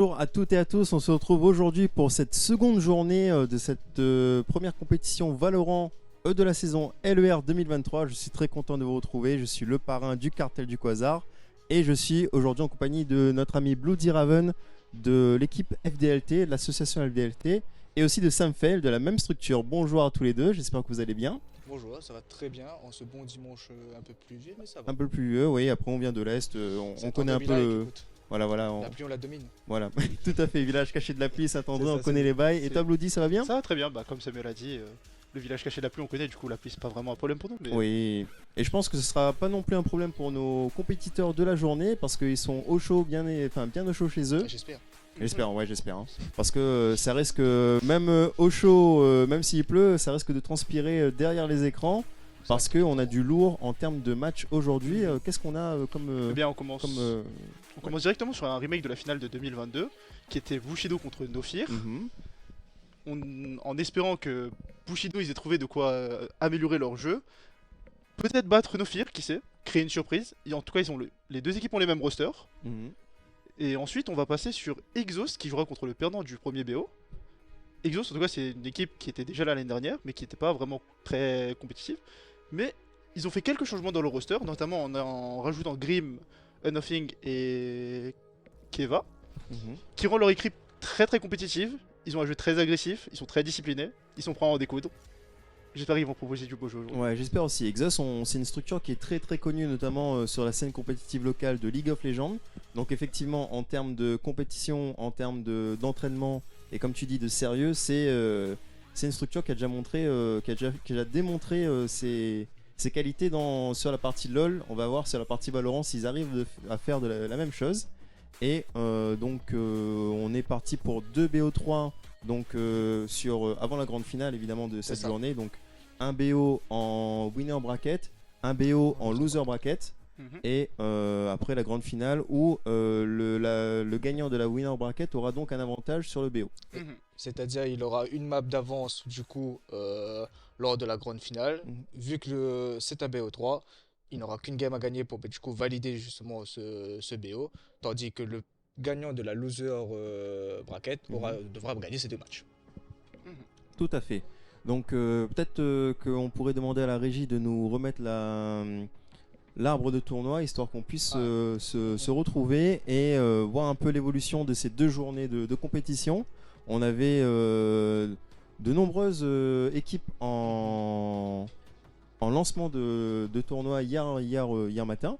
Bonjour à toutes et à tous, on se retrouve aujourd'hui pour cette seconde journée de cette première compétition Valorant de la saison LER 2023. Je suis très content de vous retrouver, je suis le parrain du cartel du Quasar et je suis aujourd'hui en compagnie de notre ami Bloody Raven de l'équipe FDLT, de l'association FDLT et aussi de Samfel de la même structure. Bonjour à tous les deux, j'espère que vous allez bien. Bonjour, ça va très bien en ce bon dimanche un peu pluvieux, mais ça va. Un peu plus oui, après on vient de l'Est, on connaît un peu le... Voilà, La pluie, on la domine. Voilà, tout à fait, village caché de la pluie, Saint-André, on connaît les bails. Et toi, Bloody, ça va bien? Ça va très bien, comme Samuel a dit, le village caché de la pluie on connaît, du coup la pluie c'est pas vraiment un problème pour nous. Mais... Oui, et je pense que ce sera pas non plus un problème pour nos compétiteurs de la journée parce qu'ils sont au chaud, bien au chaud chez eux. J'espère. J'espère, ouais, j'espère. Hein. Parce que ça risque, même au chaud, même s'il pleut, ça risque de transpirer derrière les écrans. Parce qu'on a du lourd en termes de match aujourd'hui. Qu'est-ce qu'on a comme. Eh bien, on commence directement sur un remake de la finale de 2022 qui était Bushido contre Nofir. En espérant que Bushido ils aient trouvé de quoi améliorer leur jeu. Peut-être battre Nofir, qui sait, créer une surprise. Et en tout cas, les deux équipes ont les mêmes rosters. Et ensuite, on va passer sur Exhaust qui jouera contre le perdant du premier BO. Exhaust, en tout cas, c'est une équipe qui était déjà là l'année dernière, mais qui n'était pas vraiment très compétitive. Mais ils ont fait quelques changements dans le roster, notamment en rajoutant Grim, Unnothing et Keva, qui rend leur équipe très très compétitive. Ils ont un jeu très agressif, ils sont très disciplinés, ils sont prêts à en découdre. J'espère qu'ils vont proposer du beau jeu aujourd'hui. Ouais, j'espère aussi. Exhaust, c'est une structure qui est très très connue, notamment sur la scène compétitive locale de League of Legends. Donc effectivement, en termes de compétition, en termes d'entraînement, et comme tu dis, de sérieux, c'est une structure qui a déjà montré, qui a déjà démontré ses qualités sur la partie LoL. On va voir sur la partie Valorant s'ils arrivent à faire de la même chose. Et donc on est parti pour 2 BO3 donc avant la grande finale évidemment de cette journée. Donc un BO en winner bracket, un BO en loser bracket. Et après la grande finale où le gagnant de la winner bracket aura donc un avantage sur le BO. C'est-à-dire il aura une map d'avance du coup lors de la grande finale. Vu que c'est un BO3, il n'aura qu'une game à gagner pour du coup valider justement ce BO. Tandis que le gagnant de la loser bracket devra gagner ces deux matchs. Tout à fait. Donc peut-être qu'on pourrait demander à la régie de nous remettre l'arbre de tournoi, histoire qu'on puisse se retrouver et voir un peu l'évolution de ces deux journées de compétition. On avait de nombreuses équipes en lancement de tournoi hier matin.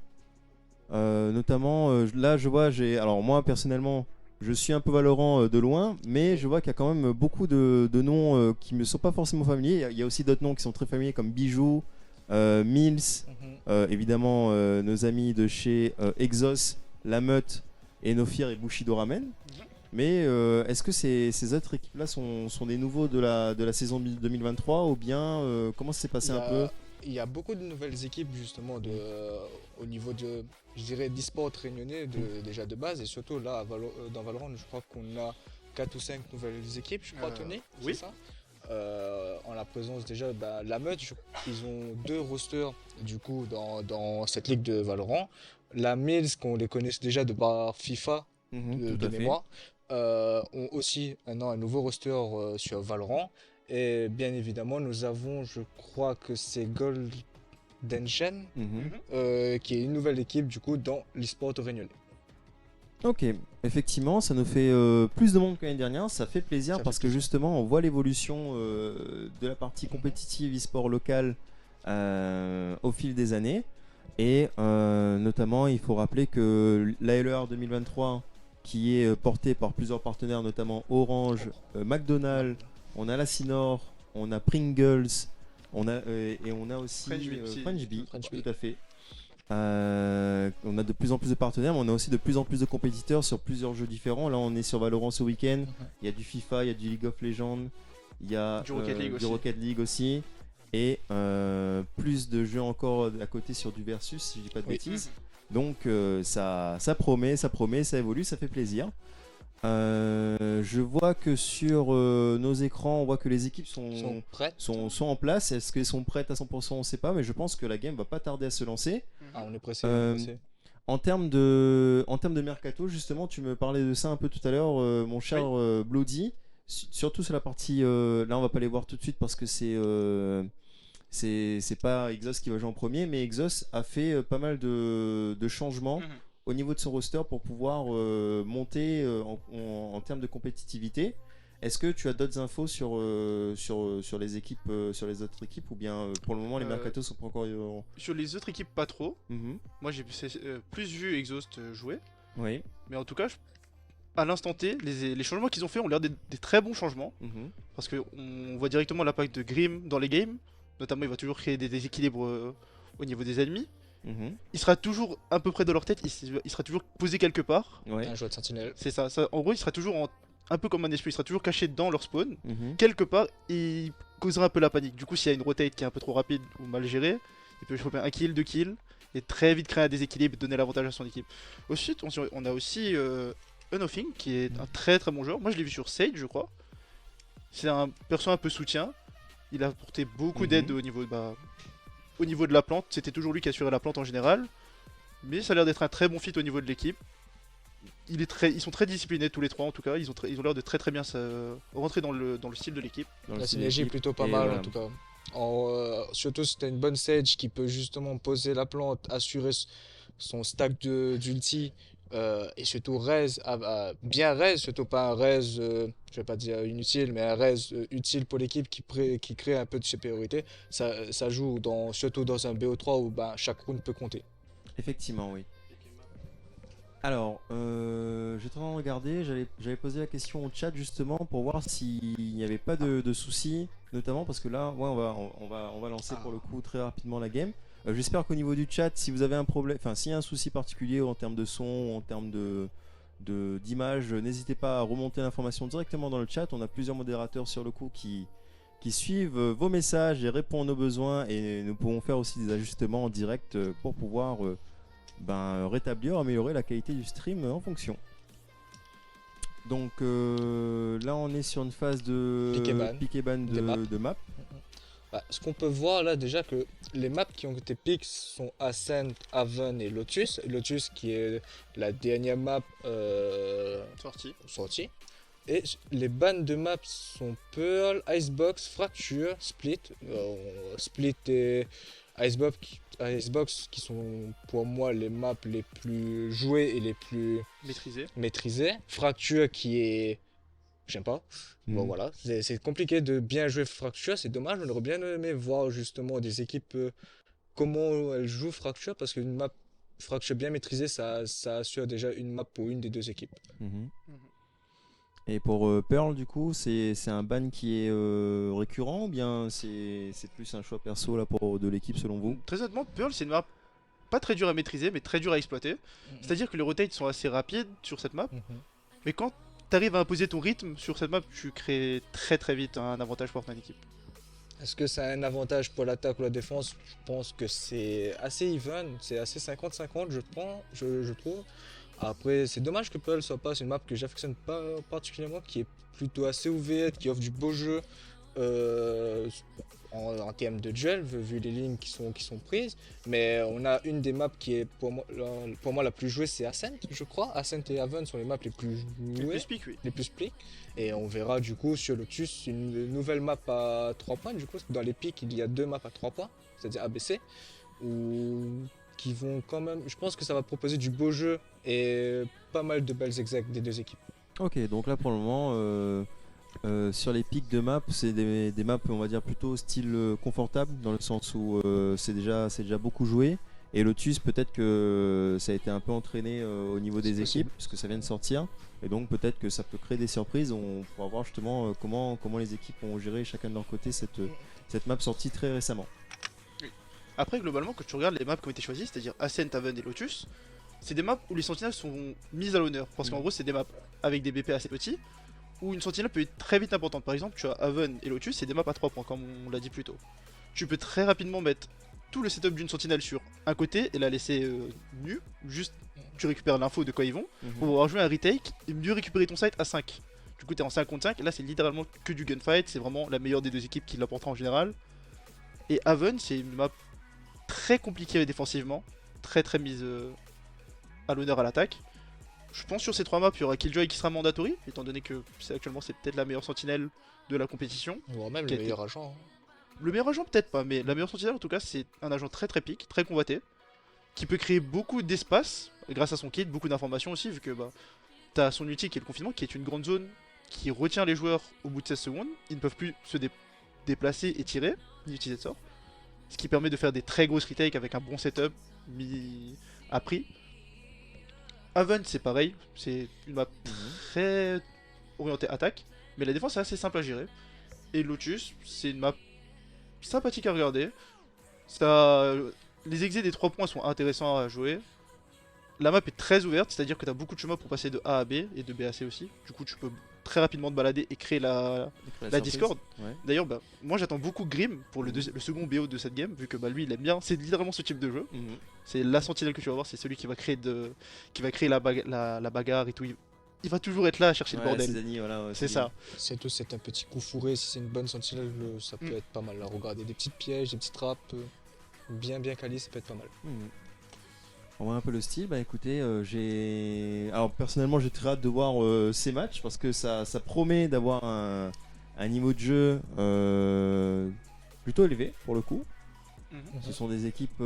Notamment, là je vois, alors moi personnellement, je suis un peu Valorant de loin, mais je vois qu'il y a quand même beaucoup de noms qui me sont pas forcément familiers. Il y a aussi d'autres noms qui sont très familiers comme Bijou, Mills, évidemment nos amis de chez Exos, La Meute et Nofir et Bushido Ramen. Mais est-ce que ces autres équipes-là sont des nouveaux de la saison 2023 ou bien comment ça s'est passé un peu? Il y a beaucoup de nouvelles équipes justement au niveau de, je dirais, d'e-sport réunionnais déjà de base. Et surtout là, dans Valorant, je crois qu'on a 4 ou 5 nouvelles équipes, je crois, Tony. Oui. C'est ça en la présence déjà, la Meute, ils ont 2 rosters du coup dans cette ligue de Valorant. La Mills, qu'on les connaît déjà de par FIFA de mémoire, ont aussi un nouveau roster sur Valorant. Et bien évidemment, nous avons, je crois que c'est Golden Shen, qui est une nouvelle équipe du coup dans l'e-sport réunionnais. Ok, effectivement, ça nous fait plus de monde que l'année dernière, ça fait plaisir parce que justement on voit l'évolution de la partie compétitive e-sport locale au fil des années. Et notamment, il faut rappeler que la LER 2023, qui est portée par plusieurs partenaires, notamment Orange, McDonald's, on a la Cinor, on a Pringles, on a aussi French Bee, tout à fait. On a de plus en plus de partenaires, mais on a aussi de plus en plus de compétiteurs sur plusieurs jeux différents. Là, on est sur Valorant ce week-end. Il y a du FIFA, il y a du League of Legends, il y a du Rocket League aussi. Et plus de jeux encore à côté sur du Versus, si je dis pas de bêtises. Donc ça promet, ça évolue, ça fait plaisir. Je vois que sur nos écrans, on voit que les équipes sont en place. Est-ce qu'elles sont prêtes à 100%? On ne sait pas, mais je pense que la game va pas tarder à se lancer. Ah, on est pressé. En termes de mercato, justement, tu me parlais de ça un peu tout à l'heure, mon cher Bloody. Surtout sur la partie. Là, on va pas les voir tout de suite parce que c'est pas Exos qui va jouer en premier, mais Exos a fait pas mal de changements au niveau de son roster pour pouvoir monter en termes de compétitivité. Est-ce que tu as d'autres infos sur les équipes, sur les autres équipes, ou bien pour le moment les mercatos sont pas encore. Sur les autres équipes, pas trop. Moi, j'ai plus vu Exhaust jouer. Oui. Mais en tout cas, à l'instant T, les changements qu'ils ont fait ont l'air des très bons changements. Parce qu'on voit directement l'impact de Grim dans les games. Notamment, il va toujours créer des déséquilibres au niveau des ennemis. Il sera toujours à peu près dans leur tête, il sera toujours posé quelque part. Ouais. Un joueur de sentinelle. C'est ça. En gros, il sera toujours un peu comme un esprit, il sera toujours caché dans leur spawn. Quelque part, il causera un peu la panique. Du coup, s'il y a une rotate qui est un peu trop rapide ou mal gérée, il peut choper 1 kill, 2 kills, et très vite créer un déséquilibre et donner l'avantage à son équipe. Ensuite, on a aussi Unothing, qui est un très très bon joueur. Moi, je l'ai vu sur Sage, je crois. C'est un perso un peu soutien. Il a apporté beaucoup d'aide au niveau de la plante. C'était toujours lui qui assurait la plante en général. Mais ça a l'air d'être un très bon fit au niveau de l'équipe. Ils sont très disciplinés tous les trois en tout cas. Ils ont l'air de très très bien rentrer dans le style de l'équipe. La synergie est plutôt pas mal en tout cas. Surtout si t'as une bonne Sage qui peut justement poser la plante, assurer son stack d'ulti. Et surtout bien raise, surtout pas un raise, je vais pas dire inutile, mais un raise utile pour l'équipe qui crée un peu de supériorité. Ça joue surtout dans un BO3 où chaque round peut compter. Effectivement, oui. Alors, j'étais en train de regarder, j'avais posé la question au chat justement pour voir s'il n'y avait pas de soucis, notamment parce que là, ouais, on va lancer pour le coup très rapidement la game. J'espère qu'au niveau du chat, si vous avez un problème, enfin s'il y a un souci particulier en termes de son ou en termes d'image, n'hésitez pas à remonter l'information directement dans le chat. On a plusieurs modérateurs sur le coup qui suivent vos messages et répondent aux besoins, et nous pouvons faire aussi des ajustements en direct pour pouvoir rétablir, améliorer la qualité du stream en fonction. Donc là on est sur une phase de pick et ban de map. Ce qu'on peut voir là déjà que les maps qui ont été pick sont Ascent, Haven et Lotus. Lotus qui est la dernière map sortie. Et les bans de maps sont Pearl, Icebox, Fracture, Split. Split et Icebox qui sont pour moi les maps les plus jouées et les plus maîtrisées. Fracture qui est... J'aime pas. Bon voilà, c'est compliqué de bien jouer Fracture, c'est dommage, on aurait bien aimé voir justement des équipes comment elles jouent Fracture, parce qu'une map Fracture bien maîtrisée, ça assure déjà une map pour une des deux équipes. Et pour Pearl du coup, c'est un ban qui est récurrent, ou bien c'est plus un choix perso là de l'équipe selon vous? Très honnêtement, Pearl c'est une map pas très dure à maîtriser mais très dure à exploiter. C'est-à-dire que les rotates sont assez rapides sur cette map, mais quand t'arrives à imposer ton rythme sur cette map, tu crées très très vite un avantage pour ton équipe. Est-ce que c'est un avantage pour l'attaque ou la défense? Je pense que c'est assez even, c'est assez 50-50 je trouve. Après c'est dommage que Pearl soit pas, c'est une map que j'affectionne pas particulièrement, qui est plutôt assez ouverte, qui offre du beau jeu en termes de duel, vu les lignes qui sont prises. Mais on a une des maps qui est pour moi la plus jouée, c'est Ascent, je crois. Ascent et Haven sont les maps les plus jouées, les plus piques. Et on verra du coup sur Lotus une nouvelle map à 3 points. Du coup, dans les pics, il y a 2 maps à 3 points, c'est-à-dire ABC, qui vont quand même... Je pense que ça va proposer du beau jeu et pas mal de belles execs des deux équipes. Ok, donc là pour le moment... sur les pics de map, c'est des maps on va dire plutôt style confortable, dans le sens où c'est déjà beaucoup joué, et Lotus peut-être que ça a été un peu entraîné au niveau des équipes puisque ça vient de sortir, et donc peut-être que ça peut créer des surprises. On pourra voir justement comment les équipes ont géré chacun de leur côté cette map sortie très récemment. Après globalement quand tu regardes les maps qui ont été choisies, c'est-à-dire Ascent, Haven et Lotus, c'est des maps où les sentinelles sont mises à l'honneur, parce qu'en gros c'est des maps avec des BP assez petits, où une sentinelle peut être très vite importante. Par exemple, tu as Haven et Lotus, c'est des maps à 3 points, comme on l'a dit plus tôt. Tu peux très rapidement mettre tout le setup d'une sentinelle sur un côté et la laisser nue, juste tu récupères l'info de quoi ils vont, pour pouvoir jouer un retake et mieux récupérer ton site à 5. Du coup, t'es en 5 contre 5, et là c'est littéralement que du gunfight, c'est vraiment la meilleure des deux équipes qui l'apportera en général. Et Haven, c'est une map très compliquée défensivement, très mise à l'honneur à l'attaque. Je pense sur ces 3 maps, il y aura Killjoy qui sera mandatory, étant donné que actuellement c'est peut-être la meilleure sentinelle de la compétition. Voire même le meilleur agent. Le meilleur agent peut-être pas, mais la meilleure sentinelle en tout cas c'est un agent très très pique, très convoité, qui peut créer beaucoup d'espace grâce à son kit, beaucoup d'informations aussi, vu que bah, t'as son ulti qui est le confinement, qui est une grande zone qui retient les joueurs au bout de 16 secondes. Ils ne peuvent plus se déplacer et tirer, ni utiliser de sort. Ce qui permet de faire des très grosses retakes avec un bon setup mis à prix. Haven c'est pareil, c'est une map très orientée attaque, mais la défense est assez simple à gérer. Et Lotus, c'est une map sympathique à regarder. Ça, les exés des 3 points sont intéressants à jouer. La map est très ouverte, c'est-à-dire que tu as beaucoup de chemins pour passer de A à B et de B à C aussi. Du coup, tu peux très rapidement te balader et créer la Discord. Ouais. D'ailleurs, bah, moi j'attends beaucoup Grim pour le second BO de cette game, vu que bah, lui il aime bien, c'est littéralement ce type de jeu. C'est la sentinelle que tu vas voir, c'est celui qui va créer, la bagarre et tout. Il va toujours être là à chercher le bordel. Voilà, c'est ça. C'est un petit coup fourré, si c'est une bonne sentinelle, ça peut être pas mal. Là, regardez, des petites pièges, des petites trappes, bien calées, ça peut être pas mal. On voit un peu le style, bah écoutez, alors personnellement j'ai très hâte de voir ces matchs parce que ça promet d'avoir un niveau de jeu plutôt élevé pour le coup. Ce sont des équipes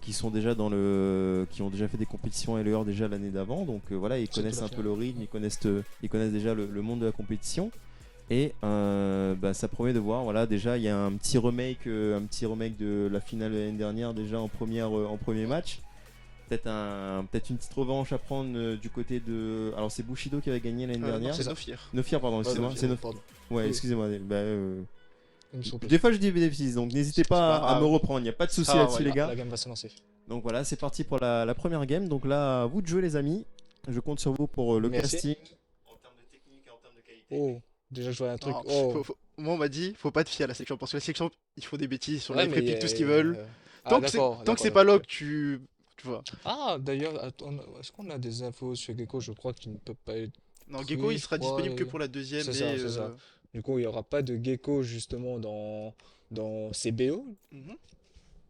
qui sont déjà qui ont déjà fait des compétitions LER déjà l'année d'avant, donc voilà, ils connaissent un peu le rythme, ils connaissent déjà le monde de la compétition. Et bah, ça promet de voir, voilà, déjà il y a un petit remake de la finale de l'année dernière déjà en premier match. Peut-être une petite revanche à prendre du côté de. Alors c'est Bushido qui avait gagné l'année dernière. C'est Nofir. Nofir, pardon, excusez-moi. C'est Nofir. Ouais, Oui. excusez-moi. Des fois je dis bêtises, donc n'hésitez pas à me reprendre, il n'y a pas de souci là-dessus les gars. La game va se lancer. Donc voilà, c'est parti pour la première game. Donc là, à vous de jouer les amis. Je compte sur vous pour le casting. En termes de technique et en termes de qualité. Oh, déjà je vois un truc. Moi on m'a dit, faut pas te fier à la section, parce que la section, ils font des bêtises sur les prépiques, tout ce qu'ils veulent. Tant que c'est pas log, tu vois. Ah, d'ailleurs, est-ce qu'on a des infos sur Gecko? Je crois qu'il ne peut pas être. Non, Gecko il sera disponible que pour la deuxième. C'est ça. Du coup, il n'y aura pas de Gecko justement dans CBO.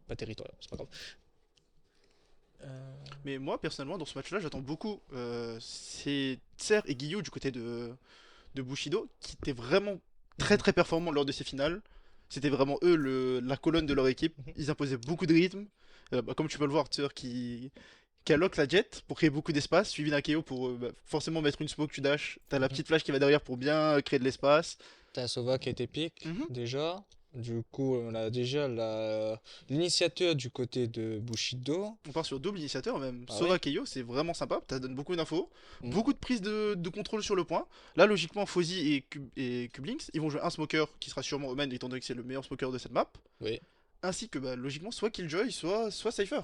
Pas territorial, c'est pas grave. Mais moi personnellement, dans ce match-là, j'attends beaucoup. C'est Tser et Guillou du côté de Bushido qui étaient vraiment très très performants lors de ces finales. C'était vraiment eux la colonne de leur équipe. Ils imposaient beaucoup de rythme. Comme tu peux le voir, Tser qui alloque la jet pour créer beaucoup d'espace, suivi d'un KO pour forcément mettre une smoke, tu dash. T'as la petite flash qui va derrière pour bien créer de l'espace. T'as un Sova qui a été pick déjà. Du coup, on a déjà l'initiateur du côté de Bushido. On part sur double initiateur même. Ah Sova ouais. Keio, c'est vraiment sympa. Ça donne beaucoup d'infos, beaucoup de prise de contrôle sur le point. Là, logiquement, Fozzy et Kublinks, ils vont jouer un smoker qui sera sûrement Omen, étant donné que c'est le meilleur smoker de cette map. Oui. Ainsi que, logiquement, soit Killjoy, soit Cypher.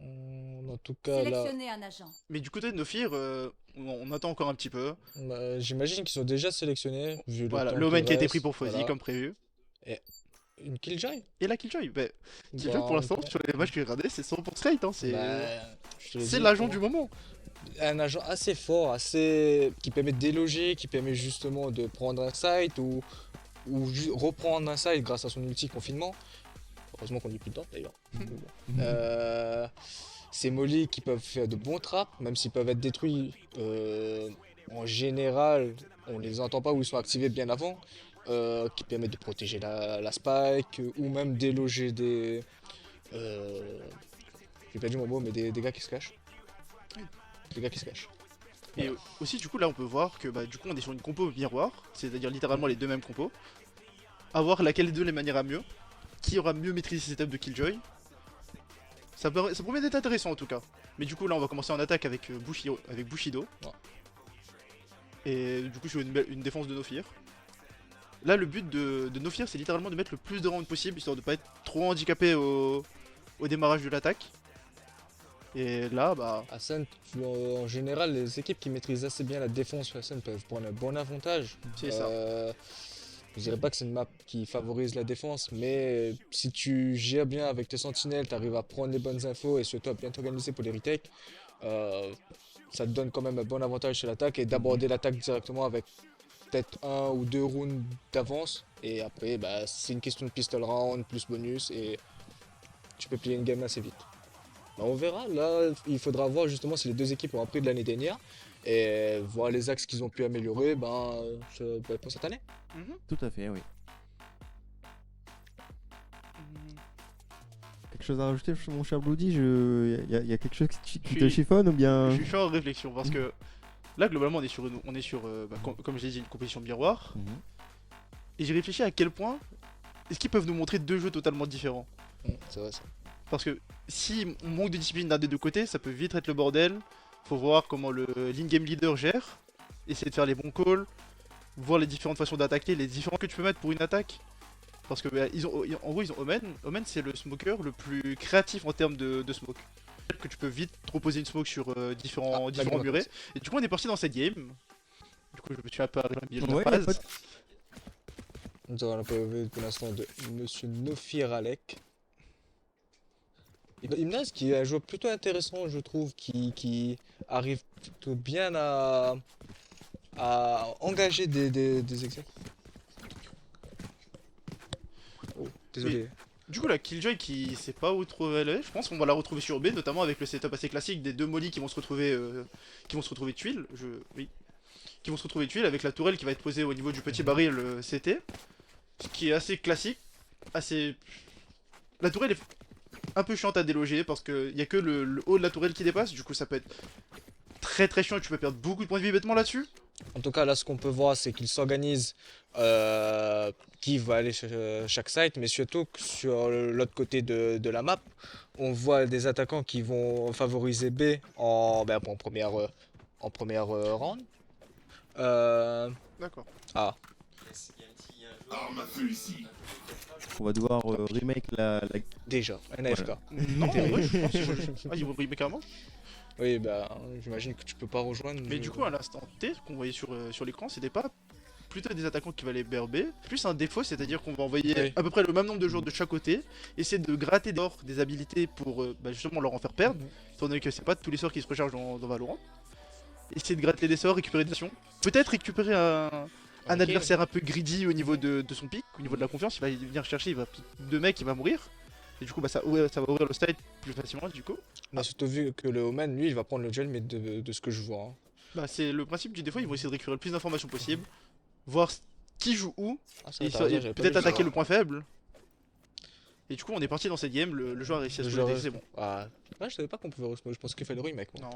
En tout cas, là. Sélectionner un agent. Mais du côté de Nofir, on attend encore un petit peu. J'imagine qu'ils sont déjà sélectionnés. Vu Voilà, le l'Omen qui a été reste, pris pour Fozzy, voilà. comme prévu. Une Killjoy? Et la Killjoy, Killjoy pour l'instant, sur les matchs que j'ai regardés, c'est 100% straight. Hein, c'est l'agent du moment. Un agent assez fort, qui permet de déloger, qui permet justement de prendre un site ou reprendre un site grâce à son ulti confinement. Heureusement qu'on n'y est plus dedans d'ailleurs. Ces mollies qui peuvent faire de bons traps, même s'ils peuvent être détruits. En général, on les entend pas ou ils sont activés bien avant. Qui permettent de protéger la spike ou même déloger des. J'ai perdu mon mot, mais des gars qui se cachent. Des gars qui se cachent. Et aussi, du coup, là, on peut voir que du coup, on est sur une compo miroir, c'est-à-dire littéralement les deux mêmes compos. À voir laquelle des deux les maniera mieux, qui aura mieux maîtrisé ses setups de Killjoy. Ça promet d'être intéressant en tout cas. Mais du coup, là, on va commencer en attaque avec Bushido. Ouais. Et du coup, sur une défense de Nofir. Là, le but de Nofir, c'est littéralement de mettre le plus de rounds possible, histoire de pas être trop handicapé au démarrage de l'attaque. Et là, Ascent, en général, les équipes qui maîtrisent assez bien la défense sur Ascent peuvent prendre un bon avantage. C'est ça. Je dirais pas que c'est une map qui favorise la défense, mais si tu gères bien avec tes sentinelles, tu arrives à prendre les bonnes infos et surtout à bien t'organiser pour les retakes, ça te donne quand même un bon avantage sur l'attaque et d'aborder l'attaque directement avec peut-être 1 ou 2 rounds d'avance. Et après, c'est une question de pistol round plus bonus et tu peux plier une game assez vite. Bah, on verra, là il faudra voir justement si les deux équipes ont appris de l'année dernière et voir les axes qu'ils ont pu améliorer pour cette année. Tout à fait, oui. Quelque chose à rajouter, mon cher Bloody? Y a quelque chose qui te chiffonne ou bien? Je suis en réflexion parce que là, globalement, on est sur comme je l'ai dit, une compétition miroir. Et j'ai réfléchi à quel point est-ce qu'ils peuvent nous montrer deux jeux totalement différents. C'est vrai ça. Parce que si on manque de discipline d'un des deux côtés, ça peut vite être le bordel. Faut voir comment le l'in-game leader gère, essayer de faire les bons calls, voir les différentes façons d'attaquer, les différents que tu peux mettre pour une attaque. Parce que en gros ils ont Omen. Omen c'est le smoker le plus créatif en termes de smoke. Que tu peux vite proposer une smoke sur différents murets. Et du coup on est parti dans cette game. Du coup je me suis un peu arrêté dans la phase. Nous avons la POV pour l'instant de Monsieur Nofir Alek. Hymnase qui est un joueur plutôt intéressant je trouve, qui arrive plutôt bien à engager des execs. Oh, désolé. Mais, du coup la Killjoy qui sait pas où trouver elle, je pense qu'on va la retrouver sur B, notamment avec le setup assez classique des deux molly qui vont se retrouver tuiles. Qui vont se retrouver tuiles avec la tourelle qui va être posée au niveau du petit baril CT. Ce qui est assez classique, La tourelle est un peu chiante à déloger parce qu'il y a que le haut de la tourelle qui dépasse, du coup ça peut être très très chiant et tu peux perdre beaucoup de points de vie bêtement là-dessus. En tout cas là ce qu'on peut voir c'est qu'ils s'organisent qui va aller sur chaque site, mais surtout que sur l'autre côté de la map, on voit des attaquants qui vont favoriser B en première round. D'accord. Ah. On va devoir remake la... Déjà, un AFK. Voilà. Non, ouais, je pense que ils vont brimer carrément. Oui, bah, j'imagine que tu peux pas rejoindre. Mais du coup, à l'instant T, ce qu'on voyait sur l'écran, c'était pas plutôt des attaquants qui valaient BRB, plus un défaut, c'est-à-dire qu'on va envoyer à peu près le même nombre de joueurs de chaque côté, essayer de gratter des habilités pour justement leur en faire perdre, étant donné que c'est pas tous les sorts qui se rechargent dans Valorant. Essayer de gratter des sorts, récupérer des actions, peut-être récupérer un adversaire un peu greedy au niveau de son pic, au niveau de la confiance, il va venir chercher, il va piquer deux mecs, il va mourir. Et du coup, ça va ouvrir le site plus facilement, du coup. On a surtout vu que le Omen, lui, il va prendre le gel, mais de ce que je vois. Hein. Bah, c'est le principe du défaut, ils vont essayer de récupérer le plus d'informations possible, voir qui joue où, et peut-être attaquer le point faible. Et du coup, on est parti dans cette game, le joueur a réussi à se poser, c'est bon. Ah, je savais pas qu'on pouvait respawn, je pensais qu'il fallait le remake. Non,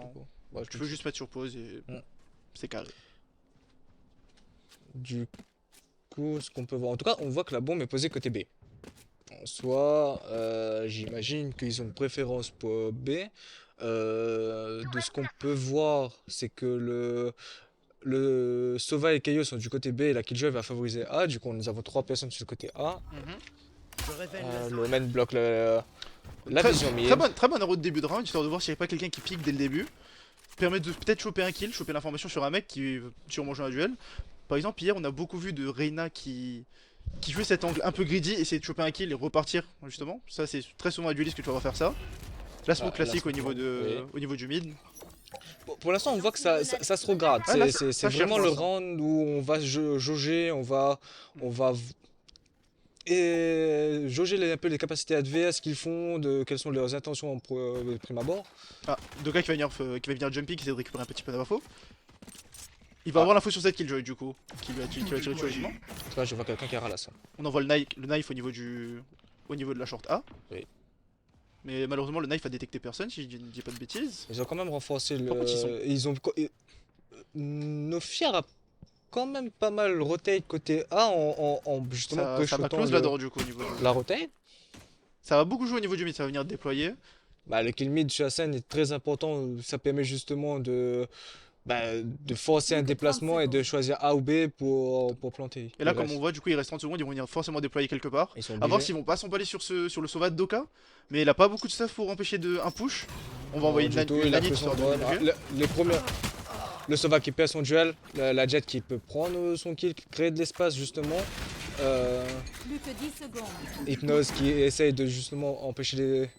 tu peux juste mettre sur pause et c'est carré. Du coup, ce qu'on peut voir, en tout cas, on voit que la bombe est posée côté B. En soi, j'imagine qu'ils ont une préférence pour B. De ce qu'on peut voir, c'est que le Sova et Kaio sont du côté B et la Killjoy va favoriser A. Du coup, nous avons 3 personnes sur le côté A. Le Omen bloque la vision mid. Très bonne route de début de round, histoire de voir s'il n'y avait pas quelqu'un qui pique dès le début. Permet de peut-être choper un kill, choper l'information sur un mec qui sûrement joue un duel. Par exemple, hier, on a beaucoup vu de Reyna qui jouait cet angle un peu greedy, essayer de choper un kill et repartir, justement. Ça, c'est très souvent un dueliste que tu vas faire ça. La smoke classique au niveau du mid. Bon, pour l'instant, on voit que ça se regarde. C'est vraiment le round où on va jauger, on va jauger un peu les capacités adverses qu'ils font, quelles sont leurs intentions de prime abord. Ah, Doka qui va venir jumpy, qui essaie de récupérer un petit peu d'infos. Il va avoir l'info sur cette Killjoy du coup, qui va tirer dessus logiquement. En tout cas, je vois quelqu'un qui ralasse. On envoie le knife au niveau de la short A. Oui. Mais malheureusement, le knife a détecté personne, si je ne dis pas de bêtises. Ils ont quand même renforcé le. Par contre, ils ont. Nofir a quand même pas mal rotate côté A en justement. Ça va close là-dedans du coup au niveau la rotate. Ça va beaucoup jouer au niveau du mid, ça va venir déployer. Bah, le kill mid sur la scène est très important, ça permet justement de forcer un déplacement et de choisir A ou B pour planter. Et là, comme on voit, du coup, il reste 30 secondes, ils vont venir forcément déployer quelque part. A voir s'ils vont pas s'empaler sur le Sova de Doka, mais il a pas beaucoup de stuff pour empêcher un push. On va envoyer une Nani histoire de les premiers. Le Sova qui perd son duel, la Jet qui peut prendre son kill, créer de l'espace justement. Plus que 10 secondes. Hypnose qui essaye de justement empêcher les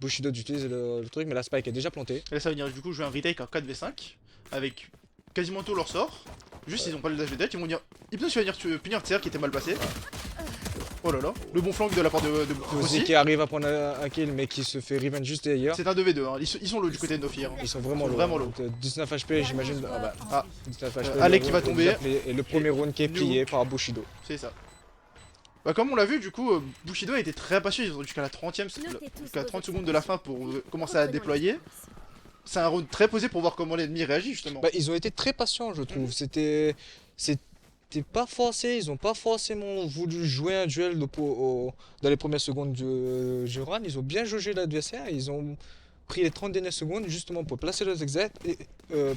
Bushido d'utiliser le truc, mais la Spike est déjà plantée. Et là ça va venir du coup jouer un retake en 4v5 avec quasiment tous leurs sorts. Juste ils ont pas le dash de tête, ils vont venir. Hypnose va venir punir Tser qui était mal passé. Oh là là, le bon flank de la part de Fozzy qui arrive à prendre un kill mais qui se fait revenge juste derrière. C'est un 2v2, hein. Ils sont low du côté de Nofi. Hein. Ils sont vraiment low. Vraiment low. Donc, 19 HP j'imagine. Ah, 19 HP. Alec qui va tomber. Et le premier round qui est plié par Bushido. C'est ça. Bah comme on l'a vu du coup, Bushido a été très patient, ils ont jusqu'à la 30ème, jusqu'à 30 secondes de la fin pour commencer à déployer. C'est un round très posé pour voir comment l'ennemi réagit justement. Bah ils ont été très patients je trouve, c'était pas forcé, ils ont pas forcément voulu jouer un duel dans les premières secondes du round, ils ont bien jaugé l'adversaire, ils ont pris les 30 dernières secondes justement pour placer leurs exets et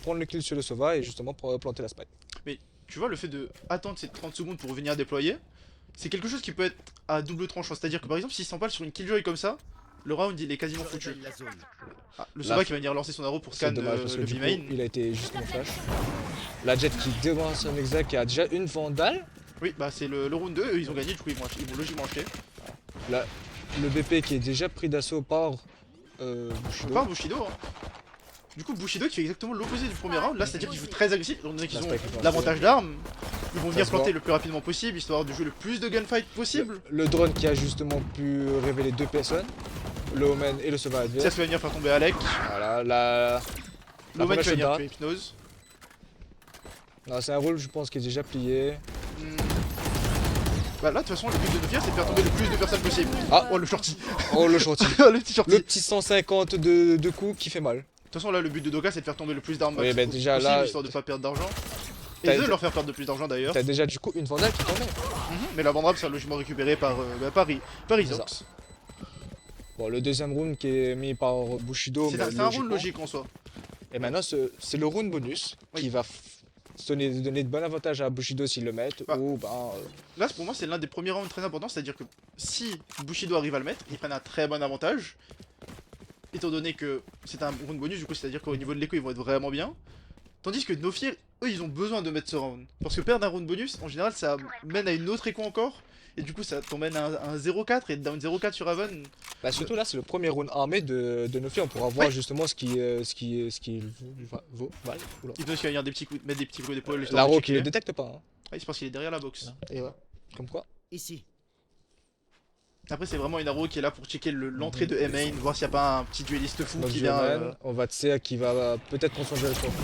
prendre le kill sur le Sova et justement pour planter la spike. Mais tu vois le fait de attendre ces 30 secondes pour venir déployer, c'est quelque chose qui peut être à double tranchant, c'est-à-dire que par exemple s'il s'empale sur une killjoy comme ça, le round il est quasiment foutu. Ah, le Sova qui va venir lancer son arrow pour scan le B-main. Il a été justement flash. La Jet qui devance son exec qui a déjà une vandale. Oui bah c'est le round 2, eux, ils ont gagné du coup ils vont logiquement acheter. Là, le BP qui est déjà pris d'assaut par Bushido. Par Bushido hein. Du coup Bushido qui fait exactement l'opposé du premier round, là c'est à dire qu'ils jouent très agressif, étant donné qu'ils ont l'avantage d'armes. Ils vont venir planter le plus rapidement possible, histoire de jouer le plus de gunfight possible. Le drone qui a justement pu révéler deux personnes, le Omen et le Sova adverse. Ça va venir faire tomber Alec. Voilà, L'Omen qui va venir tuer Hypnose. Non, c'est un rôle je pense qui est déjà plié. Bah là de toute façon le but de Nofir c'est de faire tomber le plus de personnes possible. Ah oh le shorty. Oh le shorty. Le petit shorty. Le petit 150 de coups qui fait mal. De toute façon là le but de Doka c'est de faire tomber le plus d'armes oui, bah, déjà, possible là, histoire de pas perdre d'argent. Et de leur faire perdre de plus d'argent d'ailleurs. T'as déjà du coup une vandale qui tombait. Mais la vandale sera logiquement récupérée par Isox. Bon le deuxième round qui est mis par Bushido. C'est un round logique en soi. Et maintenant c'est le round bonus qui va donner de bon avantage à Bushido s'ils le mettent ou Là pour moi c'est l'un des premiers rounds très importants, c'est à dire que si Bushido arrive à le mettre, ils prennent un très bon avantage. Étant donné que c'est un round bonus, du coup c'est à dire qu'au niveau de l'écho ils vont être vraiment bien. Tandis que Nofir, eux ils ont besoin de mettre ce round. Parce que perdre un round bonus, en général ça mène à une autre écho encore. Et du coup ça t'emmène à un 0-4 et down 0-4 sur Haven. Bah surtout là c'est le premier round armé de Nofir, on pourra voir justement ce qui vaut. Il doit y avoir mettre des petits coups d'épaule. L'arrow qui le détecte pas. Hein. Ouais, c'est parce qu'il est derrière la box. Et ouais, comme quoi. Ici. Après c'est vraiment une arrow qui est là pour checker l'entrée de M-Main, voir s'il n'y a pas un petit dueliste fou qui vient... On va Tsea qui va peut-être prendre son duel contre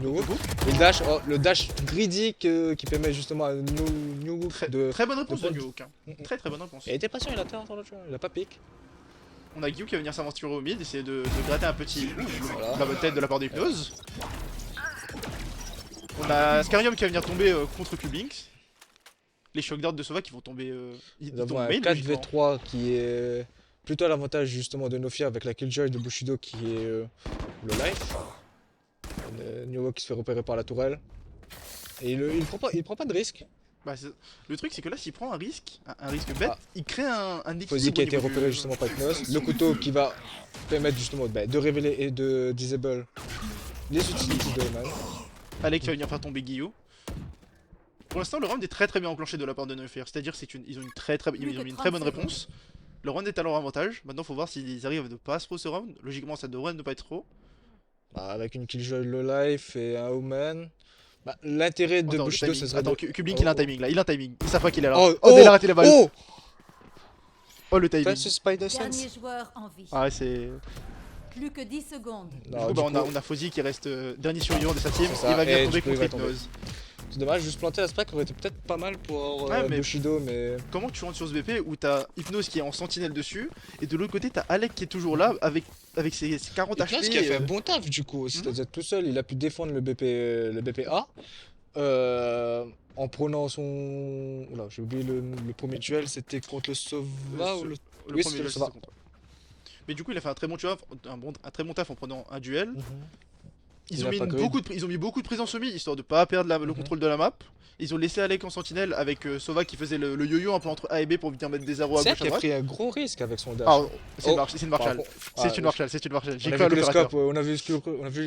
New. Et le dash greedy qui permet justement à New de... Très bonne réponse de New Hook. Très bonne réponse. Il était patient, il a atteint l'autre jeu, il a pas pique. On a Gyu qui va venir s'aventurer au mid, essayer de gratter un petit la bonne tête de la part d'Hypnose. On a Scarium qui va venir tomber contre Cublink. Les shock darts de Sova qui vont tomber. Nous avons un 4v3 qui est plutôt à l'avantage justement de Nofir avec la killjoy de Bushido qui est le life. New qui se fait repérer par la tourelle. Et il prend pas de risque. Bah, le truc c'est que là s'il prend un risque bête, il crée un équilibre. Fozzy qui a été repéré justement par Hypnose. Le couteau qui va permettre justement de révéler et de disable les utilities de Oman. Alec qui va venir faire tomber Guillaume. Pour l'instant, le round est très bien enclenché de la part de Nofir, c'est-à-dire qu'ils ont mis une très bonne réponse. Le round est à leur avantage, maintenant faut voir s'ils arrivent à ne pas trop ce round. Logiquement, ça devrait ne pas être trop. Bah, avec une killjoy low life et un Omen. Bah, l'intérêt de Bushido, ce serait. Attends, Cublink il a un timing là, il a un timing. Ils savent pas qu'il est là. Oh, il a raté la balle. Oh le timing. Dernier joueur en vie. Ah ouais, c'est. Plus que 10 secondes. Du coup, on a Fozzy qui reste dernier survivant de sa team. Il va bien tomber contre Hypnose. C'est dommage, juste planter la spike aurait été peut-être pas mal pour Bushido, mais... Comment tu rentres sur ce BP où t'as Hypnose qui est en sentinelle dessus, et de l'autre côté t'as Alec qui est toujours là avec ses 40 HP. Hypnose qui a fait un bon taf du coup, c'est-à-dire tout seul, il a pu défendre le BPA. En prenant son... Oula, j'ai oublié le premier duel, c'était contre le Sova ou le... Oui, c'était le Sova. Mais du coup il a fait un très bon taf en prenant un duel. Ils ont mis beaucoup de présence au mid, histoire de pas perdre le contrôle de la map. Ils ont laissé Alec en sentinelle avec Sova qui faisait le yo-yo un peu entre A et B pour venir mettre des arrows à gauche à droite. C'est qui a pris un gros risque avec son dash. C'est une Marshall. C'est une Marshall. J'ai cru à l'opérateur. On a vu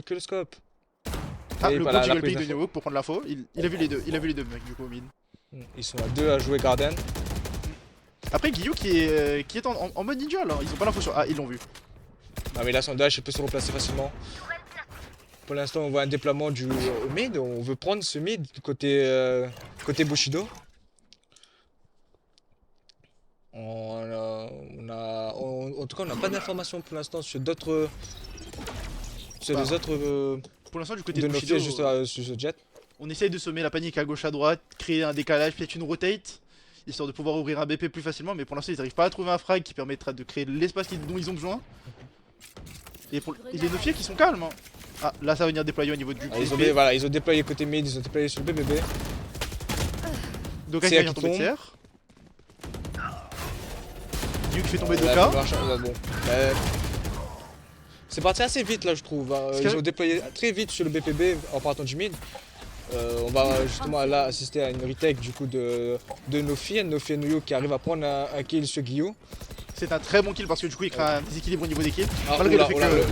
que le scope. Le coach il pick de New Hope pour prendre l'info. Il a vu les deux mecs du coup au mid. Ils sont à deux à jouer Garden. Après Guillaume qui est en mode ninja là, ils ont pas l'info sur A, ils l'ont vu. Ah mais là son dash il peut se replacer facilement. Pour l'instant on voit un déploiement au mid, on veut prendre ce mid côté Bushido. En tout cas, on n'a pas d'informations pour l'instant sur d'autres. Sur les autres Pour l'instant, du côté de de nos Bushido, pieds juste sur ce jet. on essaye de semer la panique à gauche à droite, créer un décalage, peut-être une rotate, histoire de pouvoir ouvrir un BP plus facilement, mais pour l'instant ils n'arrivent pas à trouver un frag qui permettra de créer l'espace dont ils ont besoin. Et les Nofiers qui sont calmes. Hein. Ah, là ça va venir déployer au niveau du Ils voilà, ils ont déployé côté mid, ils ont déployé sur le BBB. Doka qui vient tomber de serre. Duke fait tomber Doka. Bon. C'est parti assez vite là je trouve. Ils ont déployé très vite sur le BPB en partant du mid. On va justement là assister à une retake du coup de Nofi et Nuyo qui arrive à prendre un kill sur Guillaume. C'est un très bon kill parce que du coup il crée un déséquilibre au niveau des kills. Malgré le fait que...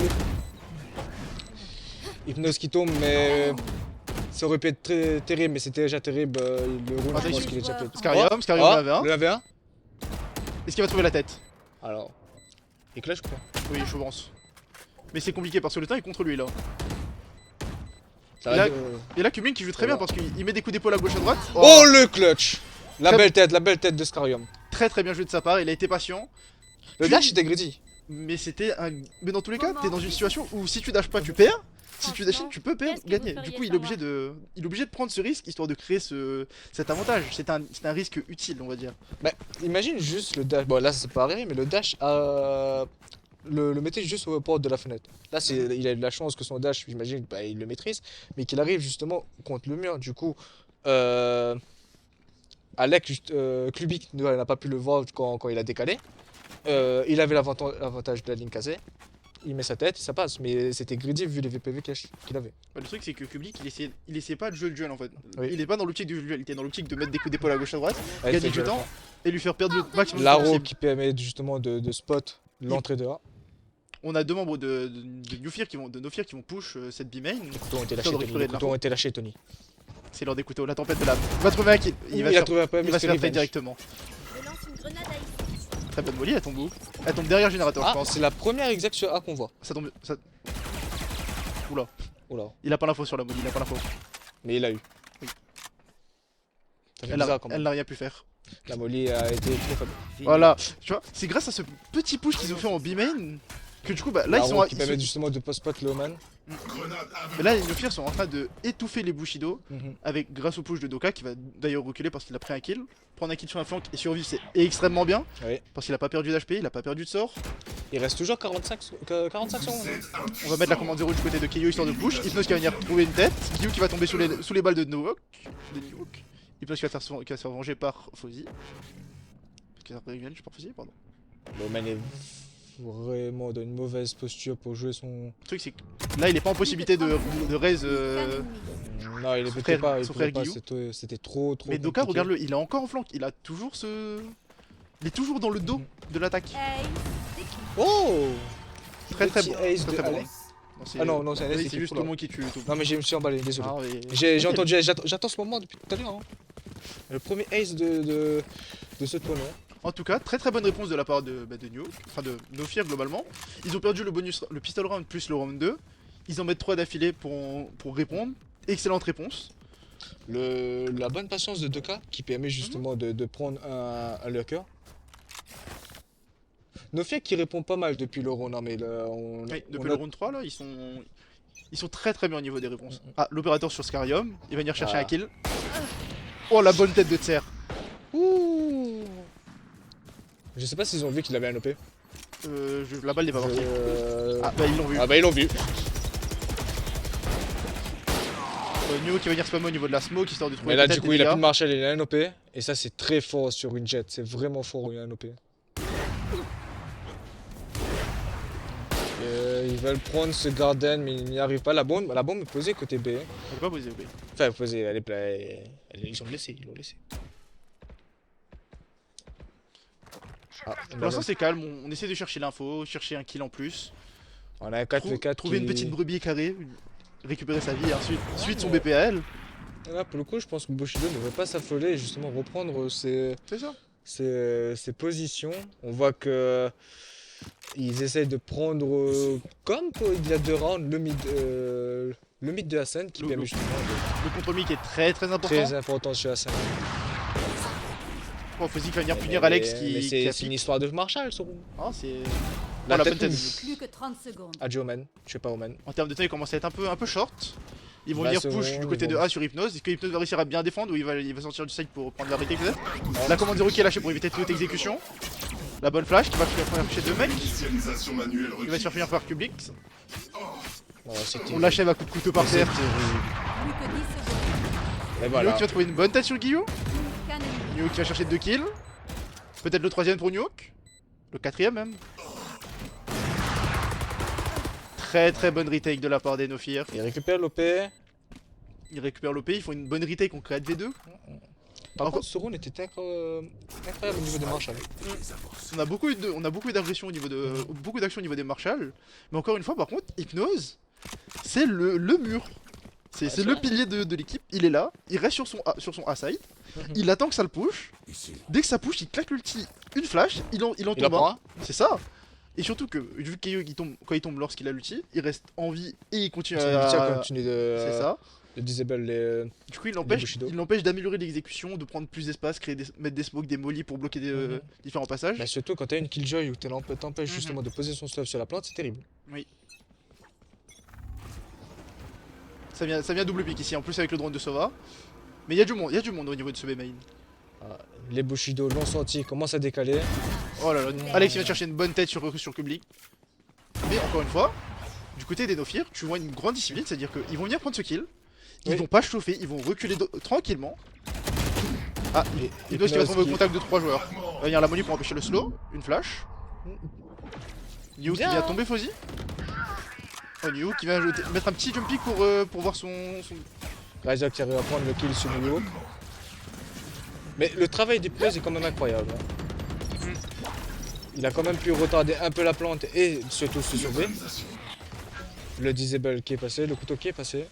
Hypnose qui tombe mais ça aurait pu être très terrible mais c'était déjà terrible. Le round je pense qu'il est déjà fait. Scarium l'avait un. Le avait un. Est-ce qu'il va trouver la tête? Alors. Éclat je crois. Oui je pense. Mais c'est compliqué parce que le temps est contre lui là. Et là Kuming qui joue très bien parce qu'il met des coups d'épaule à gauche à droite. Oh le clutch. La belle tête de Scarium. Très bien joué de sa part, il a été patient. Le dash était greedy. Mais c'était un... Mais dans tous les cas, t'es dans une situation où si tu dashes pas tu perds. Si tu dashes tu peux gagner. Du coup il est obligé de prendre ce risque histoire de créer cet avantage. C'est un risque utile on va dire. Bah imagine juste le dash. Bon là ça s'est pas arrivé mais le dash le mettait juste au port de la fenêtre. Là, il a eu de la chance que son dash, j'imagine, bah, il le maîtrise, mais qu'il arrive justement contre le mur. Du coup, Alec, Klubik n'a pas pu le voir quand il a décalé. Il avait l'avantage de la ligne casée. Il met sa tête, ça passe, mais c'était greedy vu les VPV qu'il avait. Bah, le truc, c'est que Kublik, il essayait pas de jouer le duel en fait. Oui. Il est pas dans l'optique du duel, il était dans l'optique de mettre des coups d'épaule à gauche à droite, gagner du temps et lui faire perdre le maximum de temps L'arrow possible. qui permet justement de spot l'entrée de A. On a deux membres de Nofir qui vont push cette B-main. Les couteaux ont été lâchés, Tony. C'est l'heure des couteaux, la tempête de l'âme. Il va trouver un kill. Il va se faire fight directement. Très bonne molly, elle tombe où? Elle tombe derrière générateur, je pense. C'est la première exact sur A qu'on voit. Ça tombe. Oula. Il a pas l'info sur la molly, il a pas l'info. Mais il a eu. Oui. Elle n'a rien pu faire. La molly a été très faible. Voilà, tu vois, c'est grâce à ce petit push qu'ils ont fait en B-main que du coup, bah là ils sont. Qui permet justement de post-spot le Oman. Mais là, les Nofirs sont en train de étouffer les Bushido avec grâce au push de Doka qui va d'ailleurs reculer parce qu'il a pris un kill. Prendre un kill sur un flank et survivre, c'est extrêmement bien. Oui. Parce qu'il a pas perdu d'HP, il a pas perdu de sort. Il reste toujours 45 secondes. On va mettre la commande 0 du côté de Keio histoire de push. Hypnose qui va venir trouver une tête. Guillaume qui va tomber sous les balles de Novok. Hypnose qui va se faire venger par Fozzy. Parce qu'il a revenge par Fozzy, pardon. Le Oman est vraiment dans une mauvaise posture pour jouer son. Le truc c'est que là il est pas en possibilité de raise. Non, il était pas, c'était trop. Mais Doka, regarde-le, il est encore en flank, il a toujours ce. Il est toujours dans le dos de l'attaque. Oh! Très bon. Très bon. Ah non, c'est un ace. C'est juste le mot qui tue tout. Non, mais je me suis emballé, désolé. Ah, mais... J'ai entendu, j'attends ce moment depuis tout à l'heure. Hein. Le premier ace de ce tournoi. En tout cas, très bonne réponse de la part de Nofir globalement. Ils ont perdu le pistol round plus le round 2. Ils en mettent 3 d'affilée pour répondre. Excellente réponse. La bonne patience de Doka qui permet justement de prendre un lurker. Nofir qui répond pas mal depuis le round, mais depuis le round 3 là, ils sont très bien au niveau des réponses. Ah, l'opérateur sur Scarium, il va venir chercher un kill. Oh la bonne tête de Tser. Ouh. Je sais pas s'ils ont vu qu'il avait un OP. La balle n'est pas partie. Ah bah ils l'ont vu. Ah bah ils l'ont vu. Nio qui va venir spammer au niveau de la smoke histoire de trouver. Mais là du coup il a plus de Marshall, il a un OP. Et ça c'est très fort sur une jet, c'est vraiment fort il a un OP. Ils veulent prendre ce garden mais ils n'y arrivent pas. La bombe est posée côté B. Elle est pas posée, B. Enfin posée, elle est ils ont laissé, Ah, pour l'instant c'est calme, on essaie de chercher l'info, chercher un kill en plus. On a un 4v4 trouver une petite brebis carrée, récupérer sa vie et ensuite son BPL. Là pour le coup je pense que Bushido ne veut pas s'affoler et justement reprendre ses positions. On voit que ils essayent de prendre comme il y a 2 rounds le mid de Hassan qui permet justement le compromis qui est très important. Très important chez Hassan. Oh, Fozzy qui va venir punir Alex qui. Mais qui c'est applique. une histoire de Marshall, ce round. Ah, c'est. La Oh, la tête bonne tête. rouge. Plus que 30 secondes. Adieu Omen, je sais pas Omen. En termes de temps, il commence à être un peu short. Ils vont 20 venir push secondes, du côté ils de vont- A sur Hypnose. Est-ce que Hypnose va réussir à bien défendre ou il va sortir du side pour prendre la retake peut-être? La commande 0 qui est lâchée pour éviter toute exécution. La bonne flash qui va faire toucher deux mecs. Initialisation manuelle Il va se faire finir par Public. Ouais, c'était- On l'achève à coup de couteau par c'est terre. terrible. Plus que 10 secondes. Et Nio voilà. qui va trouver une bonne tête sur Guillou. Qu'un ennemi. Nio qui va chercher 2 kills. Peut-être le troisième pour Nuke. Le quatrième même. Très bonne retake de la part des No Fear. Il récupère l'OP. Ils récupèrent l'OP, ils font une bonne retake en 4v2. Par Encore- contre, ce round était incroyable au niveau des Marshall. On a beaucoup d'agressions au niveau de. Beaucoup d'actions au niveau des Marshall. Mais encore une fois, par contre, Hypnose, c'est le mur. C'est c'est le vrai. pilier de l'équipe. Il est là, il reste sur son A-side. Il attend que ça le push. Dès que ça push, il claque l'ulti, une flash, il en Il en tombe prend un. C'est ça. Et surtout que, vu qu'il quand il tombe lorsqu'il a l'ulti, il reste en vie et il continue à. continue de. C'est ça. De disable les. Du coup, Bushido. il l'empêche d'améliorer l'exécution, de prendre plus d'espace, mettre des smokes, des mollies pour bloquer différents passages. Bah, surtout quand t'as une killjoy où t'empêches justement de poser son stuff sur la plante, c'est terrible. Ça vient double pick ici, en plus avec le drone de Sova. Mais il y a du monde au niveau de ce B main. Ah, les Bushido l'ont senti, commencent à décaler. Oh là là, Alex il vient chercher une bonne tête sur Kublik. Mais encore une fois, du côté des No Fear, tu vois une grande discipline, c'est-à-dire qu'ils vont venir prendre ce kill. Ils Oui. vont pas chauffer, ils vont reculer tranquillement. Ah, Et Hypnose qui va Hypnose tomber au qui- contact de 3 joueurs. Il va venir la molly pour empêcher le slow, une flash. Nio qui Bien. vient tomber Fozzy. Oh, Nio qui vient mettre un petit jump pick pour voir son... Ryza qui arrive à prendre le kill sur New York. Mais le travail d'Hypnose est quand même incroyable. Hein. Il a quand même pu retarder un peu la plante et surtout se sauver. Le disable qui est passé, le couteau qui est passé.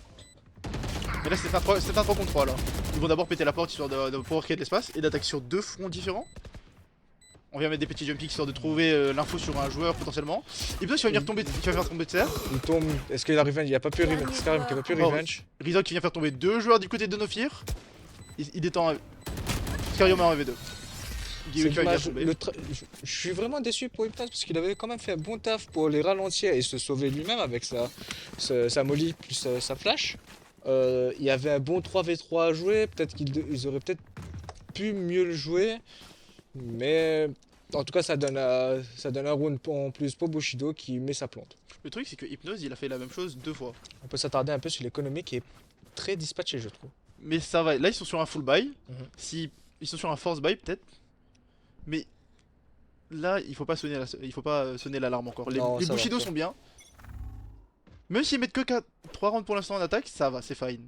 Mais là c'est un 3 contre 3 là. Ils vont d'abord péter la porte histoire de pouvoir créer de l'espace et d'attaquer sur deux fronts différents. On vient mettre des petits jump kicks histoire de trouver l'info sur un joueur potentiellement. Hypnose qui va venir tomber, qui va faire tomber de serre. Il tombe. Est-ce qu'il a revenge? Il n'y a pas pu revenge. C'est quand même qu'il n'y a pas pu Oh. revenge. Rizok qui vient faire tomber deux joueurs du côté de No Fear. Il détend Scarium en V2. C'est Guillaume qui va venir dommage, tomber. je suis vraiment déçu pour Hypnose parce qu'il avait quand même fait un bon taf pour les ralentir et se sauver lui-même avec sa molly plus sa flash. Il y avait un bon 3v3 à jouer, peut-être qu'ils auraient peut-être pu mieux le jouer, mais en tout cas ça donne un round en plus pour Bushido qui met sa plante. Le truc c'est que Hypnose il a fait la même chose deux fois. On peut s'attarder un peu sur l'économie qui est très dispatchée je trouve. Mais ça va, là ils sont sur un full buy. Mhm. Si ils sont sur un force buy peut-être. Mais là il faut pas sonner l'alarme encore. Les Non, ça va, Bushido ça. sont bien. Même s'ils mettent que 3 rounds pour l'instant en attaque, ça va, c'est fine.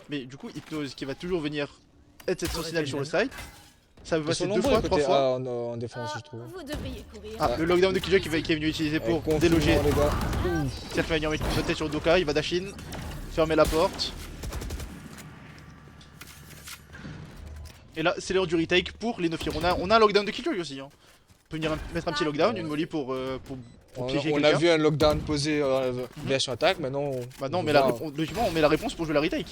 Mais du coup Hypnose qui va toujours venir être cette sentinelle sur le site. Ça va Ils passer sont deux nombreux fois, côté trois fois. A en défense je trouve. Vous devriez courir. Ah, le lockdown de Killjoy qui est venu utiliser pour Confinement, déloger. les gars. C'est-à-dire qu'il va venir mettre une tête sur Doka, il va dash in, fermer la porte. Et là, c'est l'heure du retake pour les No Fear. On a un lockdown de Killjoy aussi. Hein. On peut venir mettre un petit lockdown, une molly pour piéger On a quelqu'un. vu un lockdown posé version attaque, maintenant Bah non, on mais va- logiquement, on met la réponse pour jouer la retake.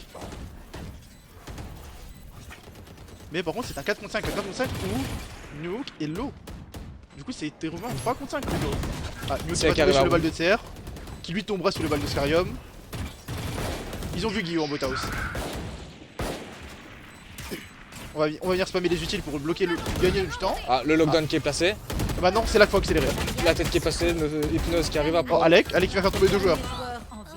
Mais par contre, c'est un 4 contre 5. Un 4 contre 5 où Nuke est low. Du coup, c'est théoriquement un 3 contre 5 plutôt. Ah, Nuke C'est va qui tomber arrive sur à le bout. bal de TR, qui lui tombera sur le bal de Scarium. Ils ont vu Guillaume en bot house. On va venir spammer les utiles pour bloquer gagner du temps. Ah, le lockdown qui est placé, Bah non, c'est là qu'il faut accélérer. la tête qui est passée, Hypnose qui arrive à Oh, prendre. Alec qui va faire tomber deux joueurs. Dernier joueur en vie.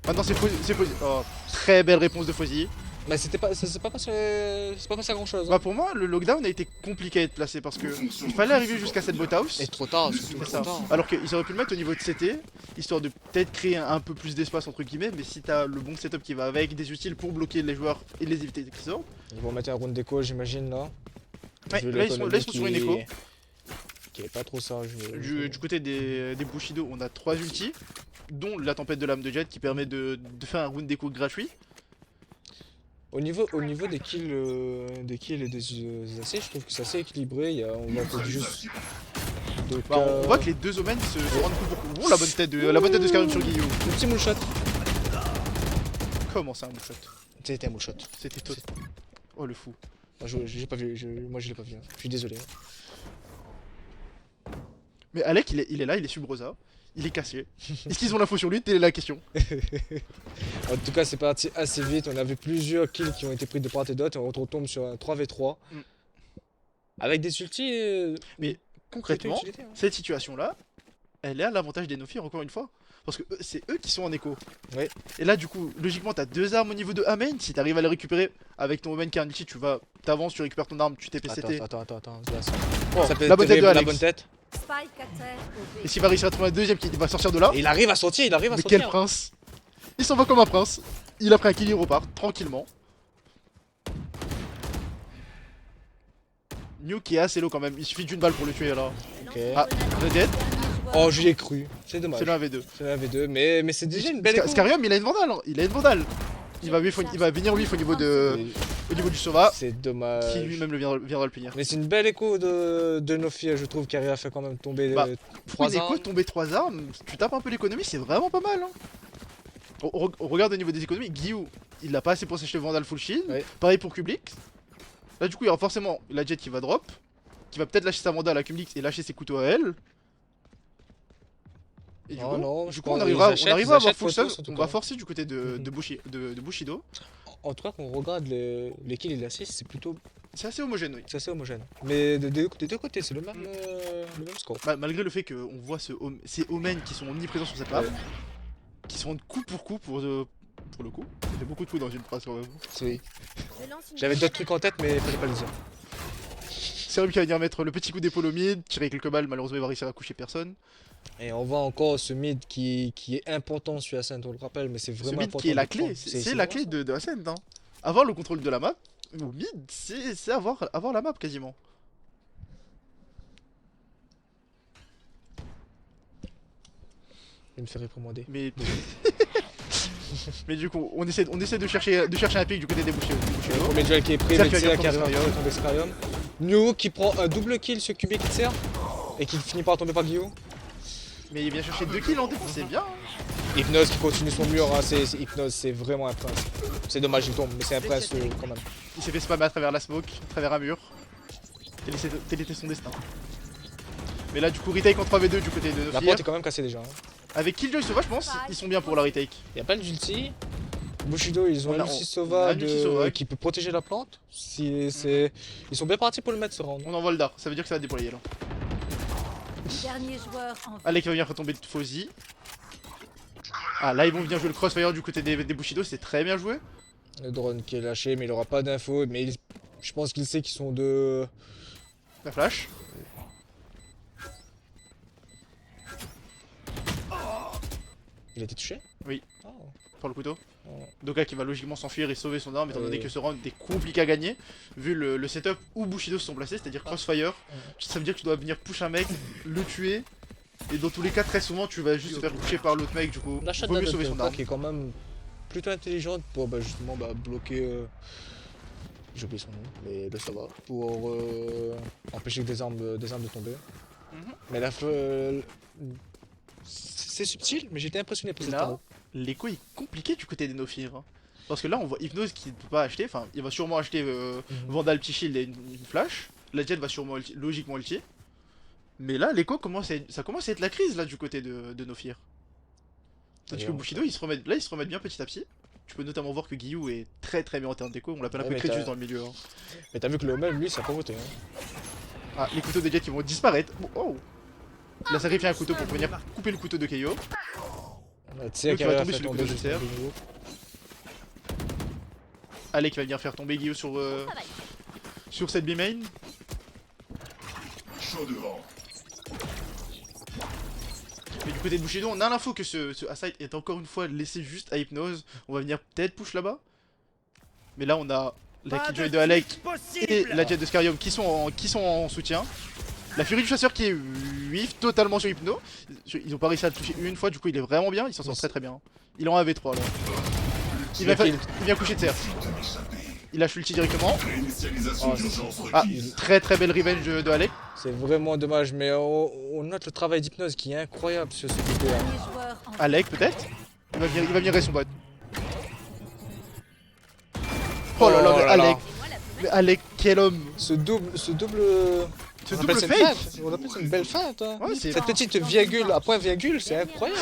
Maintenant c'est Fozzy. Oh, très belle réponse de Fozzy. Mais c'est pas passé à grand chose. Bah pour moi, le lockdown a été compliqué à être placé parce que il fallait arriver jusqu'à cette bot house. Et trop tard, surtout C'est trop ça. tard. Alors qu'ils auraient pu le mettre au niveau de CT, histoire de peut-être créer un peu plus d'espace entre guillemets, mais si t'as le bon setup qui va avec, des utiles pour bloquer les joueurs et les éviter qui sortent. Ils vont mettre un round d'écho, j'imagine là. Ouais, Vu là, ils sont sur une écho. Qui est pas trop sage. Du côté des Bushido, on a 3 ultis, dont la tempête de l'âme de Jet qui permet de faire un round d'écho gratuit. Au niveau des kills et des AC, je trouve que c'est assez équilibré. On voit que juste. Bah, on voit que les deux Omen se rendent compte pour coup. Oh, la bonne tête de Skyrim sur Guillaume. Le petit moonshot. Comment ça un shot? C'était un moonshot. C'était tout. Oh le fou. J'ai pas vu, moi je l'ai pas vu, hein. Je suis désolé. Mais Alec, il est là, il est sub Rosa. Il est cassé. Est-ce qu'ils ont l'info sur lui? Telle est la question. En tout cas, c'est parti assez vite. On a vu plusieurs kills qui ont été pris de part et d'autre. Et on retombe sur un 3v3. Mm. Avec des ultis. Mais concrètement, cette situation-là, elle est à l'avantage des Nofir, encore une fois. Parce que c'est eux qui sont en écho. Ouais. Et là, du coup, logiquement, t'as deux armes au niveau de A main. Si t'arrives à les récupérer avec ton main qui a un ulti, t'avances, tu récupères ton arme, tu TPCT. Attends. Oh, Ça peut la être bonne tête de la Alex. bonne tête. Spike à terre au B. Et s'il va réussir à trouver un deuxième qui va sortir de là. Et il arrive à sortir, Mais quel prince! Il s'en va comme un prince. Il a pris un kill, il repart tranquillement. New qui est assez low quand même. Il suffit d'une balle pour le tuer là. Ok. Ah, le dead. Oh, j'y ai cru. C'est dommage. C'est le 1v2. C'est un V2, mais c'est déjà une belle écho. Scarium, il a une vandale. Hein. Il a une vandale. Il va venir whiff au niveau du Sova. C'est dommage. Qui lui-même viendra le punir. Mais c'est une belle écho de Nofir, je trouve, qui arrive à faire quand même tomber Bah, 3 Une écho, tomber 3 armes, tu tapes un peu l'économie, c'est vraiment pas mal. Hein. On regarde au niveau des économies, Guillou, il l'a pas assez pour s'acheter Vandal full shield. Ouais. Pareil pour Kublix. Là, du coup, il y aura forcément la Jet qui va drop, qui va peut-être lâcher sa Vandal à Kublix et lâcher ses couteaux à elle. Et du coup, on arrivera à avoir full stun. On va forcer du côté de Bushido. En tout cas, quand on regarde les kills et les assists, c'est plutôt. C'est assez homogène, oui. C'est assez homogène. Mais des deux côtés, c'est le même score. Malgré le fait qu'on voit ces Omen qui sont omniprésents sur cette map, qui sont coup pour le coup. Ça fait beaucoup de coups dans une phrase quand même. Oui. J'avais d'autres trucs en tête, mais fallait pas le dire. Serum qui va venir mettre le petit coup d'épaule au mid, tirer quelques balles, malheureusement il va réussir à coucher personne. Et on voit encore ce mid qui est important sur Ascent, on le rappelle, mais c'est Ce vraiment mid important. qui est la de clé, prendre. c'est la clé de Ascent. Hein. Avoir le contrôle de la map, au mid, c'est avoir la map quasiment. Il me fait réprimander. Mais mais du coup, on essaie de chercher un pic du côté des Bushido. Le premier duel qui est pris, Cercle Vexia qui qui arrive tombe à tomber Scarium. New qui prend un double kill sur Kubik qui sert et qui finit par tomber par Guillaume. Mais il vient chercher 2 kills en défense, c'est bien. Hein. Hypnose qui continue son mur, hein. Hypnose c'est vraiment un prince. C'est dommage il tombe, mais c'est un prince quand même. Il s'est fait spammer à travers la smoke, à travers un mur. Tel était son destin. Mais là du coup retake en 3v2 du côté de La Nofir. porte est quand même cassée déjà. Hein. Avec Killjoy Sova je pense, ils sont bien pour la retake. Y'a pas d'ulti. Bushido ils ont On a- un ulti on Sova a un ulti Sova. qui peut protéger la plante. Ils sont bien partis pour le mettre ce round. On envoie le dart, ça veut dire que ça va déployer là. Dernier joueur en vie. Allez qui va venir retomber de Fozzy. Ah là ils vont venir jouer le crossfire du côté des Bushido, c'est très bien joué. Le drone qui est lâché mais il aura pas d'infos. Mais je pense qu'il sait qu'ils sont de... La flash. Il a été touché? Oui. Oh. Par le couteau. Oh. Doka qui va logiquement s'enfuir et sauver son arme étant donné Oui. que ce round est compliqué à gagner vu le setup où Bushido se sont placés, c'est-à-dire crossfire. Ça veut dire que tu dois venir push un mec, le tuer et dans tous les cas très souvent tu vas juste te faire pusher par l'autre mec du coup. L'achat Vaut mieux sauver son de arme. qui est quand même plutôt intelligente pour justement bloquer... J'ai oublié son nom, mais là ça va. Pour empêcher que des armes de tomber. Mais la c'est subtil, mais j'étais impressionné par Et cette là, arme. l'écho est compliqué du côté des Nofir. Hein. Parce que là on voit Hypnose qui ne peut pas acheter, enfin il va sûrement acheter Vandal petit shield et une flash. La Jet va sûrement logiquement ulti. Mais là l'écho ça commence à être la crise là du côté de Nofir. Tandis que Bushido ils se remettent bien petit à petit. Tu peux notamment voir que Guillou est très bien en termes d'écho, on l'appelle un peu Crétus dans le milieu. Hein. Mais t'as vu que le même lui ça a pas voté. Hein. Ah les couteaux de Jet qui vont disparaître. Oh. Il a sacrifié un couteau pour venir couper le couteau de KO. Tu sais qui va tomber sur le couteau de serre. Allez qui va venir faire tomber Guillaume sur cette B-main. Mais du côté de Bushido, on a l'info que ce A-side est encore une fois laissé juste à Hypnose. On va venir peut-être push là-bas. Mais là on a la Killjoy de Alec et la Jet de Scarium qui sont en soutien. La Furie du Chasseur qui est whiff totalement sur Hypno. Ils ont pas réussi à le toucher une fois, du coup il est vraiment bien, il s'en sort très bien. Il est en AV3 là. Il vient coucher de serre. Il lâche l'ulti directement. Ah, très belle revenge de Alec. C'est vraiment dommage, mais on note le travail d'hypnose qui est incroyable sur ce côté là. Dernier joueur en vie. Alec peut-être. Il va venir raid son bot. Oh là là, mais Alec. Mais Alec, quel homme! Ce double. Ce On double appelle ça une fake! feinte. On appelle ça une belle feinte. Hein. Ouais, c'est. Cette petite virgule à point virgule, c'est incroyable.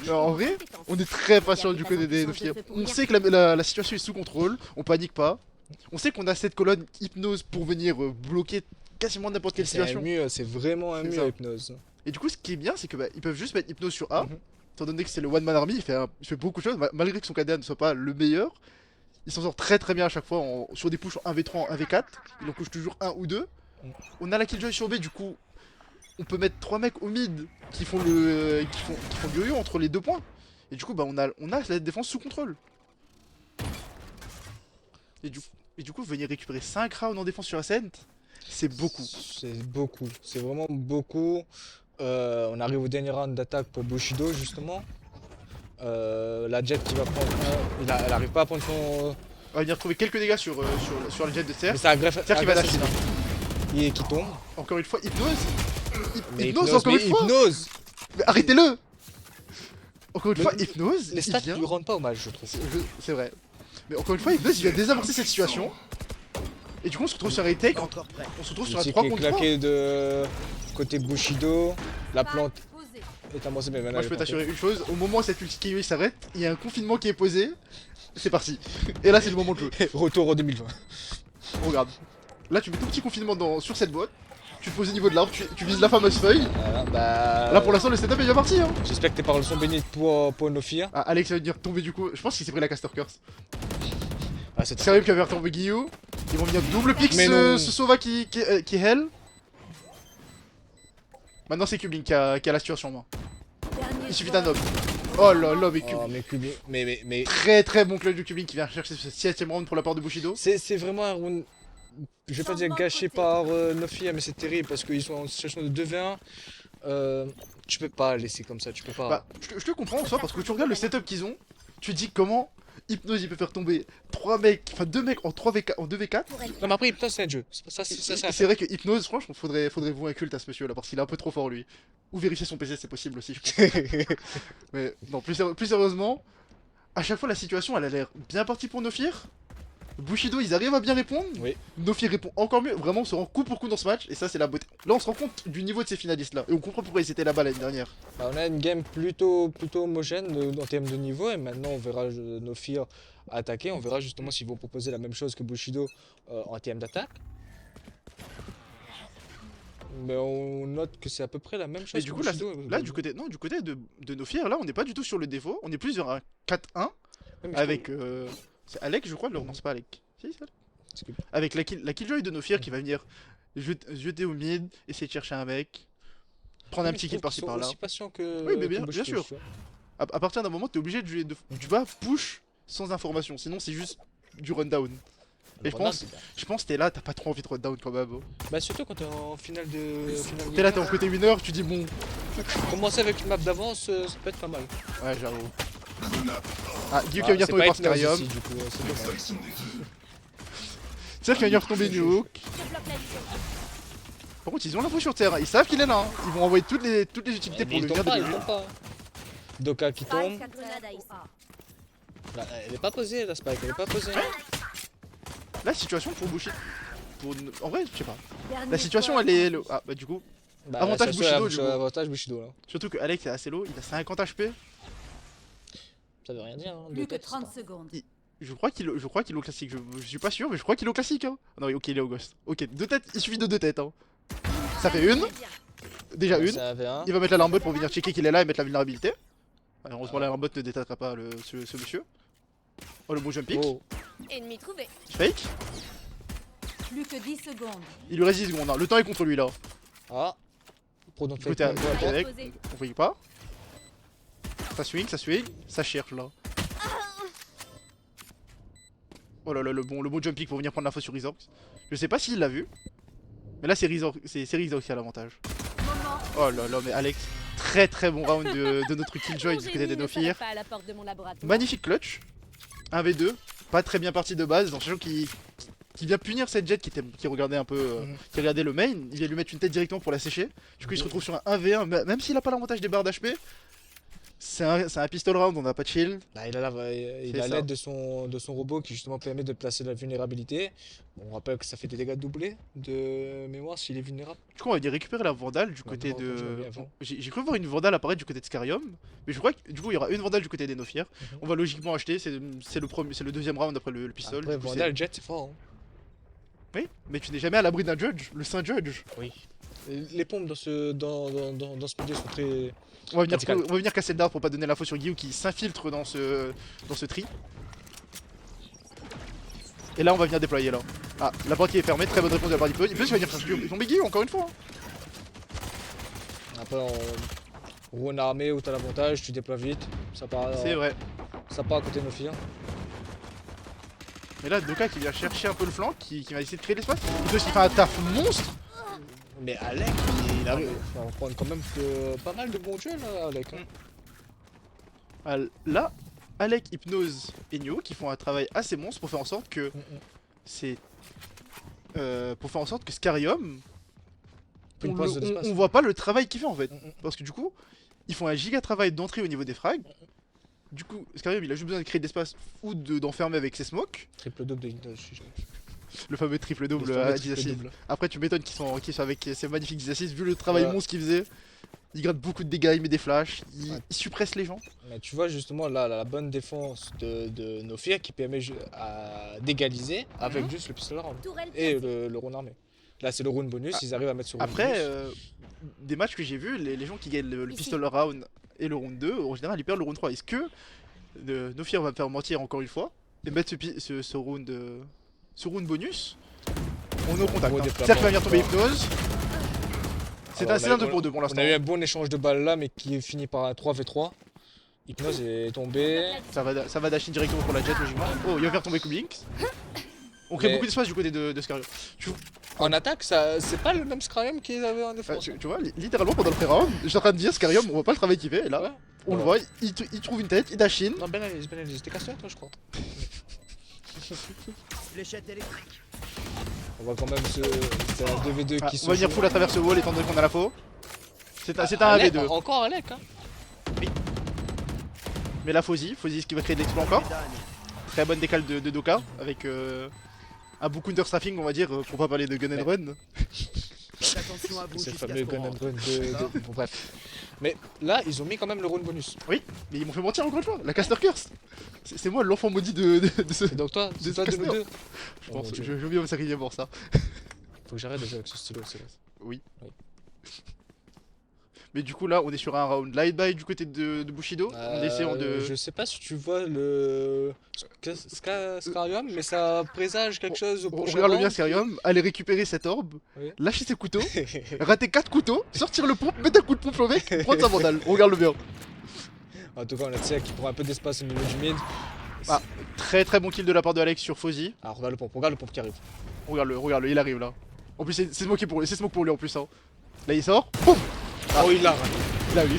Alors, en vrai, on est très patient du côté des Nofirs. On sait que la situation est sous contrôle, on panique pas. On sait qu'on a cette colonne hypnose pour venir bloquer quasiment n'importe quelle situation. C'est vraiment un C'est mur ça. hypnose. Et du coup, ce qui est bien, c'est que ils peuvent juste mettre hypnose sur A. Mhm. Étant donné que c'est le One Man Army, il fait beaucoup de choses. Malgré que son KDA ne soit pas le meilleur, il s'en sort très très bien à chaque fois sur des pushes en 1v3, en 1v4. Il en couche toujours un ou deux. On a la Killjoy sur B, du coup, on peut mettre 3 mecs au mid qui font le yo-yo entre les 2 points. Et du coup, on a la défense sous contrôle. Et du coup, venir récupérer 5 rounds en défense sur Ascent, c'est beaucoup. C'est beaucoup. C'est vraiment beaucoup. On arrive au dernier round d'attaque pour Bushido, justement. La Jet qui va prendre. Elle arrive pas à prendre son. On va venir trouver quelques dégâts sur le jet de Serre. Mais c'est un greffe. Serre qui va lâcher. Qui tombe. Encore une fois, hypnose. Mais Hypnose encore une fois. hypnose. Mais arrêtez-le. Encore une fois, hypnose. Les il stats vient- lui rendent pas hommage, je trouve. C'est vrai. Mais encore une fois, hypnose, il vient désamorcer cette situation. Et du coup, on se retrouve sur un retake. On se retrouve sur un Ici 3 qui est contre 3. claqué de côté Bushido. La plante Posé. est amorcée, mais maintenant. Moi, je elle peux est t'assurer une chose, au moment où cette ulti KO s'arrête, il y a un confinement qui est posé. C'est parti. Et là, c'est le moment de jouer. plantée. Retour en 2020. Regarde. Là, tu mets tout petit confinement sur cette boîte. Tu te poses au niveau de l'arbre, tu vises la fameuse feuille. Voilà, bah. Là, pour l'instant, le setup est bien parti. Hein. J'espère que tes paroles sont bénies pour Nofir. Ah, Alex va venir tomber du coup. Je pense qu'il s'est pris la caster curse. Ah, c'est C'est vrai qu'il va retomber Guillaume. Ils vont venir double pick Mais non. ce Sova qui est hell. Maintenant, c'est Cublin qui a la situation en main. Il suffit d'un homme. Oh là là, mais Oh, Cublin. mais Kubi. Mais. Très très bon clutch de Cublin qui vient chercher ce 7ème round pour la part de Bushido. C'est vraiment un round. Je vais pas dire gâché par Nofir, mais c'est terrible parce qu'ils sont en situation de 2v1. Tu peux pas laisser comme ça, tu peux pas. Bah, je te comprends en soi parce que tu regardes le setup qu'ils ont, tu te dis comment Hypnose il peut faire tomber 2 mecs en 3v4, en 2v4. Non, mais après, Hypnose, c'est un jeu. Ça, C'est vrai que Hypnose, franchement, faudrait vouer un culte à ce monsieur là parce qu'il est un peu trop fort lui. Ou vérifier son PC, c'est possible aussi, je pense. Mais non, plus sérieusement, à chaque fois la situation elle a l'air bien partie pour Nofir. Bushido, ils arrivent à bien répondre. Oui. Nofir répond encore mieux. Vraiment, on se rend coup pour coup dans ce match. Et ça, c'est la beauté. Là, on se rend compte du niveau de ces finalistes là. Et on comprend pourquoi ils étaient là-bas l'année dernière. Bah, on a une game plutôt homogène en termes de niveau. Et maintenant, on verra Nofir attaquer. On verra justement s'ils vont proposer la même chose que Bushido en termes d'attaque. Mais on note que c'est à peu près la même chose. Mais du que coup, Bushido. là, du côté de Nofir, là, on n'est pas du tout sur le défaut. On est plus sur un 4-1 Ouais, mais je avec. C'est Alec, je crois. Non, c'est pas Alec. Si, c'est Alec. Avec la Killjoy de Nofir qui va venir jeter au mid, essayer de chercher un mec, prendre un mais petit je kill trouve par-ci qu'ils sont par-là. aussi patients que. Oui, mais que bien Bushido, sûr. tu vois. À partir d'un moment, t'es obligé tu vas push sans information, sinon c'est juste du rundown. Et je Voilà, pense que t'es là, t'as pas trop envie de rundown quand même. Bah, surtout quand t'es en finale de. T'es là, t'es en côté winner, tu dis bon. Commencer avec une map d'avance, ça peut être pas mal. Ouais, j'avoue. Ah, Guillaume qui va venir tomber par Scarium. C'est dommage. C'est qui va venir tomber Nuke. Par contre, ils ont l'info sur terre, ils savent qu'il est là. Hein. Ils vont envoyer toutes les utilités pour il le tombe venir pas, de il tombe pas. Doka qui tombe. Bah, elle est pas posée la spike, elle est pas posée. La situation pour Bushido. En vrai, je sais pas. La situation elle est. Ah bah du coup. Bah, Avantage la situation, Bushido, du coup. Avantage Bushido là. Surtout que Alex est assez low, il a 50 HP. Ça veut rien dire. Hein. Plus Deux que têtes, 30 c'est secondes. Je crois qu'il est au classique. Je suis pas sûr, mais je crois qu'il est au classique. Hein. Ah non, ok, il est au ghost. Ok, 2 têtes, il suffit de 2 têtes. Hein. Ça fait une. Déjà pas. une. Ça avait un. Il va mettre la lambot pour venir checker qu'il est là et mettre la vulnérabilité. Alors, heureusement, la lambot ne détectera pas ce monsieur. Oh, le bon jump pick. Oh. Ennemi trouvé. Fake. Plus que 10 secondes. Il lui reste 10 secondes. Hein. Le temps est contre lui là. Ah. Pour donc Écoutez, avec. Posé. On voyait pas. Ça swing, ça cherche là. Oh là là, le bon jump pick pour venir prendre l'info sur Rizorx. Je sais pas s'il l'a vu. Mais là c'est Rizorx qui a l'avantage. Moment. Oh là là, mais Alex, très bon round de notre Killjoy du côté des Nofir. Pas à la porte de mon laboratoire. Magnifique clutch. 1v2. Pas très bien parti de base. Dans sachant qui vient punir cette Jet qui regardait un peu. Qui regardait le main. Il vient lui mettre une tête directement pour la sécher. Du coup il se retrouve sur un 1v1. Même s'il a pas l'avantage des barres d'HP. C'est un pistol round, on n'a pas de shield. Là, il a ça. l'aide de son robot qui justement permet de placer la vulnérabilité. Bon, on rappelle que ça fait des dégâts doublés de mémoire s'il est vulnérable. Du coup, on va dire récupérer la Vandale du On va côté devoir de. continuer avant. J'ai cru voir une Vandale apparaître du côté de Scarium, mais je crois que du coup il y aura une Vandale du côté des Nofières. On va logiquement acheter, c'est le deuxième round après le pistol. Après, Du coup, Vandal, Jet, c'est fort. Hein. Oui, mais tu n'es jamais à l'abri d'un judge, le saint judge. Oui. Les pompes dans ce milieu sont très. On va Vertical. venir casser le dard pour pas donner l'info sur Guillaume qui s'infiltre dans ce tri. Et là on va venir déployer là. Ah, la porte qui est fermée, très bonne réponse de la part d'Hypnose. Hypnose va venir faire Ils ont Guillaume encore une fois. Hein. Après, en roue en armée où t'as l'avantage, tu déploies vite. Ça part, C'est vrai. ça part à côté de nos filles. Mais là, Doka qui vient chercher un peu le flanc, qui va essayer de créer l'espace. Hypnose qui fait un taf monstre. Mais Alec, il arrive. On va prendre quand même pas mal de bons jeux là, Alec. Hein. Ah, là, Alec, Hypnose et Nio qui font un travail assez monstre pour faire en sorte que c'est. Pour faire en sorte que Scarium. Une place de l'espace. On voit pas le travail qu'il fait en fait. Parce que du coup, ils font un giga travail d'entrée au niveau des frags. Du coup, Scarium il a juste besoin de créer de l'espace ou d'enfermer avec ses smokes. Triple double de Hypnose. Le fameux triple double Le à fameux 10 triple assises. double. Après, tu m'étonnes qu'ils sont avec ces magnifiques 10 assises, vu le travail Ouais. monstre qu'il faisait. Il gratte beaucoup de dégâts, il met des flashs, il Ouais. suppresse les gens. Mais tu vois justement là la bonne défense de Nofir qui permet d'égaliser avec juste le pistolet round. Tourelle Et placée. le round armé. Là c'est le round bonus, ils arrivent à mettre sur round Après, bonus. des matchs que j'ai vus, les gens qui gagnent le Ici. pistol round et le round 2, en général, ils perdent le round 3. Est-ce que Nofir va me faire mentir encore une fois et mettre ce round bonus? On est au contact. Gros Hein. déploiement. Certes, va venir tomber Hypnose. C'est Alors, un 2 pour 2 pour On l'instant. a eu un bon échange de balles là mais qui finit par un 3v3. Hypnose est tombé. Ça va dasher directement pour la jet, logiquement. Oh, il va faire tomber Kublinks. On crée Mais- beaucoup d'espace du côté de Scario. En attaque, c'est pas le même Scarium qu'ils avaient en Ah, défense. tu vois, littéralement pendant le pré-round, j'étais en train de dire Scarium, on voit pas le travail qu'il fait, et là, Ouais. on le Ouais. voit, il trouve une tête, il dash in. Non, Ben Alice, t'es cassé toi je crois. Fléchette électrique. On va quand même c'est un 2v2 Ah, qui se on va venir joue. full à travers ce wall étant donné qu'on a la faux. C'est un Alec, 1v2. Encore Alec hein. Mais là, Fozzy qui va créer de l'exploit encore. Très bonne décale de Doka, avec un beau counter straffing, on va dire, pour pas parler de gun and run. Faites attention à vous C'est le jusqu'à fameux ce gun qu'on and rentre. run bon, bref. Mais là, ils ont mis quand même le round bonus. Mais ils m'ont fait mentir encore une fois, la caster curse. C'est moi l'enfant maudit de ce. Et donc toi, De c'est toi de nous Caster. deux. Je Oh pense, mon Dieu. je vais bien me sacrifier pour ça. Faut que j'arrête de jouer avec ce stylo, c'est vrai. Mais du coup, là, on est sur un round light by du côté de Bushido. En essayant de. Je sais pas si tu vois le Scarium, mais ça présage quelque chose au On prochain regarde le round. bien Scarium, aller récupérer cette orbe, Oui. lâcher ses couteaux, rater 4 couteaux, sortir le pompe, mettre un coup de pompe avec, prendre sa vandale. On regarde le bien. En tout cas, on a Tsia qui prend un peu d'espace au niveau du mid. Ah. Très très bon kill de la part de Alex sur Fozzy. Ah, regarde le pompe qui arrive. Regarde-le, il arrive là. En plus, c'est smoke pour lui en plus. Hein. Là, il sort, boum, Oh, il l'a. il a 8. Et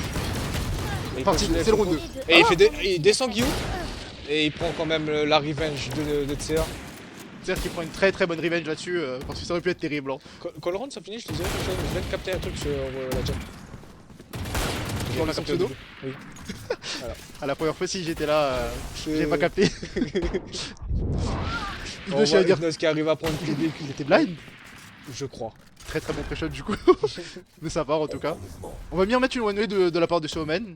il Parti, continue c'est le avec round 2. Et il descend Guillaume. Et il prend quand même la revenge de Tsia. C'est-à-dire qu'il prend une très très bonne revenge là-dessus, parce que ça aurait pu être terrible. Hein. Quand le round ça finit, je te dirais quelque chose, je viens de capter un truc sur la jet. Dans la pseudo. Oui. À la première fois, si j'étais là, j'ai C'est- pas capté. Il On me voit dire Hypnose qui arrive à prendre tous les véhicules. qu'il était blind. Je crois. Très très bon pré-shot du coup. Mais ça part en tout cas. On va bien mettre une one-way de la part de Showman.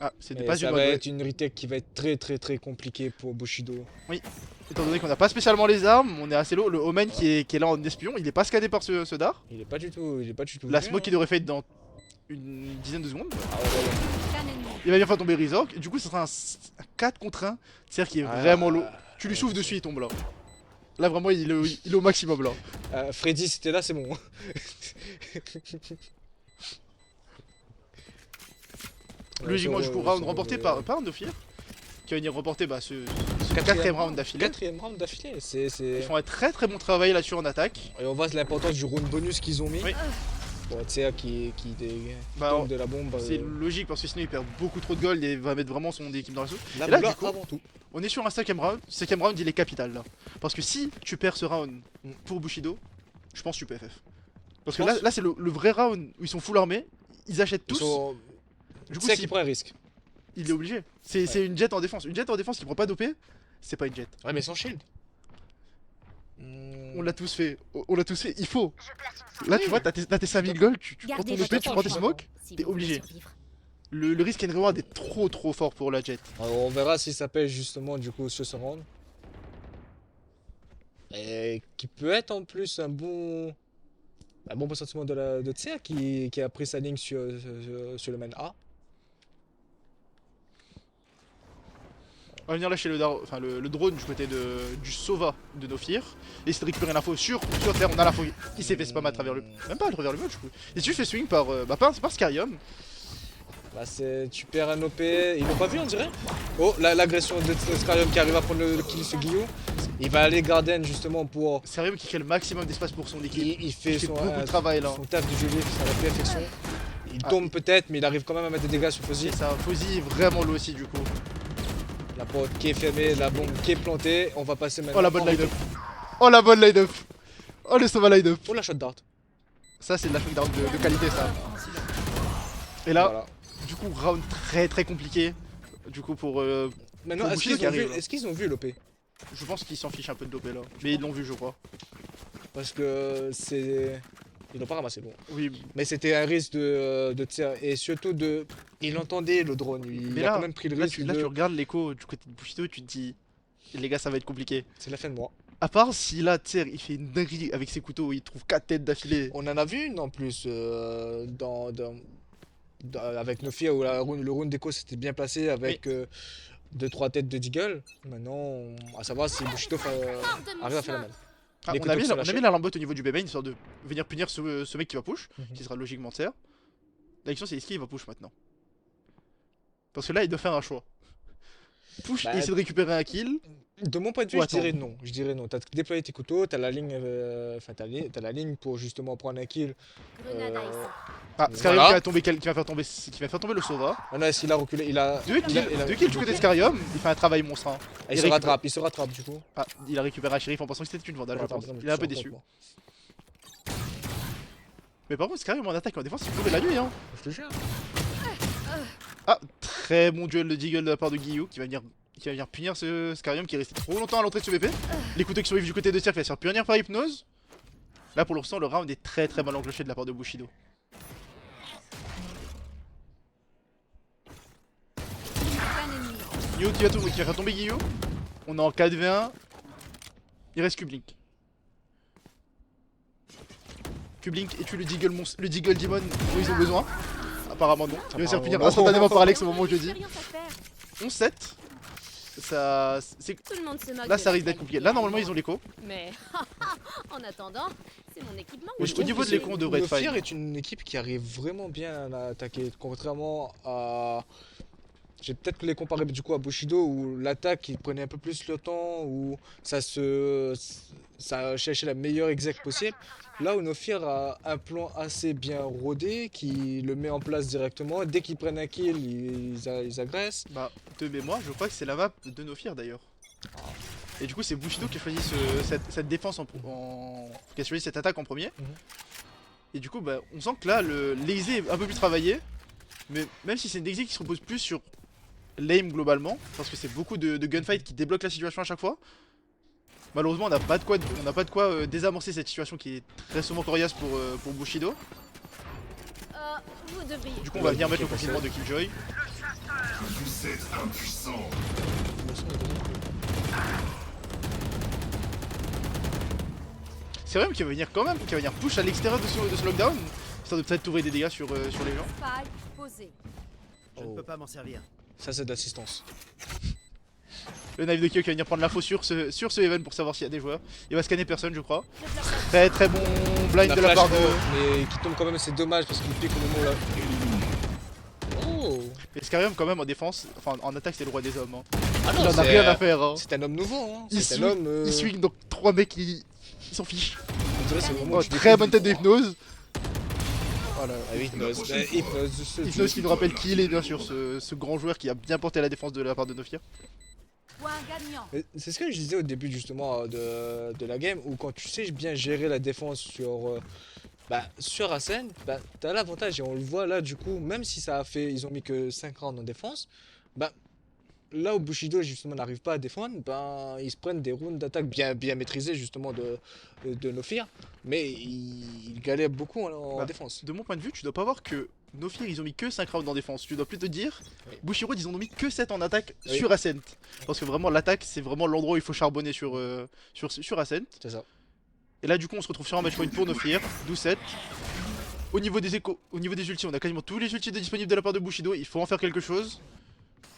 Ah, c'était Et pas ça une va one-way. être une retake qui va être très compliquée pour Bushido. Étant donné qu'on n'a pas spécialement les armes, on est assez low. Le Omen qui est là en espion, il est pas scanné par ce dard. Il est pas du tout. La venu, smoke hein. qui devrait fade dans une dizaine de secondes. Ah ouais. Scan ennemi. Il va bien faire tomber Rizok. Du coup, ce sera un 4 contre 1. C'est-à-dire qu'il est Ah, vraiment low. Tu lui ouais, souffles dessus, il tombe là. Là, vraiment, il est au maximum là. Freddy, si t'es là, c'est bon. Logiquement, du coup, round remporté par un Nofir. Qui va venir remporter ce quatrième round d'affilée. Quatrième round d'affilée. Ils font un très très bon travail là-dessus en attaque. Et on voit l'importance du round bonus qu'ils ont mis. Oui. Bon, Tsia qui Bah, tombe de la bombe. C'est logique parce que sinon il perd beaucoup trop de gold et va mettre vraiment son équipe dans la soupe. La Et là, boula du coup, avant tout. On est sur un cinquième round. Cinquième round, il est capital là. Parce que si tu perds ce round pour Bushido, je pense que tu peux FF. Parce que Je pense. là c'est le vrai round où ils sont full armés. Ils achètent tous. Du coup, C'est si qui prend un risque. il est obligé. C'est une jet en défense. Une jet en défense qui prend pas d'OP, c'est pas une jet. Ouais, mais sans shield. On l'a tous fait. On l'a tous fait. Il faut. Là, tu vois, t'as tes 5000 gold, tu prends Gardez ton OP, votre tu prends tes temps, smokes. si t'es vous voulez obligé. survivre. Le risk and reward est trop fort pour la jet. Alors, on verra si ça pèse justement du coup sur ce round. Et qui peut être en plus un bon pressentiment de Tser qui a pris sa ligne sur le main A. On va venir lâcher le drone du côté du Sova de Nofir. Et essayer de récupérer l'info sur terre. On a l'info. Il s'est fait spam à travers le. Même pas à travers le mur, du coup. Il s'est fait swing par Scarium. Là, tu perds un OP. Ils l'ont pas vu, on dirait. Oh, l'agression de Scarium qui arrive à prendre le kill sur Guillaume. Il va aller Garden justement pour. Scarium qui crée le maximum d'espace pour son équipe. Il fait beaucoup de travail là. son taf de geôlier, ça la perfection. Il tombe peut-être, mais il arrive quand même à mettre des dégâts sur Fuzzy. C'est ça, Fuzzy est vraiment low aussi du coup. La porte qui est fermée, la bombe qui est plantée. On va passer maintenant. Oh la bonne line-up. Oh la bonne line-up. Oh le Sova line-up. Oh la shot dart. Ça c'est de la shotdown de qualité ça. Et là, Voilà. du coup, round très compliqué. Du coup pour. Maintenant, pour est-ce Bushido qu'ils qui ont, vu, arrive, là. est-ce qu'ils ont vu l'OP? Je pense qu'ils s'en fichent un peu de l'OP là. Mais ils l'ont vu je crois. Parce que c'est. Ils l'ont pas ramassé, bon. Oui. Mais c'était un risque de tir. Et surtout de. Il entendait le drone. Mais Il là, a quand même pris le là, risque. tu regardes l'écho du côté de Bushido et tu te dis. Les gars ça va être compliqué. C'est la fin de mois. À part si là, Tser, il fait une dinguerie avec ses couteaux, il trouve 4 têtes d'affilée. On en a vu une en plus avec Nofia où le round d'écho s'était bien placé avec 2-3 têtes de Deagle. Maintenant, à savoir si Bushido arrive à faire la même. Ah, Les on couteaux a qui mis, sont on a lâchés. mis la lambotte au niveau du bébé, histoire de venir punir ce mec qui va push, Mhm. qui sera logiquement Tser. La question c'est est-ce qu'il va push maintenant? Parce que là il doit faire un choix. Push Bah, et essayer de récupérer un kill. De mon point de vue, Ou je dirais attendre. non. Je dirais non. T'as déployé tes couteaux, t'as la ligne, t'as la ligne pour justement prendre un kill. Grenade à Euh, essai. Ah, Voilà. Scarium qui va faire tomber le Sova. Maintenant, est-ce qu'il a reculé? Il a. 2 kills, il a- deux kills du côté de Scarium, il fait un travail monstre. Hein. Il se rattrape, il se rattrape du coup. Ah, il a récupéré un shérif en pensant que c'était une vandale, je pense. Il est un peu déçu. Mais par contre, Scarium en attaque et en défense, il peut la nuit. Hein. Je te jure. Ah, très bon duel de Deagle de la part de Guillou qui va venir punir ce Scarium qui est resté trop longtemps à l'entrée de ce BP. Les couteaux qui survivent du côté de Tser qui va se faire punir par hypnose. Là pour l'instant le round est très mal enclenché de la part de Bushido. Un ennemi. Guillou qui va faire tomber Guillou. On est en 4v1. Il reste Kublink. Kublink et tue le Deagle Demon dont ils ont besoin. Apparemment non. Il va se faire punir non. instantanément par Alex au moment où je le dis. Expérience à faire. 11-7. Ça. Tout le monde se moque Là de ça la risque d'être compliqué. Là normalement ils ont l'écho. Mais en attendant, c'est mon équipement. Au niveau de l'écho on devrait être Nofir fine. est une équipe qui arrive vraiment bien à attaquer, contrairement à. J'ai peut-être les comparer du coup à Bushido où l'attaque il prenait un peu plus le temps, où ça cherchait la meilleure exec possible. Là où Nofir a un plan assez bien rodé qui le met en place directement. Dès qu'ils prennent un kill, ils agressent. Bah, de mémoire, je crois que c'est la map de Nofir d'ailleurs. Et du coup, c'est Bushido qui a choisi cette défense qui a choisi cette attaque en premier. Mhm. Et du coup, bah, on sent que là, l'exé est un peu plus travaillé. Mais même si c'est une exé qui se repose plus sur l'aim globalement, parce que c'est beaucoup de gunfight qui débloquent la situation à chaque fois. Malheureusement, on n'a pas de quoi désamorcer cette situation qui est très souvent coriace pour Bushido. Vous devriez. Du coup, on va venir mettre le confinement de Killjoy. C'est vrai qu'il va venir quand même, qu'il va venir push à l'extérieur de ce lockdown, histoire de peut-être trouver des dégâts sur les gens. Spike posé. Je ne peux pas m'en servir. Ça c'est de l'assistance. Le knife de Kyo qui va venir prendre l'info sur ce event pour savoir s'il y a des joueurs. Il va scanner personne, je crois. Je place Très bon blind de la part de. Mais qui tombe quand même, c'est dommage parce qu'il pique au moment là. Oh. Et Scarium, quand même, en défense, enfin en attaque, c'est le roi des hommes. Hein. Ah Il non, en a rien à faire. Hein. c'est un homme nouveau. Hein. Il C'est un swing, homme. il swing donc 3 mecs qui s'en fichent. On dirait c'est vraiment Oh, du très bonne tête défense. d'hypnose. Voilà. Ah, Hypnose. Hypnose qui nous rappelle qui il est, bien sûr, ce grand joueur qui a bien porté la défense de la part de Nofir. point gagnant. C'est ce que je disais au début justement de la game, où quand tu sais bien gérer la défense Bah, sur Asen, bah, t'as l'avantage et on le voit là du coup, même si ça a fait, ils ont mis que 5 rounds en défense, bah là où Bushido justement n'arrive pas à défendre, ben ils se prennent des rounds d'attaque bien maîtrisés justement de Nofir, mais ils galèrent beaucoup en défense. De mon point de vue, tu dois pas voir que Nofir ils ont mis que 5 rounds en défense, tu dois plutôt dire Oui. Bushiroad ils en ont mis que 7 en attaque Oui. sur Ascent. Parce que vraiment l'attaque c'est vraiment l'endroit où il faut charbonner sur Ascent. C'est ça. Et là du coup on se retrouve sur un match point pour Nofir, 12-7. Au niveau des échos, au niveau des ultis, on a quasiment tous les ultis disponibles de la part de Bushido, il faut en faire quelque chose.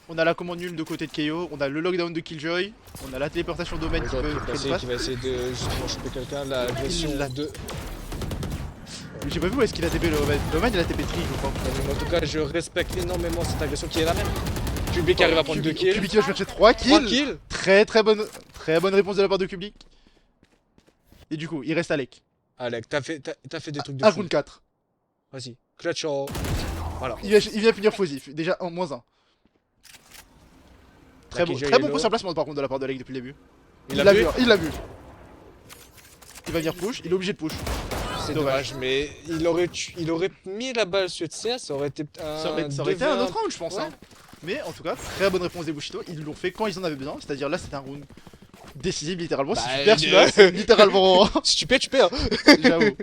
On a la commande nulle de côté de KO, on a le lockdown de Killjoy, on a la téléportation d'Omen qui peut créer une passe. Qui va essayer de justement choper quelqu'un, la version Il l'a- 2. J'ai pas vu où est-ce qu'il a TP le Omen. L'Omen il a TP Tri je crois. En tout cas, je respecte énormément cette agression qui est la même. Kubik arrive à prendre 2 kills. Kubik qui va chercher 3 kills. 3 kills. Très bonne réponse de la part de Kubik. Et du coup, il reste Alec. Alec, t'as fait des trucs de À fou. round 4. Vas-y, clutch en... Voilà. Il vient finir Fosif. Déjà en moins 1. Très bon point sur placement par contre de la part d'Alec depuis le début. Il l'a vu. Il l'a vu. Il va venir push, il est obligé de push. C'est dommage, mais il aurait mis la balle sur Tser, ça aurait été Ça aurait été un autre round je pense. Ouais. Hein. Mais en tout cas, très bonne réponse des Bushido. Ils l'ont fait quand ils en avaient besoin. C'est-à-dire là c'était un round décisif littéralement. Si tu perds celui-là, c'est littéralement... Si tu perds. J'avoue.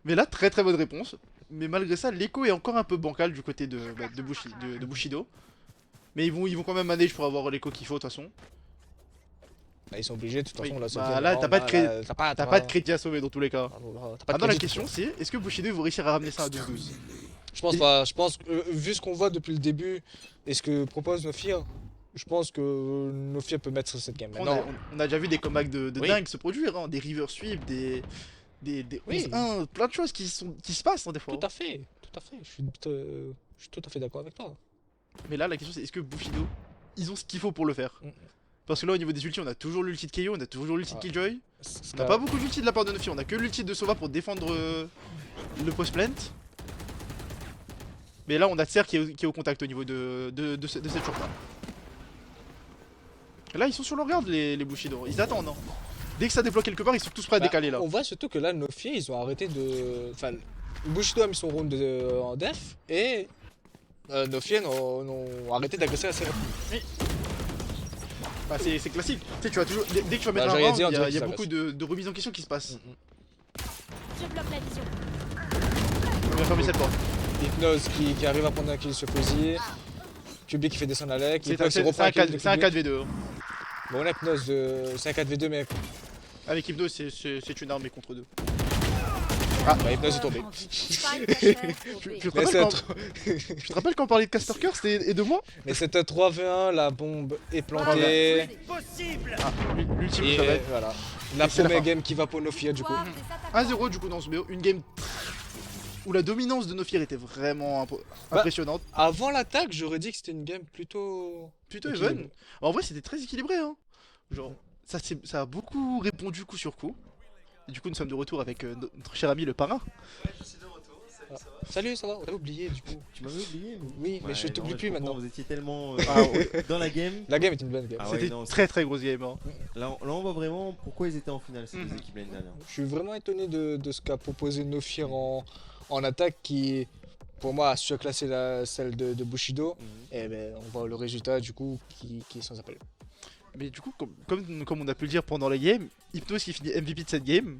Mais là, très bonne réponse. Mais malgré ça, l'écho est encore un peu bancal du côté de Bushido. Mais ils vont quand même manage pour avoir l'écho qu'il faut de toute façon. Bah, ils sont obligés, de toute façon. Oui. Là, Bah, là, t'as pas de crédit à sauver dans tous les cas. Maintenant, la question c'est est-ce que Bushido va réussir à ramener ça à 12-12? Je pense pas. Je pense que, vu ce qu'on voit depuis le début et ce que propose Nofir, je pense que Nofir peut mettre cette game. On a déjà vu des comebacks de Oui. dingue se produire, hein, des river sweep, des Oui. 11-1, plein de choses qui se passent hein, des fois. Tout à fait. Je suis tout à fait d'accord avec toi. Mais là, la question c'est est-ce que Bushido, ils ont ce qu'il faut pour le faire? Mm. Parce que là, au niveau des ultis, on a toujours l'ulti de KO, on a toujours l'ulti de Ouais. Killjoy. On n'a pas beaucoup d'ulti de la part de Nofir, on a que l'ulti de Sova pour défendre le post-plant. Mais là, on a Tser qui est au contact au niveau de cette short là. Là, ils sont sur leur garde, les Bushido. Ils attendent. Hein. Dès que ça débloque quelque part, ils sont tous prêts à décaler là. On voit surtout que là, Nofir, ils ont arrêté de. Enfin, Bushido a mis son round en def et Nofir ont arrêté d'agresser assez rapidement. Bah, c'est classique. Tu sais, tu as toujours. Dès que tu vas mettre Bah, un j'allais round, dire, on il y dirait a que ça beaucoup de remises en question qui se passent. Je bloque la vision. On va fermer cette porte. Hypnose qui arrive à prendre un kill sur Fuzzy. Kubik qui fait descendre Alec. C'est Hypnose qui un reprend un kill de 4v2. Kubik. Bon, là, Hypnose, c'est un 4v2, mais Avec Hypnose, c'est une armée contre deux. bah, Hypnose est tombé. Je te rappelle quand on parlait de Caster Curse et de moi. Mais c'était 3v1, la bombe est plantée. Possible. L'ultime, Et ça va être voilà. La Et c'est la première fin. game qui va pour Nofir du coup. 1-0 du coup dans ce BO. Une game où la dominance de Nofir était vraiment impressionnante. Avant l'attaque, j'aurais dit que c'était une game plutôt. Plutôt équilibrée. even. En vrai, c'était très équilibré. Hein. Genre, ça a beaucoup répondu coup sur coup. Et du coup, nous sommes de retour avec notre cher ami le parrain. Salut, ça va? On t'avait oublié du coup. Tu m'avais oublié Oui, mais je t'oublie plus maintenant. Vous étiez tellement Ah, dans la game. La game est une bonne game. Ah ouais, C'était non, très grosse game. Hein. Là, on voit vraiment pourquoi ils étaient en finale ces deux équipes l'année dernière. Je suis vraiment étonné de ce qu'a proposé Nofir en attaque qui, pour moi, a surclassé celle de Bushido. Et ben, on voit le résultat du coup qui est sans appel. Mais du coup, comme on a pu le dire pendant la game, Hypnose qui finit MVP de cette game.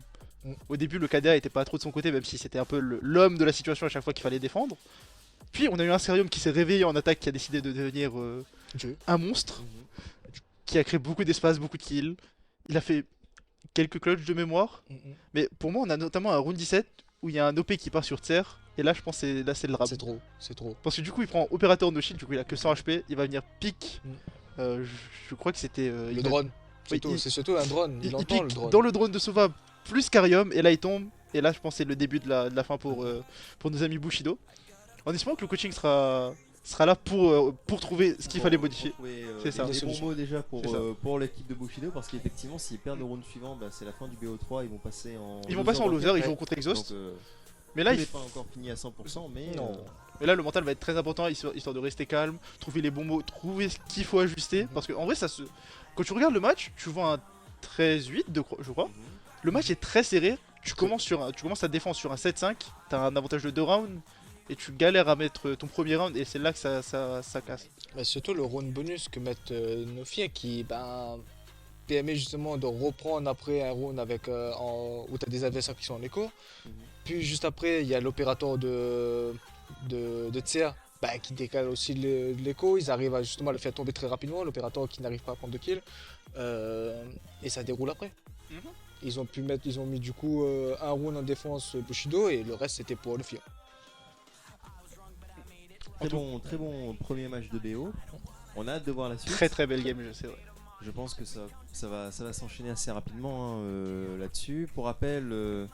Au début, le KDA était pas trop de son côté, même si c'était un peu l'homme de la situation à chaque fois qu'il fallait défendre. Puis on a eu un Serium qui s'est réveillé en attaque, qui a décidé de devenir un monstre, qui a créé beaucoup d'espace, beaucoup de kills. Il a fait quelques clutches de mémoire, mais pour moi, on a notamment un round 17 où il y a un OP qui part sur Tser, et là, je pense que c'est le rap. C'est trop. Parce que du coup, il prend opérateur no shield, du coup, il a que 100 HP, il va venir pick. Je crois que c'était Le drone. Oui, C'est surtout un drone. Il entend pique le drone. dans le drone de Sova plus Carium et là il tombe. Et là je pense que c'est le début de la fin pour nos amis Bushido. En espérant que le coaching sera là pour trouver ce qu'il fallait modifier. C'est ça. Des bons mots déjà C'est ça. pour l'équipe de Bushido parce qu'effectivement s'ils perdent le round suivant, bah, c'est la fin du BO3, ils vont passer en loser, ils ouais. vont contre Exhaust. Donc, Mais là tout il n'est pas encore fini à 100% mais Non. Mais là le mental va être très important histoire de rester calme, trouver les bons mots, trouver ce qu'il faut ajuster. Parce que en vrai quand tu regardes le match, tu vois un 13-8 je crois. Le match est très serré tu commences ta défense sur un 7-5, t'as un avantage de 2 rounds, et tu galères à mettre ton premier round, et c'est là que ça casse. Bah, surtout le round bonus que mettent Nofir qui permet justement de reprendre après un round avec, où tu as des adversaires qui sont en écho. Puis juste après, il y a l'opérateur de Tseya qui décale aussi l'écho. Ils arrivent à justement le faire tomber très rapidement, l'opérateur qui n'arrive pas à prendre de kill. Et ça déroule après. Ils ont mis du coup un round en défense Bushido et le reste c'était pour le FIA. Très bon premier match de BO. On a hâte de voir la suite. Très belle game, je sais. Ouais. Je pense que ça va s'enchaîner assez rapidement là-dessus. Pour rappel,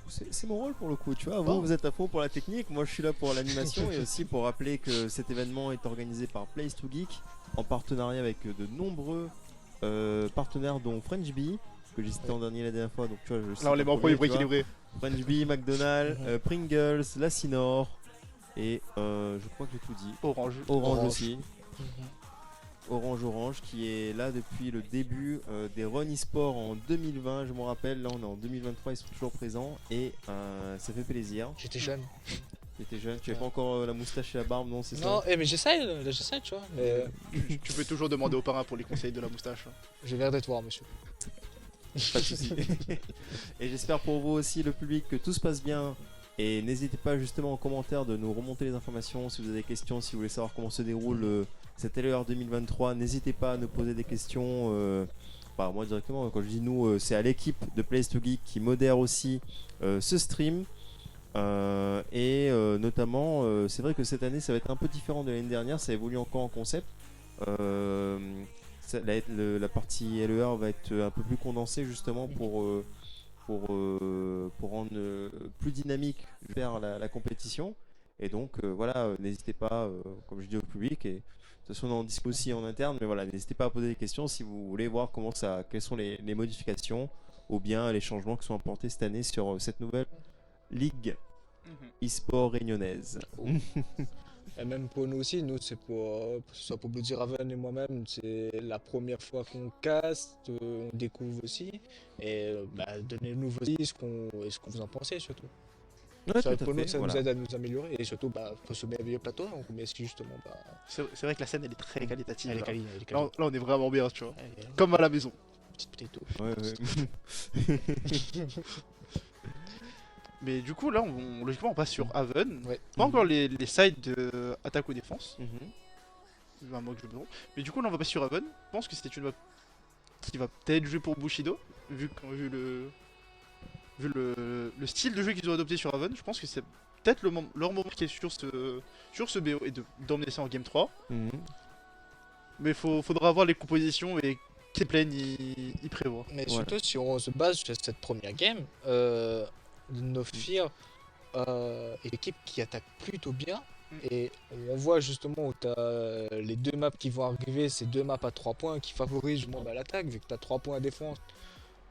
c'est mon rôle pour le coup. Tu vois, vous êtes à fond pour la technique, moi je suis là pour l'animation et aussi pour rappeler que cet événement est organisé par Place2Geek en partenariat avec de nombreux partenaires dont French Bee que j'ai cité en dernier la dernière fois. Donc tu vois, là on les met en premier pour équilibrer. French Bee, McDonald's, Pringles, Lacinor. Et je crois que j'ai tout dit. Orange aussi. Orange qui est là depuis le début des Run eSport en 2020, je m'en rappelle. Là on est en 2023, ils sont toujours présents et ça fait plaisir. J'étais jeune. Tu n'avais pas encore la moustache et la barbe, non, c'est ça? Non, mais j'essaye, tu vois. Mais... tu peux toujours demander aux parrains pour les conseils de la moustache. J'ai l'air d'être voir, monsieur. Pas de soucis. Et j'espère pour vous aussi, le public, que tout se passe bien. Et n'hésitez pas justement en commentaire de nous remonter les informations si vous avez des questions, si vous voulez savoir comment se déroule cette LER 2023. N'hésitez pas à nous poser des questions, moi directement. Quand je dis nous, c'est à l'équipe de Place2Geek qui modère aussi ce stream. Notamment, c'est vrai que cette année ça va être un peu différent de l'année dernière, ça évolue encore en concept. La partie LER va être un peu plus condensée justement pour rendre plus dynamique vers la compétition. Et donc voilà, n'hésitez pas, comme je dis au public, et de toute façon on en discute aussi en interne, mais voilà, n'hésitez pas à poser des questions si vous voulez voir quelles sont les modifications ou bien les changements qui sont apportés cette année sur cette nouvelle ligue e-sport réunionnaise. Et même pour nous aussi, c'est que ce soit pour Bloody Raven et moi-même, c'est la première fois qu'on caste, on découvre aussi, et donnez-nous vos idées, ce qu'on vous en pensez surtout. Ouais, Ça nous aide à nous améliorer, et surtout pour ce merveilleux plateau, on remercie justement. C'est vrai que la scène elle est très qualitative. Elle est quali. Là on est vraiment bien, tu vois. Comme à la maison. Petite potato. Ouais. Mais du coup là logiquement on passe sur Haven. Ouais. Pas encore les sides de attaque ou défense. Un mot que je me trompe. Mais du coup là on va passer sur Haven. Je pense que c'est une map qui va peut-être jouer pour Bushido, vu le style de jeu qu'ils ont adopté sur Haven. Je pense que c'est peut-être leur moment qui est sur ce BO et d'emmener ça en Game 3. Mais faudra voir les compositions et quel plan il prévoit. Mais surtout si on se base sur cette première game, Nofir est l'équipe qui attaque plutôt bien. Et on voit justement où tu as les deux maps qui vont arriver, ces deux maps à 3 points qui favorisent justement l'attaque, vu que tu as 3 points à défense.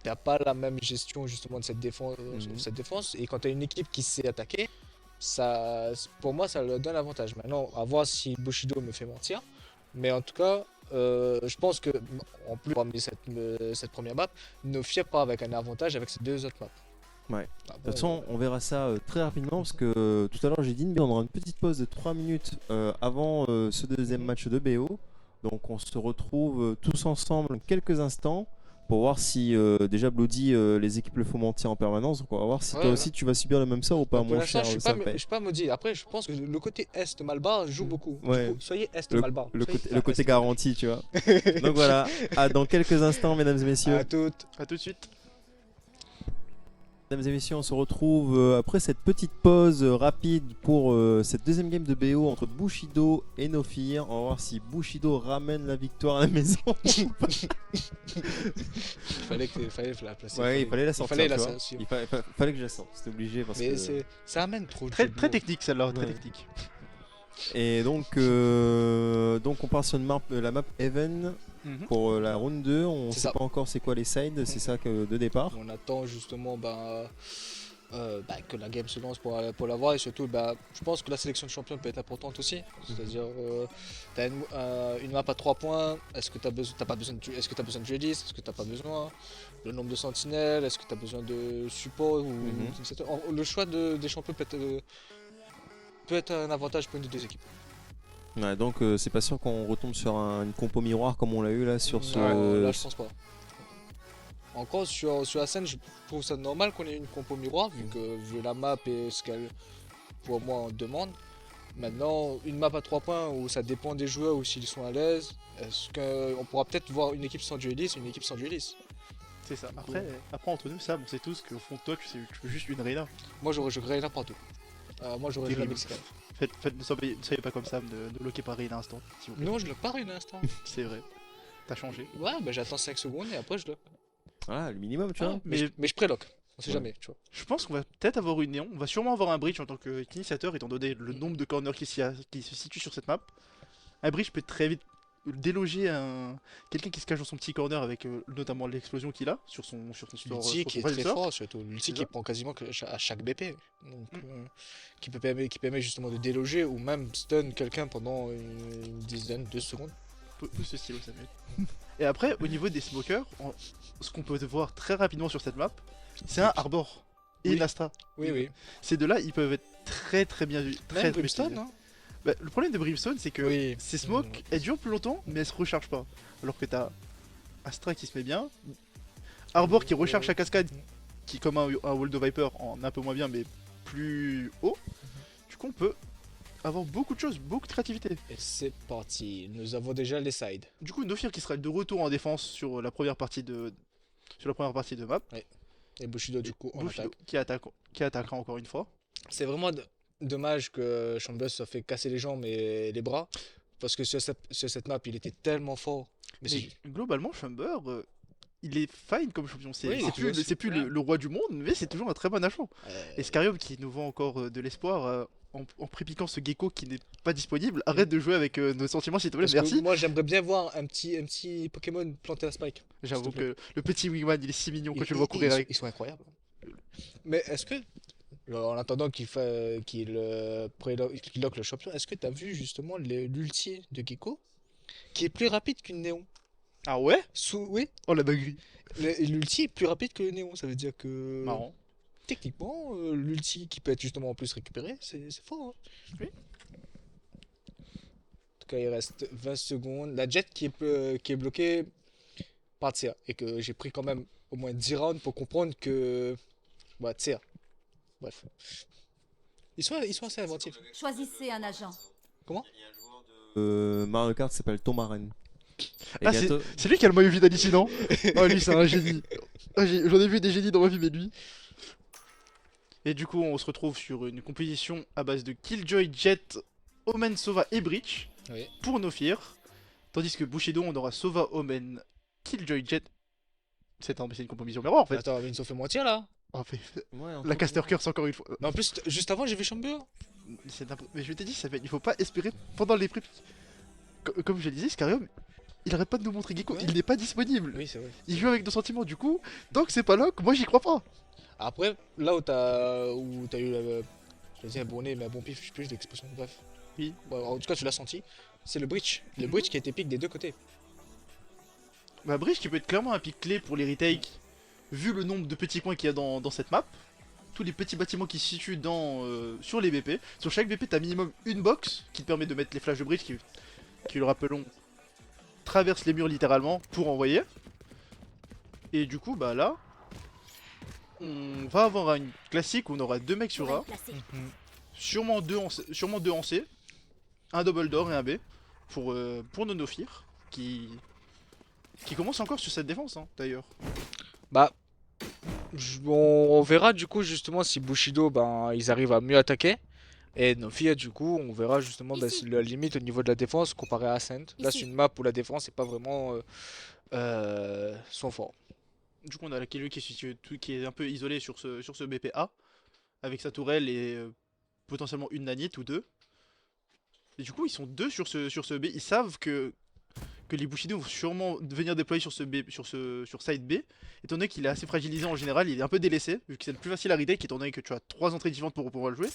Tu n'as pas la même gestion justement de cette défense. Et quand tu as une équipe qui sait attaquer, pour moi ça leur donne l'avantage. Maintenant, à voir si Bushido me fait mentir. Mais en tout cas, je pense que en plus parmi cette première map, Nofir part avec un avantage avec ces deux autres maps. Ouais. De toute façon, on verra ça très rapidement parce que tout à l'heure j'ai dit on aura une petite pause de 3 minutes avant ce deuxième match de BO. Donc on se retrouve tous ensemble quelques instants pour voir si déjà Bloody les équipes le font mentir en permanence. Donc on va voir si toi aussi tu vas subir le même sort ou pas, mon cher. Je suis pas maudit. Après je pense que le côté Est Malbar joue beaucoup. Ouais. Coup, soyez Est Malbar. Le côté garanti, tu vois. Donc voilà, dans quelques instants mesdames et messieurs. À tout de suite. Mesdames et messieurs, on se retrouve après cette petite pause rapide pour cette deuxième game de BO entre Bushido et Nofir. On va voir si Bushido ramène la victoire à la maison. Il fallait la placer. Ouais, il fallait la sortir. Il fallait que je la sorte, c'était obligé. Parce que... ça amène trop de très technique celle-là, très technique. Et donc on part sur la map Even pour la round 2. On sait pas encore c'est quoi les sides, c'est ça que de départ. On attend justement que la game se lance pour l'avoir et surtout je pense que la sélection de champions peut être importante aussi. C'est-à-dire t'as une map à 3 points, est-ce que t'as pas besoin est-ce que t'as besoin de dueliste, est-ce que t'as pas besoin, le nombre de sentinelles, est-ce que t'as besoin de support ou etc. Le choix des champions peut être un avantage pour une des deux équipes. Ouais, donc c'est pas sûr qu'on retombe sur une compo miroir comme on l'a eu là sur ce. Non, là je pense pas. Encore sur Ascent, je trouve ça normal qu'on ait une compo miroir vu la map et ce qu'elle pour moi en demande. Maintenant, une map à 3 points où ça dépend des joueurs ou s'ils sont à l'aise, est-ce qu'on pourra peut-être voir une équipe sans dueliste, une équipe sans dueliste. C'est ça. Après, entre nous, ça, on sait tous qu'au fond de toi, tu veux juste une Reyna. Moi, j'aurais Reyna partout. Moi, j'aurais la Mexicaine. Ne soyez pas comme ça, ne bloquez pas Reyna instant. Non, je bloque pas Reyna instant. C'est vrai. T'as changé. Ouais, j'attends 5 secondes et après je bloque. Ah, le minimum, tu vois. Mais je préloque. On sait jamais, tu vois. Je pense qu'on va peut-être avoir une néon. On va sûrement avoir un bridge en tant qu'initiateur, étant donné le nombre de corners qui se situent sur cette map. Un bridge peut très vite déloger quelqu'un qui se cache dans son petit corner avec notamment l'explosion qu'il a sur son store. L'ulti qui est très fort, surtout. L'ulti qui prend quasiment à chaque BP. Donc, qui permet justement de déloger ou même stun quelqu'un pendant une dizaine de secondes. Pousse ce stylo, Samuel. Et après, au niveau des smokers, ce qu'on peut voir très rapidement sur cette map, c'est un Arbor et une Astra. Oui. Ces deux-là, ils peuvent être très bien vus. Très Brimstone, hein. Le problème de Brimstone, c'est que ces smokes, elles durent plus longtemps, mais elles se rechargent pas. Alors que t'as Astra qui se met bien, Arbor qui recharge sa cascade, qui est comme un Wall of Viper en un peu moins bien, mais plus haut. Du coup, on peut avoir beaucoup de choses, beaucoup de créativité. Et c'est parti, nous avons déjà les sides. Du coup, Nofir qui sera de retour en défense sur la première partie de map. Ouais. Et Bushido du coup en attaque. Qui attaquera encore une fois. C'est vraiment dommage que Chambers se fait casser les jambes et les bras. Parce que sur cette map, il était tellement fort. Mais globalement, Chamber, il est fine comme champion. C'est Oui, plus le roi du monde, mais c'est toujours un très bon agent. Et Scarium qui nous vend encore de l'espoir en prépiquant ce gecko qui n'est pas disponible. Arrête de jouer avec nos sentiments s'il te plaît, merci. Moi j'aimerais bien voir un petit Pokémon planter la spike. J'avoue que le petit Wingman il est si mignon quand tu le vois courir avec. Ils sont incroyables. Mais est-ce que, en attendant qu'il lock le champion, est-ce que tu as vu justement l'ulti de Gecko qui est plus rapide qu'une néon? Ah ouais? Oui. Oh la dinguerie. L'ulti est plus rapide que le néon, ça veut dire que... Marrant. Techniquement, l'ulti qui peut être justement en plus récupéré, c'est fort. Hein. Oui. En tout cas, il reste 20 secondes. La jet qui est bloquée par Tsia. Et que j'ai pris quand même au moins 10 rounds pour comprendre que... Bah, Tsia. Bref. Ils sont assez inventifs. Choisissez un agent. Comment? Mario Kart s'appelle Tomaren. Ah, c'est lui qui a le maillot vide d'ici, non? Oh, lui, c'est un génie. J'en ai vu des génies dans ma vie, mais lui. Et du coup, on se retrouve sur une composition à base de Killjoy, Jet, Omen, Sova et Breach pour Nofir. Tandis que Bushido, on aura Sova, Omen, Killjoy, Jet. C'est une composition miroir en fait. Attends, mais ils ont fait moitié là. Oh, la Caster Curse encore une fois. Mais en plus, juste avant, j'ai vu Chamber. Mais je t'ai dit, il faut pas espérer pendant les prix. Comme je le disais, Scarium, il arrête pas de nous montrer Gecko, il n'est pas disponible. Oui, c'est vrai. Il joue avec nos sentiments, du coup, tant que c'est pas lock, moi j'y crois pas. Après, là où t'as eu je vais dire un bon nez, mais un bon pif, je sais plus l'expression, bref. Oui. Bon, en tout cas, tu l'as senti. C'est le breach. Le breach qui a été pick des deux côtés. Bah, breach qui peut être clairement un pick clé pour les retakes, vu le nombre de petits coins qu'il y a dans cette map. Tous les petits bâtiments qui se situent sur les BP. Sur chaque BP, t'as minimum une box qui te permet de mettre les flashs de breach qui le rappelons, traversent les murs littéralement pour envoyer. Et du coup, bah là, on va avoir une classique où on aura deux mecs sur A. Sûrement deux en C. Un double door et un B. Pour nos Nofir. Qui commence encore sur cette défense, hein, d'ailleurs. Bah, on verra du coup justement si Bushido, ils arrivent à mieux attaquer. Et Nofir, du coup, on verra justement la limite au niveau de la défense comparé à Ascent. Là, c'est une map où la défense n'est pas vraiment son fort. Du coup, on a la Killjoy qui est un peu isolé sur ce BPA, avec sa tourelle et potentiellement une nanite ou deux. Et du coup, ils sont deux sur ce B. Ils savent que que les Bushido vont sûrement venir déployer sur side B, étant donné qu'il est assez fragilisé en général, il est un peu délaissé, vu que c'est le plus facile à retake, étant donné que tu as 3 entrées différentes pour pouvoir le jouer.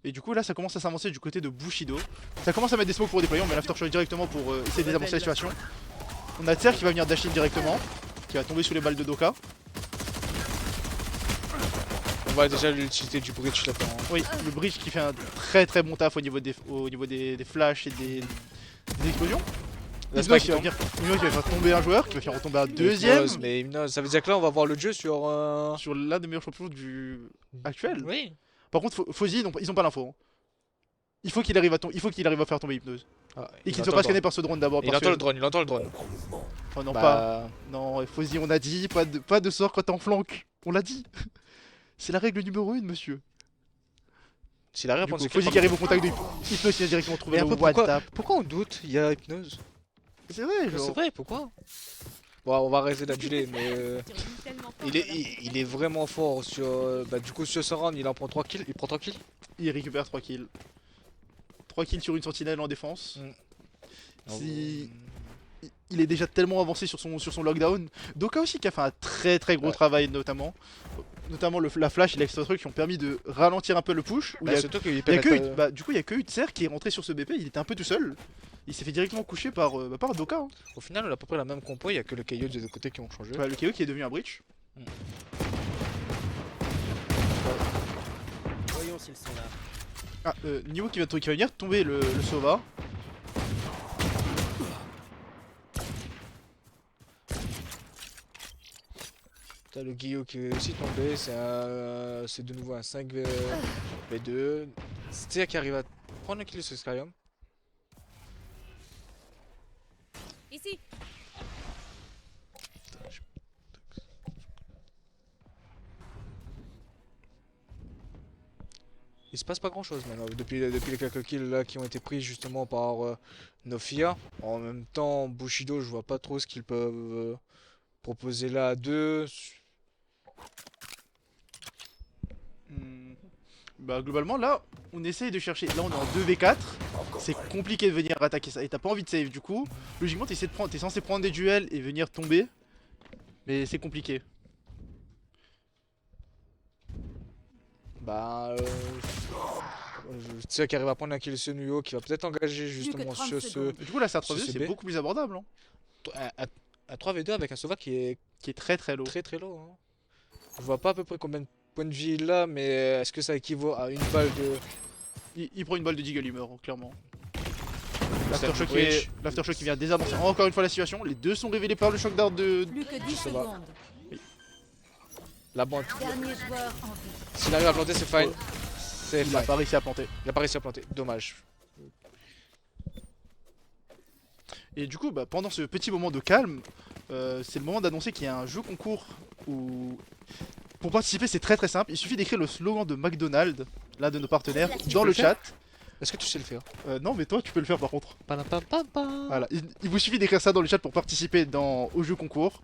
Et du coup là ça commence à s'avancer du côté de Bushido. Ça commence à mettre des smokes pour déployer, on met l'aftershock directement pour essayer de désamorcer la situation. On a Tser qui va venir dash in directement, qui va tomber sous les balles de Doka. On voit déjà l'utilité du bridge là-dedans. Oui, le bridge qui fait un très bon taf au niveau des flashs et des explosions. Hypnos qui va faire tomber un joueur, qui va faire retomber un deuxième. Mais Hypnos, ça veut dire que là on va voir le jeu sur l'un des meilleurs champions actuel. Oui. Par contre, Fozzy, ils ont pas l'info. Hein. Il faut qu'il arrive à faire tomber Hypnos. Et qu'il ne soit pas scanné par ce drone d'abord. Il entend le drone. Oh non, pas. Non, Fozzy, on a dit, pas de sort quand t'es en flank. On l'a dit. C'est la règle numéro 1, monsieur. S'il arrive à prendre Fozzy qui arrive au contact de Hypnos, il a directement trouvé le one tap. Pourquoi on doute? Il y a Hypnos. C'est vrai, genre. C'est vrai, pourquoi? Bon, on va arrêter d'aduler, mais il est vraiment fort sur. Du coup, sur ce round, il en prend 3 kills. Il prend 3 kills. Il récupère 3 kills. 3 kills sur une sentinelle en défense. Il est déjà tellement avancé sur son lockdown. Doka aussi qui a fait un très gros travail notamment la flash et l'extra truc qui ont permis de ralentir un peu le push. Du coup il y a que Utser qui est rentré sur ce BP, il était un peu tout seul. Il s'est fait directement coucher par Doka. Hein. Au final on a à peu près la même compo, il y a que le KO des deux côtés qui ont changé. Le KO qui est devenu un breach. Voyons s'ils sont là. Ah, Niwo qui va venir tomber le Sova. T'as le Guillaume qui est aussi tombé, c'est de nouveau un 5v2. C'est qui arrive à prendre un kill sur Skyrim. Ici. Il se passe pas grand chose maintenant depuis les quelques kills là qui ont été pris justement par Nofia. En même temps, Bushido, je vois pas trop ce qu'ils peuvent proposer là à deux. Globalement là on essaye de chercher, là on est en 2v4, c'est compliqué de venir attaquer ça et t'as pas envie de save du coup, logiquement t'es censé prendre des duels et venir tomber, mais c'est compliqué. C'est qui arrive à prendre un kill sur Nuyo qui va peut-être engager justement sur ce... Du coup là c'est à 3v2, c'est beaucoup plus abordable. Hein. Un 3v2 avec un Sova qui est très low. Très low. Hein. Je vois pas à peu près combien de points de vie il a, mais est-ce que ça équivaut à une balle de... Il prend une balle de Deagle, il meurt clairement. L'aftershock qui vient désannoncer encore une fois la situation. Les deux sont révélés par le shock d'art de... Plus que 10 secondes. La bande. Dernier joueur en vie. S'il arrive à planter, c'est fine. Il a pas réussi à planter. Il a pas réussi à planter, dommage. Et du coup, pendant ce petit moment de calme, c'est le moment d'annoncer qu'il y a un jeu concours où... Pour participer, c'est très simple. Il suffit d'écrire le slogan de McDonald's, l'un de nos partenaires, dans le chat. Est-ce que tu sais le faire? Non, mais toi, tu peux le faire par contre. Voilà, il vous suffit d'écrire ça dans le chat pour participer au jeu concours.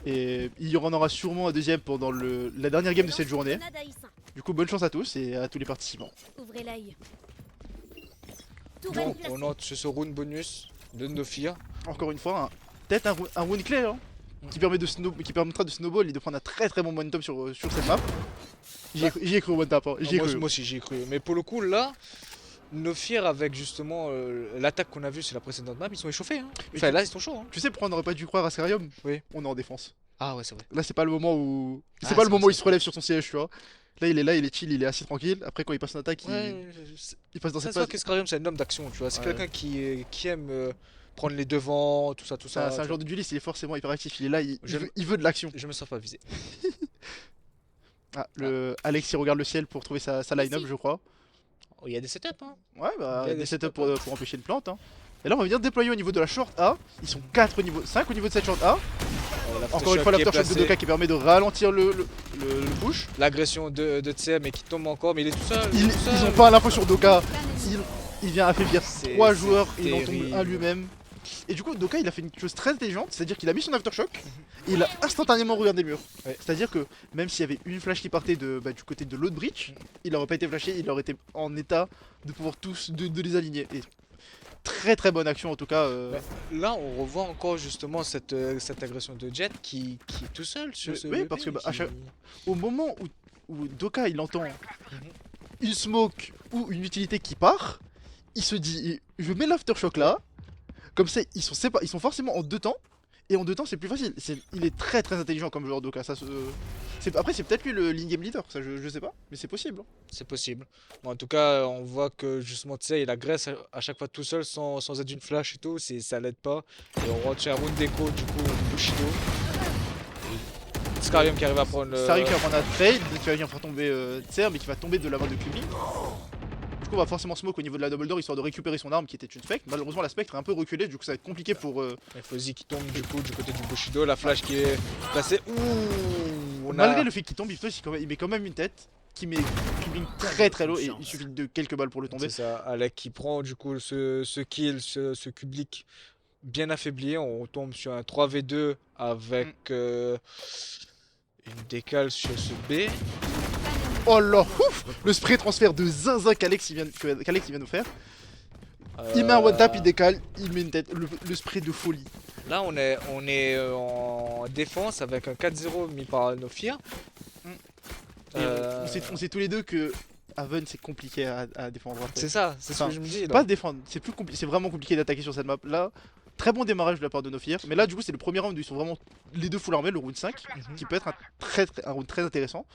Et il y en aura sûrement un deuxième pendant la dernière game de cette journée. Du coup, bonne chance à tous et à tous les participants. Ouvrez l'œil. Donc, on note ce round bonus de Nofia. Encore une fois, peut-être un round clé hein, qui permettra de snowball et de prendre un très bon one-top sur cette map. J'y ai cru au one-tap. Hein. Moi aussi, j'y ai cru. Mais pour le coup, là, Nofia avec justement l'attaque qu'on a vue sur la précédente map, ils sont échauffés. Hein. Enfin, là, ils sont chauds. Hein. Tu sais pourquoi on n'aurait pas dû croire à Scarium? Oui. On est en défense. Ah ouais, c'est vrai. Là, c'est pas le moment où. C'est pas le moment où il se relève sur son siège, tu vois. Là, il est chill, il est assez tranquille. Après, quand il passe une attaque, il passe dans cette phase. C'est vrai que Scarium, c'est un homme d'action, tu vois. C'est quelqu'un qui aime prendre les devants, tout ça. C'est un genre de dueliste, il est forcément hyperactif. Il est là, il veut de l'action. Je me sens pas visé. Alex, il regarde le ciel pour trouver sa line-up, je crois. Il y a des setups, hein. Ouais, il y a des setups pour empêcher une plante. Hein. Et là, on va venir déployer au niveau de la short A. Ils sont 5 au niveau de cette short A. Encore une fois, l'aftershock de Doka qui permet de ralentir le push. L'agression de Tse, mais qui tombe encore, mais il est tout seul. Ils ont pas l'info sur Doka. Il vient affaiblir 3 joueurs, il en tombe un lui-même. Et du coup, Doka il a fait une chose très intelligente, c'est-à-dire qu'il a mis son aftershock et il a instantanément regardé le mur. C'est-à-dire que même s'il y avait une flash qui partait du côté de l'autre breach, il aurait pas été flashé, il aurait été en état de pouvoir tous de les aligner. Et très très bonne action en tout cas. Là, on revoit encore justement cette agression de Jet qui est tout seul sur ce Oui, BP, parce que qui- au moment où Doka il entend une smoke ou une utilité qui part, il se dit je mets l'aftershock là, comme ça ils sont forcément en deux temps, et en deux temps c'est plus facile. Il est très très intelligent comme joueur Doka. Après c'est peut-être lui le in-game leader, ça je sais pas, mais c'est possible. Hein. C'est possible. Bon, en tout cas, on voit que justement, tu sais, il agresse à chaque fois tout seul sans être une flash et tout, ça l'aide pas. Et on voit un round déco du coup Bushido. Et Scarium qui arrive à prendre le. Sariu qui va prendre un trade, qui va venir faire tomber Tser, mais qui va tomber de la main de Kubi. Du coup on va forcément smoke au niveau de la double door histoire de récupérer son arme qui était une fake. Malheureusement la spectre est un peu reculée, du coup ça va être compliqué pour... Il faut Zi qui tombe du coup du côté du Bushido, la flash qui est placée. Ouh, Malgré le fait qu'il tombe, il met quand même une tête qui met Kubi très très low et il suffit de quelques balles pour le tomber. C'est ça, Alec qui prend du coup ce kill, ce Kublik bien affaibli. On tombe sur un 3v2 avec une décale sur ce B. Oh là, ouf, le spray transfert de zinzin qu'Alex il vient nous faire. Il met un one tap, il décale, il met une tête, le spray de folie. Là on est en défense avec un 4-0 mis par Nofir. Et on sait tous les deux que Haven c'est compliqué à défendre. C'est ça, c'est ce que je me dis. Là. Pas de défendre, c'est vraiment compliqué d'attaquer sur cette map là. Très bon démarrage de la part de Nofir, mais là du coup c'est le premier round où ils sont vraiment les deux full armés, le round 5, qui peut être un round très intéressant.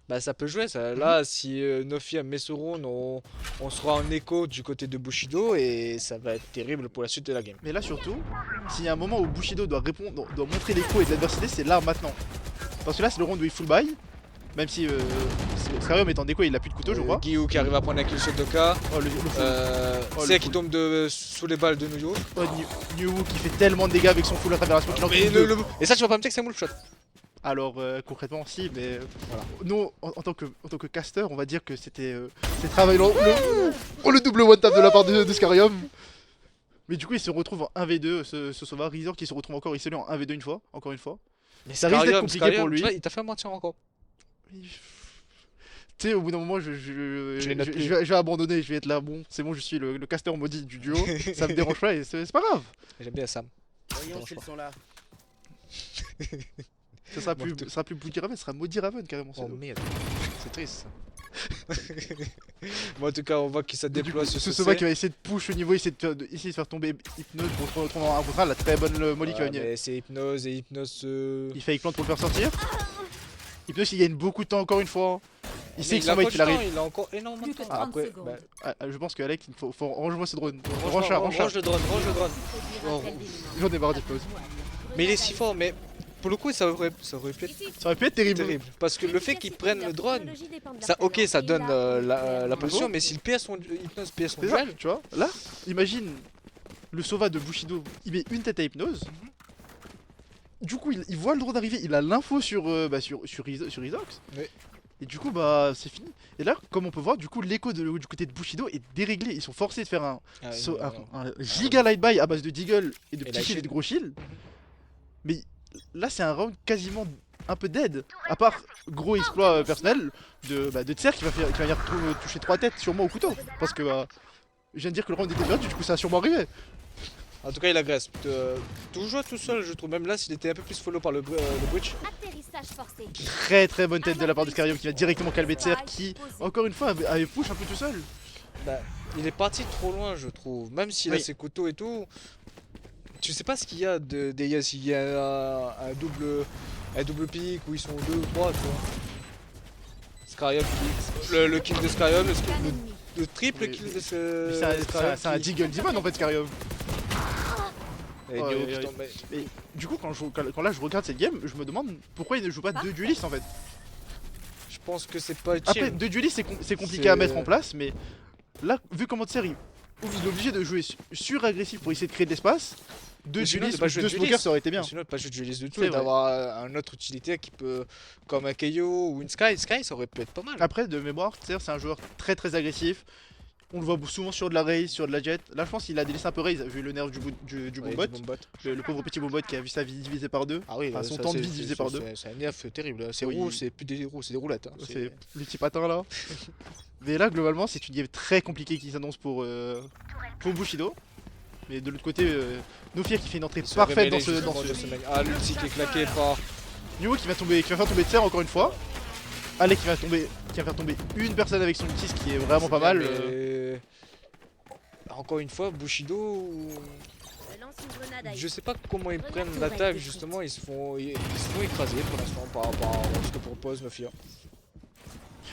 Bah ça peut jouer ça. Là si Nofir met ce round, on sera en écho du côté de Bushido et ça va être terrible pour la suite de la game. Mais là surtout, s'il y a un moment où Bushido doit montrer l'écho et de l'adversité, c'est là maintenant. Parce que là c'est le round où il full buy, même si Scarium est en déco, il a plus de couteau je crois. Guillou qui arrive à prendre un kill sur Doka. Oh le C'est le qui full. tombe sous les balles de New York. Oh, New qui fait tellement de dégâts avec son full à travers la smoke qu'il en Mais fait deux. et ça tu vas pas me dire que c'est un move shot. Alors concrètement si, mais Voilà. nous en tant que caster on va dire que c'était travail le double one tap de la part de Scarium. Mais du coup il se retrouve en 1v2 ce Sova, Razor qui se retrouve encore isolé en 1v2 encore une fois. Mais Ça risque d'être compliqué Scarium, pour lui. tu vois, il t'a fait mentir encore. Tu sais au bout d'un moment je les note plus. vais abandonner, je vais être là, bon c'est bon je suis le caster maudit du duo, ça me dérange pas et c'est pas grave. J'aime bien Sam. Voyons s'ils sont là. Ça sera Moi, plus, je te- ça sera plus Bloody Raven, ça sera Maudit Raven carrément. Oh c'est- merde, c'est triste ça. Bon, en tout cas, on voit qu'il se Du coup, déploie sur ce ce Sova qui va essayer de push au niveau, essayer de faire tomber Hypnose pour se retrouver en 1 contre 1, la très bonne molly qui va venir. C'est Hypnose et Hypnose. Il fait Eggplant pour le faire sortir. Hypnose il gagne beaucoup de temps encore une fois. Il sait que son a mec encore il du arrive. temps, il a encore énormément de Plus que temps. 30 Après, secondes. bah, Je pense qu'Alec il faut range-moi ce drone. range le drone, range le drone. Oh. J'en ai marre d'Hypnose. Mais il est si fort, mais pour le coup, ça aurait pu être Ça aurait pu être terrible. terrible. Parce que le fait qu'il prenne le drone, ça, ok, ça donne la position, mais s'il PS son Hypnose, PS son C'est ça, duel, tu vois. Là, imagine le Sova de Bushido, il met une tête à Hypnose. Du coup, il voit le drone arriver, il a l'info sur Rizox. Oui. Et du coup, bah, c'est fini. Et là, comme on peut voir, du coup, l'écho du côté de Bushido est déréglé. Ils sont forcés de faire un giga light buy à base de Deagle et de Et petits la shields et de shield. gros shields. Mais là, c'est un round quasiment un peu dead. À part gros exploit personnel de Tser qui va venir toucher 3 têtes sûrement au couteau. Parce que je viens de dire que le round était perdu, du coup, ça a sûrement arrivé. En tout cas, il agresse. Toujours tout seul, je trouve. Même là, s'il était un peu plus follow par le bridge. Atterrissage forcé. Très très bonne tête de la part de Scarium qui va directement calmer Tser qui, encore une fois, avait push un peu tout seul. Bah, il est parti trop loin, je trouve. Même s'il a Oui. ses couteaux et tout. Tu sais pas ce qu'il y a s'il y a un double pick où ils sont 2 ou 3, tu vois. Scarium, le kill de Scarium, le triple Oui. kill de ce. C'est un Deagle Demon en fait, Scarium. Et Oh, Neo oui, qui oui. tombe. Et du coup, quand là je regarde cette game, je me demande pourquoi il ne joue pas deux duelistes en fait. Je pense que c'est pas Après, utile. deux duelistes c'est compliqué C'est- à mettre en place, mais là, vu comment Tser il est obligé de jouer sur-agressif pour essayer de créer de l'espace, deux Mais sinon, duelistes de pas ou jouer deux de smokers dueliste. ça aurait été bien. Sinon, pas juste dueliste du tout, C'est et vrai. d'avoir un autre utilitaire qui peut. Comme un KO ou une Sky. Sky, ça aurait pu être pas mal. Après, de mémoire, Tser c'est un joueur très très agressif. On le voit souvent sur de la Raze, sur de la Jet. Là, je pense qu'il a délaissé un peu Raze, vu le nerf du Boombot. Le pauvre petit Boombot qui a vu sa vie divisée par deux. Ah oui, son temps de vie divisé par deux. C'est un nerf terrible. C'est Oui. roux, c'est plus des roues, c'est des roulettes. Hein. C'est le petit patin là. Mais là, globalement, c'est une game très compliquée qui s'annonce pour Bushido. Mais de l'autre côté, Nofir qui fait une entrée parfaite dans ce mec. Ah, l'ulti qui est claqué par Nioh qui va faire tomber Tser encore une fois. Alec qui va faire tomber une personne avec son ulti, ce qui est vraiment pas mal. Encore une fois, Bushido. Je lance une grenade à Je sais pas comment ils prennent l'attaque justement, ils se font écraser pour l'instant par rapport à ce que propose Nofir.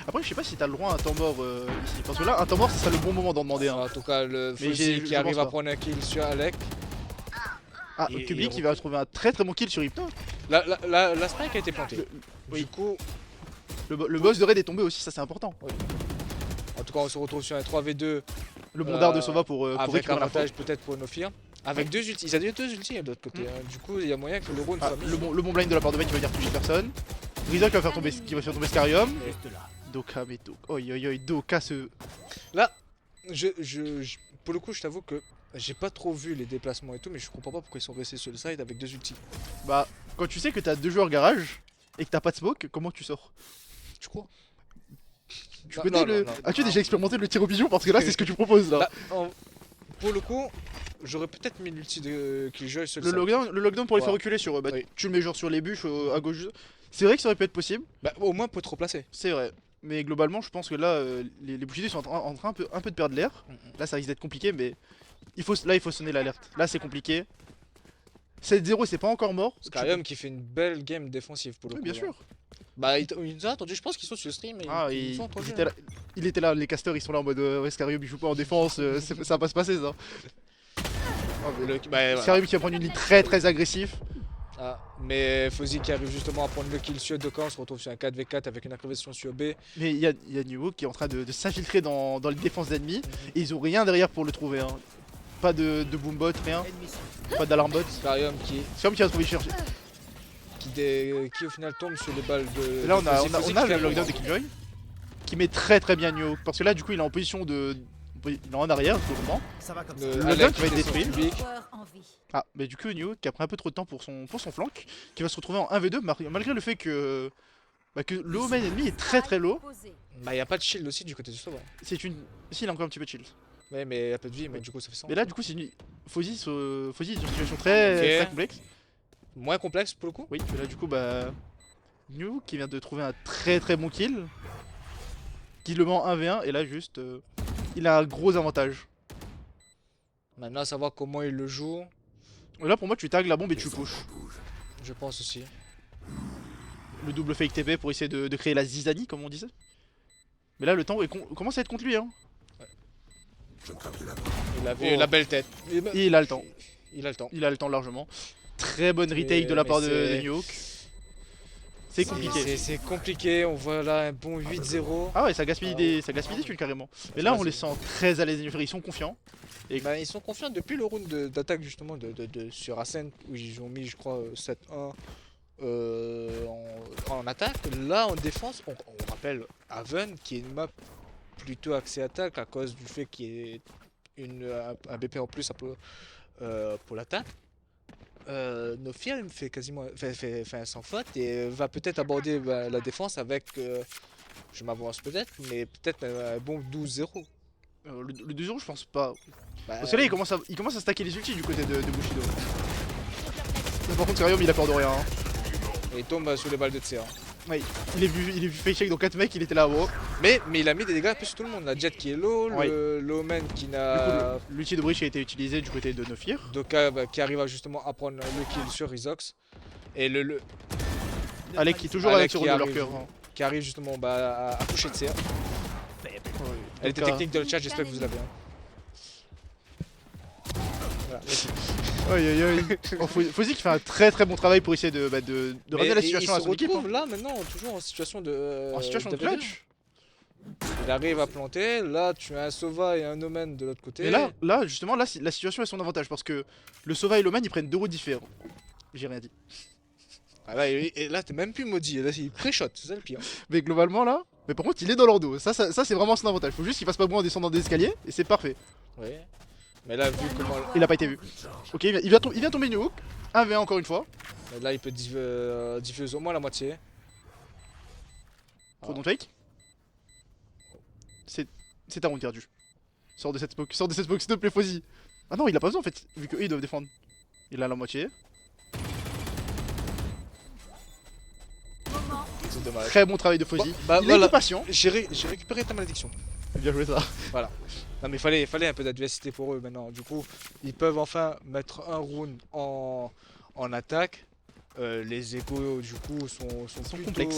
Après, je sais pas si t'as le droit à un temps mort ici. Parce que là, un temps mort, ce serait le bon moment d'en demander un. En tout cas, le Mais Fuzzy qui je arrive pense à pas. prendre un kill sur Alec. Ah, Et- Kubli et qui va trouver un très très bon kill sur Hypno. La spike a été plantée. Oui. Du coup, Le boss de raid est tombé aussi, ça c'est important. en tout cas, on se retrouve sur un 3v2 Le bondard de Sova pour avec récupérer la avantage peut-être pour Nofir. Avec deux ultis, ils avaient deux ultis de l'autre côté. Hein. Du coup, il y a moyen que le round soit mis. le bon blind de la part de Ben qui va dire toucher personne. Rizok qui va faire tomber Scarium. Reste là. Doka mais Doka. Oi oi oi, Doka ce. Là, pour le coup, je t'avoue que j'ai pas trop vu les déplacements et tout, mais je comprends pas pourquoi ils sont restés sur le side avec deux ultis. Bah, quand tu sais que t'as deux joueurs garage et que t'as pas de smoke, comment tu sors? Tu crois? Tu connais le. As-tu déjà expérimenté le tir au pigeon? Parce que là, c'est ce que tu proposes là. Là, pour le coup, j'aurais peut-être mis l'ulti de Killjoy sur le side. Le lockdown pour les faire Ouais. reculer sur. Bah, Oui. tu le mets genre sur les bûches à gauche. C'est vrai que ça aurait pu être possible, Bah, au moins pour te replacer. c'est vrai. Mais globalement, je pense que là, les Bushido sont en train un peu de perdre l'air. Là, ça risque d'être compliqué, mais il faut sonner l'alerte. Là, c'est compliqué. 7-0, c'est pas encore mort. Scarium qui fait une belle game défensive pour le Oui, coup. bien là. sûr. Bah, il nous a attendu, je pense qu'ils sont sur le stream. Et Ah, ils nous ont entendu, hein. il était là, les casters ils sont là en mode ouais, Scarium il joue pas en défense, ça va pas se passer ça. Bah, voilà. Scarium qui va prendre une ligne très très agressive. Ah, mais Fuzzy qui arrive justement à prendre le kill sur Doka, on se retrouve sur un 4v4 avec une accrévation sur B. Mais il y a Newhook qui est en train de s'infiltrer dans les défenses d'ennemis. Et ils ont rien derrière pour le trouver. Hein. Pas de boombot, rien. Pas d'alarmbot. Scarium Scarium qui va trouver chercher. qui au final tombe sur les balles de. Et là on a, Fuzzy. Fuzzy on a qui fait le un lockdown de bon Killjoy. Qui met très très bien Newhook. Parce que là du coup il est en position de. Il est en arrière tout simplement. Ça va comme round. ça. Le Alec lockdown qui va être descend détruit. public. Joueur en vie. Ah, mais du coup Newhook qui a pris un peu trop de temps pour son flanc. Qui va se retrouver en 1v2 malgré le fait que. Bah, que le main ennemi est très très low. Posé. Bah, y a pas de shield aussi du côté du Sova. C'est une. Si, il a encore un petit peu de shield. Ouais, mais y a peu de vie, mais du coup ça fait 100. Mais là, du coup, c'est une. Fuzzy est dans une situation très, Ok. très complexe. Moins complexe pour le coup. Oui, mais là, du coup, bah. New qui vient de trouver un très très bon kill. Qui le met en 1v1, et là, juste. Il a un gros avantage. Maintenant, à savoir comment il le joue, Et là, pour moi, tu tags la bombe et tu pushes. je pense aussi. Le double fake TP pour essayer de créer la zizanie, comme on disait. Mais là, le temps commence à être contre lui, hein. Il avait la belle tête. Et il a le temps. Il a le temps. Il a le temps largement. Très bonne retake de la mais part de c'est- Newhook. C'est compliqué. C'est compliqué, on voit là un bon 8-0. Ah ouais, ça gaspille des thunes carrément. Mais là, on les sent très à l'aise, ils sont confiants. Bah, ils sont confiants depuis le round d'attaque justement sur Ascent où ils ont mis je crois 7-1 en attaque. Là en défense, on rappelle Haven qui est une map plutôt axée attaque à cause du fait qu'il y ait un BP en plus pour l'attaque. Nofir fait quasiment fait un sans faute et va peut-être aborder la défense avec je m'avance peut-être mais peut-être un bon 12-0. Le 2-0, je pense pas. Bah, Parce que là, il commence à stacker les ultis du côté de Bushido. Mais par contre, Scarium, il a peur de rien. Hein. il tombe sur les balles de tir. Ouais, il est vu fake check dans 4 mecs, il était là. Oh. Mais il a mis des dégâts un peu sur tout le monde. La Jet qui est low, Ouais. le Lowman qui Du n'a. coup, l'ulti de Breach a été utilisé du côté de Nofir. Doka qui arrive justement à prendre le kill sur Rizox. Et le Alec qui est toujours Alec avec ce qui rôle de arrive. lurker. Hein. qui arrive justement à toucher de CR. Elle était Doka. technique de le chat, j'espère que vous l'avez. Hein. Aïe aïe aïe. Oh, Fuzzy qui fait un très très bon travail pour essayer de ramener la situation à il se son équipe. retrouve là maintenant, toujours en situation de. En situation de d'AVD. clutch. Il arrive à planter, là tu as un Sova et un Omen de l'autre côté. Mais là, justement, là, la situation est son avantage parce que le Sova et l'Oman ils prennent deux routes différents. J'ai rien dit. Ah là, et là t'es même plus maudit, là il pré-shot, c'est ça le pire. Mais globalement là, mais par contre il est dans leur dos, ça c'est vraiment son avantage. Faut juste qu'il fasse pas bruit en descendant des escaliers et c'est parfait. Ouais. Mais là, vu comment. Il a pas été vu. Ok, il vient tomber New Hook. 1v1 encore une fois. Là, il peut diffuser au moins la moitié. Trop don't fake. C'est un round perdu. Sors de cette smoke, s'il te plaît, Fozzy. Ah non, il a pas besoin en fait, vu qu'eux ils doivent défendre. Il a la moitié. C'est dommage. Très bon travail de Fozzy. Bah, il voilà. a été patient. J'ai récupéré ta malédiction. Bien joué ça. Voilà. Non mais fallait un peu d'adversité pour eux maintenant. Du coup, ils peuvent enfin mettre un round en attaque. Les échos du coup sont plutôt... complexes.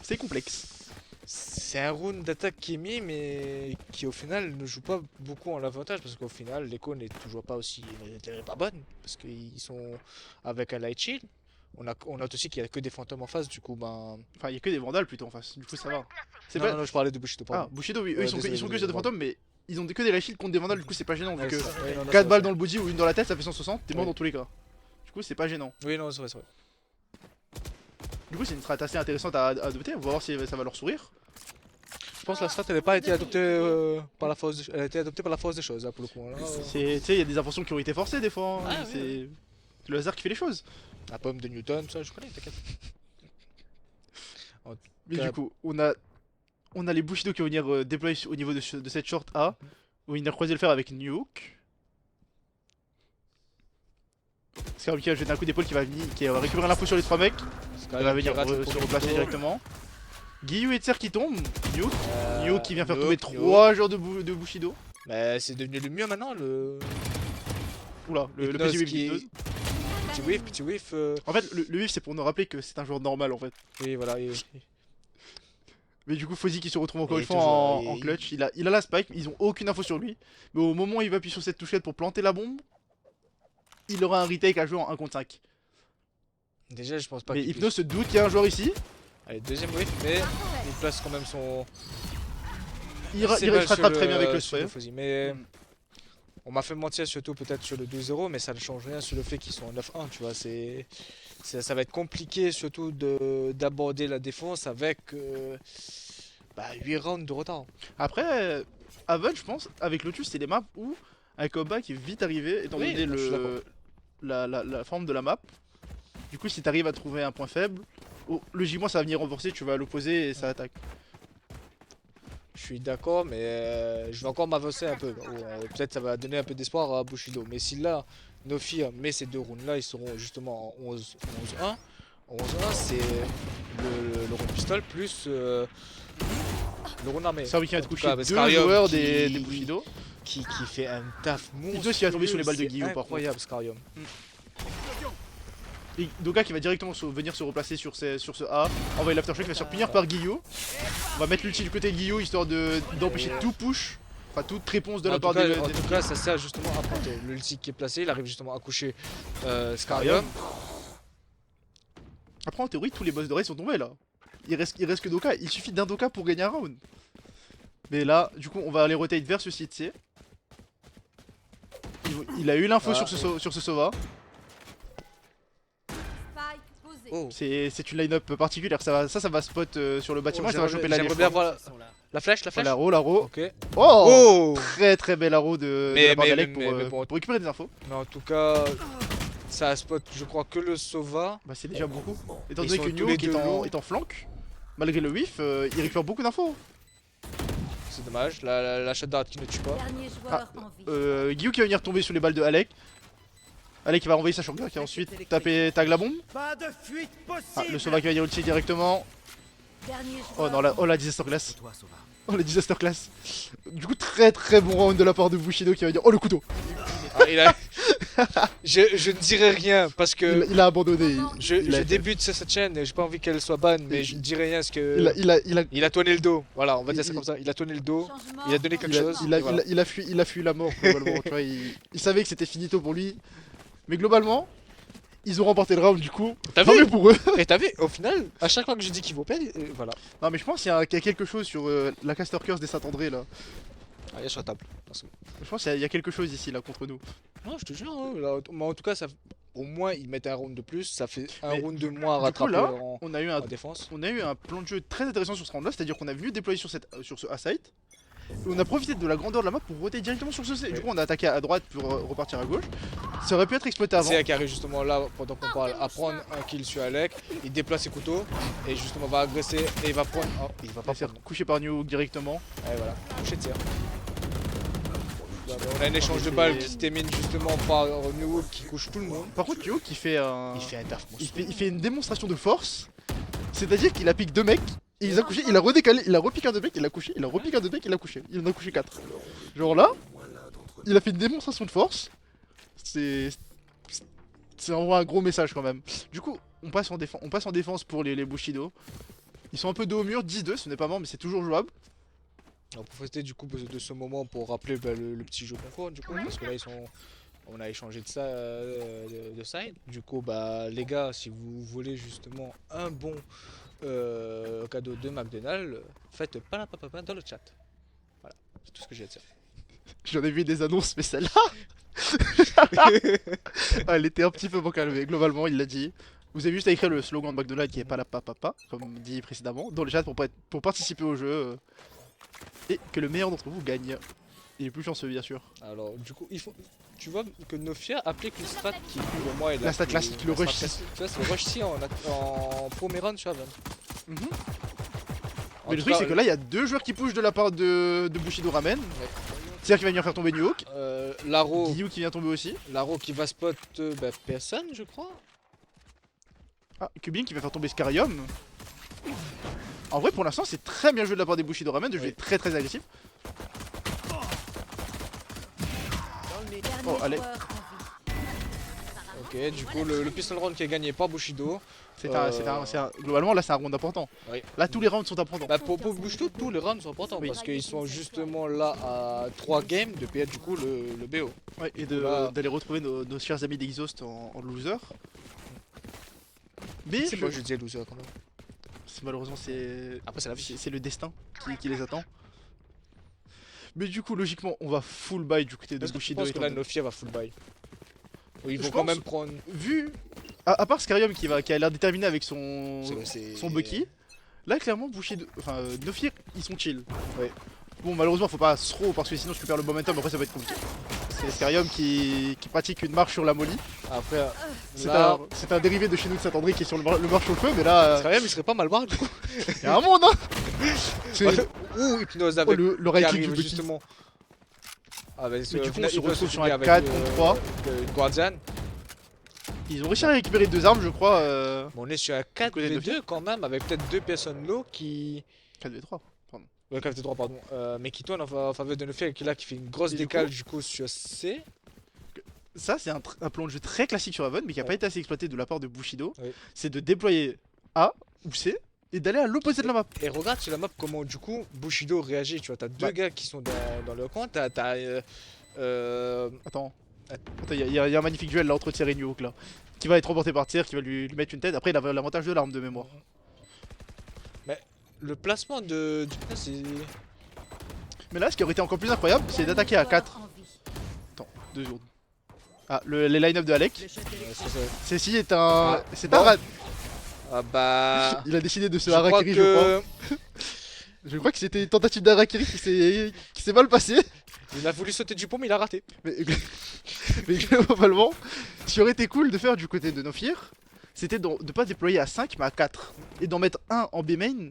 C'est complexe. C'est un round d'attaque qui est mis mais qui au final ne joue pas beaucoup en avantage parce qu'au final l'écho n'est toujours pas aussi n'est pas bonne parce qu'ils sont avec un light shield. On note aussi qu'il n'y a que des fantômes en face du coup ben... Enfin il y a que des vandales plutôt en face, du coup ça va. Non, je parlais de Bushido Ah pardon. Bushido oui, eux Ouais, ils sont désolé, que sur des désolé. fantômes mais ils ont que des light shields contre des vandales, du coup c'est pas gênant vu que Ouais, non, 4 c'est balles vrai. dans le body ou une dans la tête ça fait 160, t'es mort Oui. dans tous les cas. Du coup c'est pas gênant. Oui non c'est vrai c'est vrai. Du coup c'est une strat assez intéressante à adopter, on va voir si ça va leur sourire. Je pense que la strat elle n'a pas été adoptée par la force elle a été adoptée par la force des choses là, pour le coup. Là, Tu sais, il y a des inventions qui ont été forcées des fois, hein. Ah, C'est le hasard qui fait les choses. la pomme de Newton, ça je connais, t'inquiète. Mais du coup, on a les Bushido qui vont venir déployer au niveau de cette short A, où il a croisé le fer avec New Hook. Scarby qui va jeter un coup d'épaule qui va récupérer l'info sur les 3 mecs. Il va venir se replacer directement. Guillou et Tser qui tombent. New Hook qui vient faire tomber 3 joueurs de Bushido. Mais c'est devenu le mieux maintenant, le Oula, le Hypnose petit whiff qui- d'hypnose. petit whiff. En fait, le whiff c'est pour nous rappeler que c'est un joueur normal en fait. Oui, voilà. Mais du coup, Fozzy qui se retrouve encore Et une fois toujours, en clutch. Il a la spike, ils ont aucune info sur lui. Mais au moment où il va appuyer sur cette touchette pour planter la bombe, il aura un retake à jouer en 1 contre 5. Déjà, je pense pas Mais qu'il Hypno se doute qu'il y a un joueur ici. puisse- Allez, deuxième whiff, mais il place quand même son. Il ses se balles sur rattrape très bien avec le sur spray. Fuzzy. Mais Mm. on m'a fait mentir surtout peut-être sur le 2-0, mais ça ne change rien sur le fait qu'ils sont en 9-1, tu vois. Ça va être compliqué surtout d'aborder la défense avec 8 rounds de retard. Après, Haven, je pense, avec Lotus, c'est des maps où un combat qui est vite arrivé, étant Oui, donné je suis d'accord. la forme de la map. Du coup, si t'arrives à trouver un point faible, logiquement ça va venir renforcer, tu vas à l'opposé et ça attaque. Je suis d'accord, mais je vais encore m'avancer un peu. Peut-être ça va donner un peu d'espoir à Bushido. Mais si là, Nofir met ces 2 rounds là, ils seront justement en 11-1. 11-1, c'est le round pistol plus le round armé. Ça va qui va En te tout coucher cas, 2 Scarium joueurs qui- des Bushido. Qui fait un taf monstre. Hypnos qui va tomber sur les balles de Guillaume, par contre. Incroyable, Scarium. Et Doka qui va directement venir se replacer sur ce A. Envoyer l'aftershock qui va se faire punir par Guillaume. On va mettre l'ulti du côté de Guillaume histoire d'empêcher tout push. Enfin toute réponse de la part En tout cas, ça sert justement à planter. L'ulti qui est placé, il arrive justement à coucher Scarium. Après en théorie tous les boss de raid sont tombés là. Il reste que Doka, il suffit d'un Doka pour gagner un round. Mais là, du coup on va aller rotate vers ce site C. Il a eu l'info Voilà. sur ce Sova. Spike posé. Oh, C'est une line-up particulière, ça va spot sur le bâtiment et ça va choper la j'aimerais bien voir la flèche, la flèche. L'aro, l'aro. Ok. Oh, Oh très belle arrow de la part d'Alec pour récupérer des infos. Mais en tout cas, ça spot, je crois que le Sova. Bah c'est déjà beaucoup. Étant Ils donné sont que tous les New qui deux lourds. est en flanc, malgré le whiff, il récupère beaucoup d'infos. C'est dommage, la shot d'art qui ne tue pas. Dernier joueur en vie. Guillaume qui va venir tomber sur les balles de Alec. Alec qui va renvoyer sa shotgun qui va ensuite tag la bombe. Pas de fuite possible. Ah, le Sova qui va venir ulti directement. Dernier Oh joueur non, la disaster class. Toi, Sova. Oh la disaster class. Du coup très bon round de la part de Bushido qui va dire oh le couteau. Ah, je ne dirai rien parce que Il a abandonné. je débute sur cette chaîne et j'ai pas envie qu'elle soit ban, mais je ne dis rien parce que il a tourné le dos. Voilà, on va dire ça comme ça. Il a tourné le dos. Changement Il a donné quelque chose. Il a, et voilà. il a fui la mort globalement. Tu vois, il savait que c'était finito pour lui. Mais globalement, ils ont remporté le round du coup. T'as Tant vu mieux pour eux. Et t'as vu, au final, à chaque fois que je dis qu'ils vont perdre, voilà. Non mais je pense qu'il y a quelque chose sur la caster curse des Saint-André là. Ah, il est sur la table. Je pense qu'il y a quelque chose ici là contre nous. Non, je te jure, hein, là, mais en tout cas, ça, au moins ils mettent un round de plus, ça fait un Mais round de moins à du coup, rattraper là, en, On a eu en défense. un plan de jeu très intéressant sur ce round là, c'est à dire qu'on est venu déployer sur ce A-site. On a profité de la grandeur de la map pour roter directement sur ce C. Du coup on a attaqué à droite pour repartir à gauche. Ça aurait pu être exploité avant. C'est qui arrive justement là pendant qu'on parle à prendre un kill sur Alec, il déplace ses couteaux et justement va agresser et il va prendre. Oh, il va pas Il s'est prendre. couché par New directement. Et voilà, touché de tir. On a un échange de balles qui se termine justement par New qui couche tout le monde. Par contre New qui fait un... Il fait un taf il fait une démonstration de force. C'est-à-dire qu'il a piqué 2 mecs. Et il a couché, il a redécalé, il a repiqué un de mecs, il a couché, il a repiqué un de mecs, il a couché. Il en a couché 4. Genre là, il a fait une démonstration de force. C'est vraiment un gros message quand même. Du coup, on passe en défense pour les Bushido. Ils sont un peu dos au mur, 10-2, ce n'est pas mort mais c'est toujours jouable. On va profiter du coup de ce moment pour rappeler le petit jeu concours du coup, parce que là on a échangé de ça de side. Du coup bah les gars, si vous voulez justement un bon cadeau de McDonald's, faites pas dans le chat. Voilà, c'est tout ce que j'ai à dire. J'en ai vu des annonces mais celle-là elle était un petit peu bancale mais globalement il l'a dit. Vous avez juste à écrire le slogan de McDonald's qui est pas la papa, comme dit précédemment, dans le chat pour participer au jeu. Et que le meilleur d'entre vous gagne. Il est plus chanceux bien sûr. Alors du coup il faut, tu vois que Nofia applique une strat qui pour moi est La strat classique, le rush. Tu vois c'est le rush si en premier round sur Haven. Mais le truc c'est que là il y a 2 joueurs qui pushent de la part de Bushido Ramen. C'est-à-dire qu'il va venir faire tomber New Hawk. Laro Guillou qui vient tomber aussi. Laro qui va spot personne je crois. Ah, Cubin qui va faire tomber Scarium. En vrai pour l'instant c'est très bien joué de la part des Bushido Ramen, de jouer très agressif. Oh allez. Ok, du coup le pistol round qui est gagné par Bushido. Globalement là c'est un round important. Oui. Là tous les rounds sont importants. Bah pour Bushido tous les rounds sont importants parce qu'ils sont justement là à 3 games de payer du coup le BO. Ouais, et d'aller retrouver nos chers amis d'Exhaust en loser. Mais c'est moi je disais loser quand même. Malheureusement c'est... Après c'est la vie. C'est le destin qui les attend. Mais du coup logiquement on va full buy du côté de Bushido. Je pense que là Nofia va full buy. Ils vont quand même prendre... Vu... À part Scarium qui a l'air déterminé avec son Bucky. Là clairement Bushido... Enfin Nofia ils sont chill. Ouais. Bon malheureusement faut pas trop parce que sinon tu perds le momentum après ça va être compliqué. C'est Scarium qui pratique une marche sur la molly. Après c'est un dérivé de chez nous de Saint-André qui est sur le marche sur le feu mais là... Scarium il serait pas mal barre du coup. Y'a un monde hein. Ouh Hypnose avec le right click du Bucky. justement. Mais du coup on se retrouve sur un 4 contre 3. Guardian. Ils ont réussi à récupérer 2 armes je crois. Bon, on est sur un 4v2 quand même avec peut-être 2 personnes low qui... 4v3 pardon. Ouais 4v3 pardon. Mais qui tourne en faveur de Nofia qui fait une grosse décale du coup sur C. Ça c'est un plan de jeu très classique sur Haven mais qui n'a pas été assez exploité de la part de Bushido. Oui. C'est de déployer A ou C et d'aller à l'opposé de la map. Et regarde sur la map comment du coup Bushido réagit, tu vois, t'as 2 gars qui sont dans le coin, Attends, il y a un magnifique duel là entre Tier et New Hawk là. Qui va être remporté par Tier, qui va lui mettre une tête, après il a l'avantage de l'arme de mémoire. Mais le placement du c'est... Mais là ce qui aurait été encore plus incroyable c'est d'attaquer à 4. Attends, 2 secondes. Ah, les line-up de Alec. Ceci est un... C'est un rad. Ah bah... Il a décidé de se harakiri je crois. Je crois que c'était une tentative d'harakiri qui s'est mal passée. Il a voulu sauter du pont mais il a raté. Mais globalement, ce qui aurait été cool de faire du côté de Nofir, c'était de pas déployer à 5 mais à 4. Et d'en mettre un en B main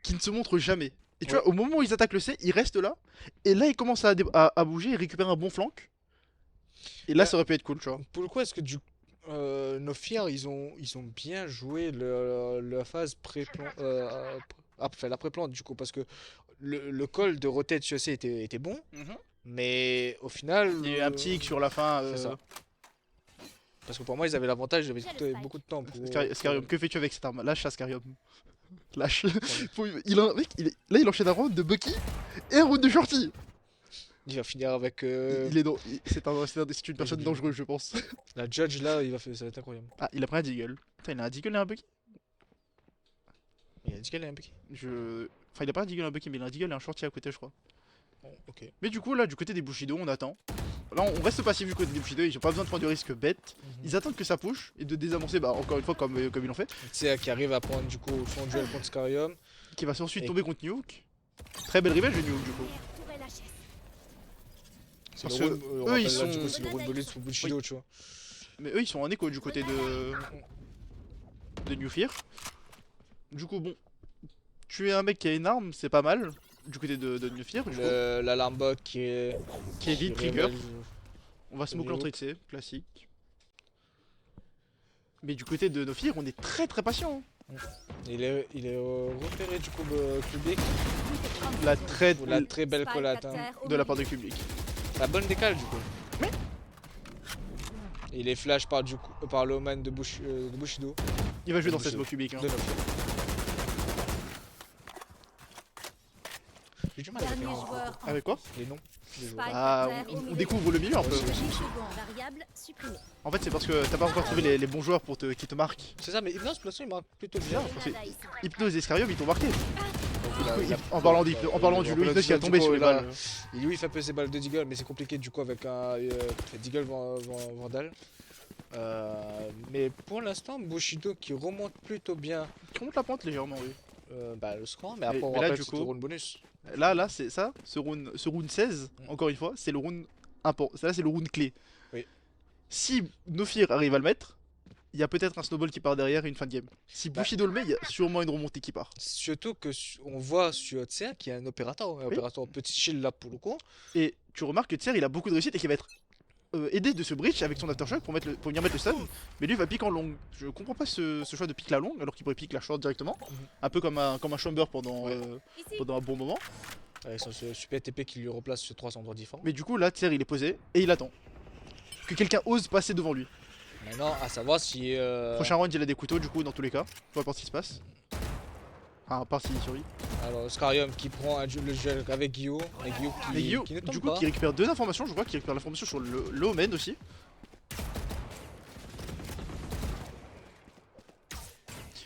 qui ne se montre jamais. Et tu vois, au moment où ils attaquent le C, ils restent là. Et là, ils commencent à bouger et récupérer un bon flank. Et là, ça aurait pu être cool, tu vois. Pour le coup, est-ce que Nofir, ils ont bien joué leur phase pré-plan... enfin, la pré-plante du coup, parce que le call de rotate sur C était bon. Mais au final... Il y a eu un petit hic sur la fin. C'est ça. Parce que pour moi, ils avaient l'avantage, ils avaient beaucoup de temps pour... Scarium, que fais-tu avec cette arme? Lâche ça, Scarium. Lâche. Là, il enchaîne un round de Bucky et un round de Shorty. Il va finir avec... C'est une personne dangereuse, je pense. La Judge, là, ça va être incroyable. Ah, il a pris un Deagle. Putain, il a un Deagle et un Bucky. Il a un Deagle et un Bucky. Enfin, il a pas un Deagle et un Bucky, mais il a un Deagle et un Shorty à côté, je crois. Bon, ok. Mais du coup, là, du côté des Bushido, on attend. là on reste passif du côté des Bushido, ils ont pas besoin de prendre du risque bête. Ils attendent que ça push et de désamorcer, bah encore une fois comme ils l'ont fait. C'est qui arrive à prendre du coup son duel contre Scarium. Qui va ensuite tomber contre Nuke. Très belle revenge de Nuke du coup. Parce que eux ils sont... C'est le round bullet pour Bushido, tu vois. Mais eux ils sont en écho du côté de New Fear. Du coup bon, tuer un mec qui a une arme c'est pas mal. Du côté de New Fear. L'alarme bot qui est vite, trigger. révèle- On va smoke l'entrée de C, classique. Mais du côté de Nofir, on est très patient. Hein. Il est repéré du coup Kubik. La très belle collate de la part de Kubik. La bonne décale du coup. Mais il est flash par le man de Bushido. il va jouer dans cette smoke Kubik. Hein. J'ai du mal avec les noms. Avec quoi? Les noms des joueurs. Ah, on découvre le milieu un peu. Variable supprimée. En fait, c'est parce que t'as pas encore trouvé les bons joueurs qui te marquent. C'est ça, mais Hypnos, pour l'instant, il marque plutôt bien. Hypnose et Scarium, ils t'ont marqué. En parlant du Louis Hypnose qui a tombé sur les balles. Il fait peser balles de Deagle, mais c'est compliqué du coup avec un Deagle Vandal. Mais pour l'instant, Bushido qui remonte plutôt bien. Qui remonte la pente légèrement, oui. Le score, mais après on là, rappelle du que coup, c'est le round bonus. Là, c'est ça, ce round 16, encore une fois, c'est le round important. Là, c'est le round clé. Oui. Si Nofir arrive à le mettre, il y a peut-être un snowball qui part derrière et une fin de game. Si Bushido le met, il y a sûrement une remontée qui part. Surtout que on voit sur Tser qu'il y a un opérateur petit shield là pour le coup. Et tu remarques que Tser, il a beaucoup de réussite et qu'il va être aidé de ce breach avec son aftershock pour venir mettre le stun. Mais lui, il va piquer en long. Je comprends pas ce choix de pique la longue alors qu'il pourrait piquer la short directement. Un peu comme un chamber pendant un bon moment. Avec son super TP qui lui replace sur 3 endroits différents. Mais du coup, là, Tser, il est posé et il attend que quelqu'un ose passer devant lui. Maintenant, à savoir si. Prochain round, il a des couteaux, du coup, dans tous les cas. Peu importe ce qui se passe. Ah, à part s'il survit. Alors, Scarium qui prend le duel avec Guillaume. Et Guillaume qui ne tombe du coup, pas. qui récupère deux informations, je crois qu'il récupère l'information sur le Omen aussi.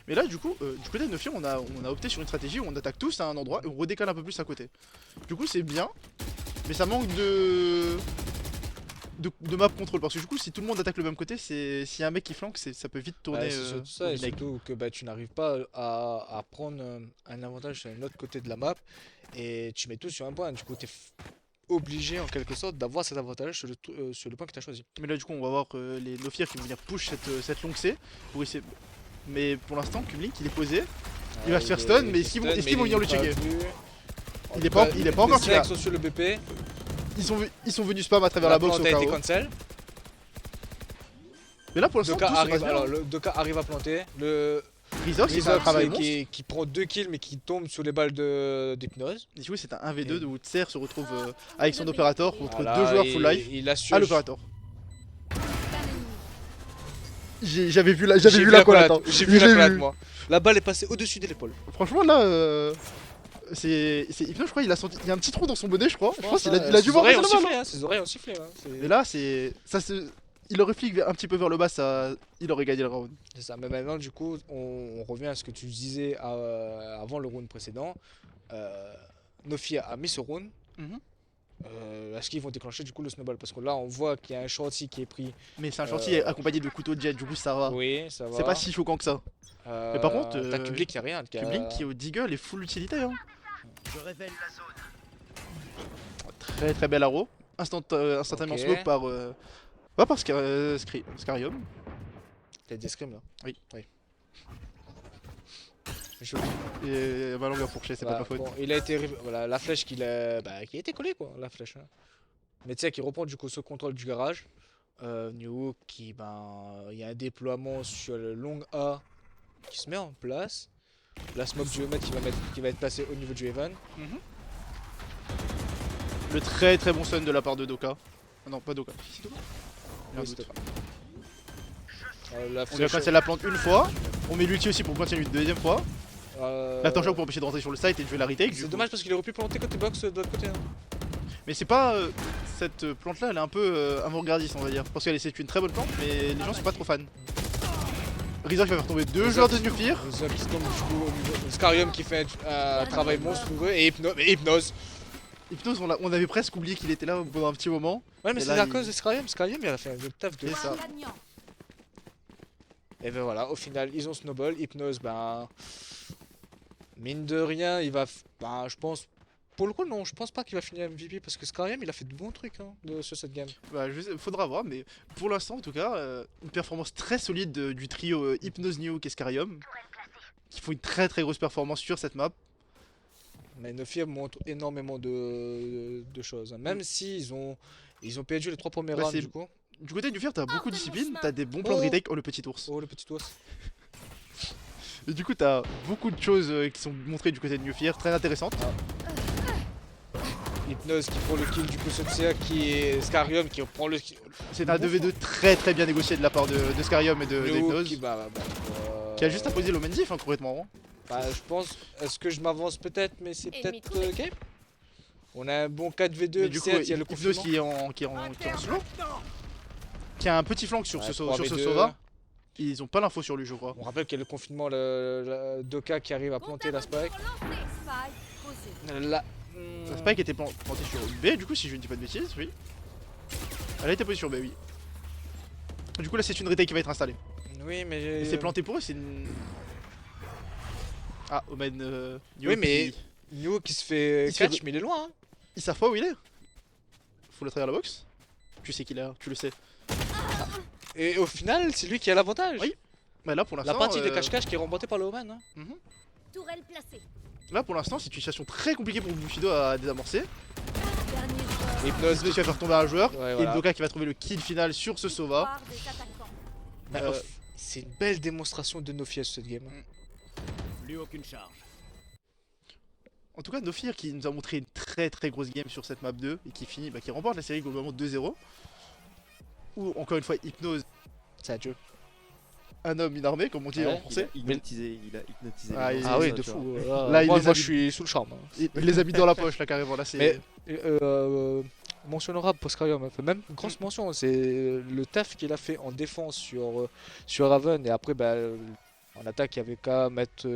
Mais là, du coup, du côté de Nofir, on a opté sur une stratégie où on attaque tous à un endroit et on redécale un peu plus à côté. Du coup, c'est bien, mais ça manque de map control parce que du coup, si tout le monde attaque le même côté, s'il y a un mec qui flanque, ça peut vite tourner. C'est surtout ça, et surtout que tu n'arrives pas à prendre un avantage sur l'autre côté de la map et tu mets tout sur un point. Du coup, tu es obligé en quelque sorte d'avoir cet avantage sur le point que tu as choisi. Mais là, du coup, on va voir les Nofir qui vont venir push cette longue C pour essayer. Mais pour l'instant, Kumlink il est posé, il va se faire stun, mais est-ce qu'ils vont venir le checker? Il est pas encore là. Sur le BP. Ils sont venus spam à travers la box au KO. Cancel. Mais là pour l'instant, Doka arrive à planter. Le Rizox qui fait un travail qui prend 2 kills mais qui tombe sous les balles d'hypnose. Du coup, c'est un 1v2 où Tser se retrouve avec son opérateur contre deux joueurs full life à l'opérateur. J'avais vu la collate. J'ai vu la collate moi. La balle est passée au-dessus de l'épaule. Franchement là, c'est Hypno, je crois, il y a un petit trou dans son bonnet, je crois. Je pense qu'il a dû voir ses oreilles ont sifflé. Et là, il aurait fliqué un petit peu vers le bas, il aurait gagné le round. C'est ça, mais maintenant du coup, on revient à ce que tu disais avant le round précédent. Nofir a mis ce round. Est-ce qu'ils vont déclencher du coup le snowball? Parce que là on voit qu'il y a un shorty qui est pris. Mais c'est un shorty accompagné de couteau de jet, du coup ça va. Oui, ça va. C'est pas si choquant que ça. Mais par contre, t'as Kublik, y'a rien. Kublik qui est au Deagle est full utilité. Hein. Je révèle la zone. Très bel arrow. Instantanément smoke par. Pas par Scarium. T'as des scrims là? Oui. Et ballon bien fourché, c'est pas ma faute. Bon, il a été. Voilà, la flèche qui a été collée quoi, la flèche. Hein. Mais tu sais, qui reprend du coup ce contrôle du garage. New qui, il y a un déploiement sur le long A qui se met en place. La smoke du Omen qui va être placée au niveau du Heaven. Le très bon stun de la part de Doka. Ah non, pas Doka. Si, Doka. On lui a passé la plante une fois. On met l'ulti aussi pour continuer une deuxième fois. L'attention pour empêcher de rentrer sur le site et de jouer la retake. C'est dommage parce qu'il aurait pu planter côté box de l'autre côté. Hein. Mais c'est pas. Cette plante là, elle est un peu avant-gardiste, on va dire. Parce qu'elle c'est une très bonne plante, mais les gens sont pas trop fans. Rizor qui va faire tomber deux joueurs de New Fear. Rizor qui se tombe du coup au niveau. Scarium qui fait un travail monstrueux et Hypnose. Hypnose, on avait presque oublié qu'il était là pendant un petit moment. Ouais, mais Et c'est là, à cause de Skyrim. Skyrim, il a fait le taf de C'est ça. Gagnant. Et ben voilà, au final, ils ont Snowball. Hypnose, ben. Mine de rien, il va. Ben, je pense. Pour le coup, non, je pense pas qu'il va finir MVP parce que Skyrim, il a fait de bons trucs hein, sur cette game. Bah, faudra voir, mais pour l'instant, en tout cas, une performance très solide du trio Hypnose, Nuke et Scarium. Qui font une très très grosse performance sur cette map. Mais Nofir montre énormément de choses. Hein. Même si ils ont perdu les 3 premiers Ouais, rounds c'est- du coup. Du côté du Fear, t'as beaucoup de discipline, t'as des bons plans de retake. Oh, le petit ours. Oh, le petit ours. Et du coup, t'as beaucoup de choses qui sont montrées du côté de New Fear, très intéressantes. Hypnose qui prend le kill du coup sur CA qui est Scarium qui reprend le kill. C'est un 2v2 très très bien négocié de la part de Scarium et de Le Hypnose. hook qui, Qui a juste imposé l'offensive complètement. Bah, je pense. Est-ce que je m'avance peut-être, mais c'est Et peut-être Miko. game. On a un bon 4v2. Mais du coup, certes, il y a le Hypnose confinement. qui est en slow. Qui a un petit flank sur Ouais, ce 3v2. Sova. Ils ont pas l'info sur lui, je crois. On rappelle qu'il y a le confinement, le Doka qui arrive à planter la spike. Spike posé. La... La spike était plantée sur B, du coup, si je ne dis pas de bêtises, oui. Elle a été posée sur B, oui. Du coup, là, c'est une retake qui va être installée. Oui, mais. Et c'est planté pour eux, c'est une. Ah, Omen. Oui, mais. Nio qui se fait Il se fait catch, mais il est loin. Hein. Ils savent pas où il est. Faut le travers la box. Tu sais qu'il est là, tu le sais. Et au final, c'est lui qui a l'avantage. Oui. Mais là, pour l'instant. La partie de cache-cache qui est remportée par le Oman. Hein. Tourelle placée. Là, pour l'instant, c'est une situation très compliquée pour Bushido à désamorcer. Dernier joueur. Hypnose Hypnose qui va faire tomber un joueur. Ouais, Et voilà. Doka qui va trouver le kill final sur ce Sova. Victoire des attaquants. Bah, Euh, c'est une belle démonstration de Nofia cette game. Plus aucune charge. En tout cas, Nofir qui nous a montré une très très grosse game sur cette map 2 et qui finit, qui remporte la série globalement 2-0. Ou encore une fois, Hypnose, C'est adieu. un homme inarmé, comme on dit en Ouais. français. Il a hypnotisé Ah, les il- gens, Ah oui, ça, de tu fou. vois. Là, il moi, les moi a je suis sous le charme. Hein. Il les a mis dans la poche là carrément. Là, c'est. Mais mention honorable pour Skyrim, hein. Même une grosse mention, c'est le taf qu'il a fait en défense sur Raven et après bah, en attaque il y avait qu'à mettre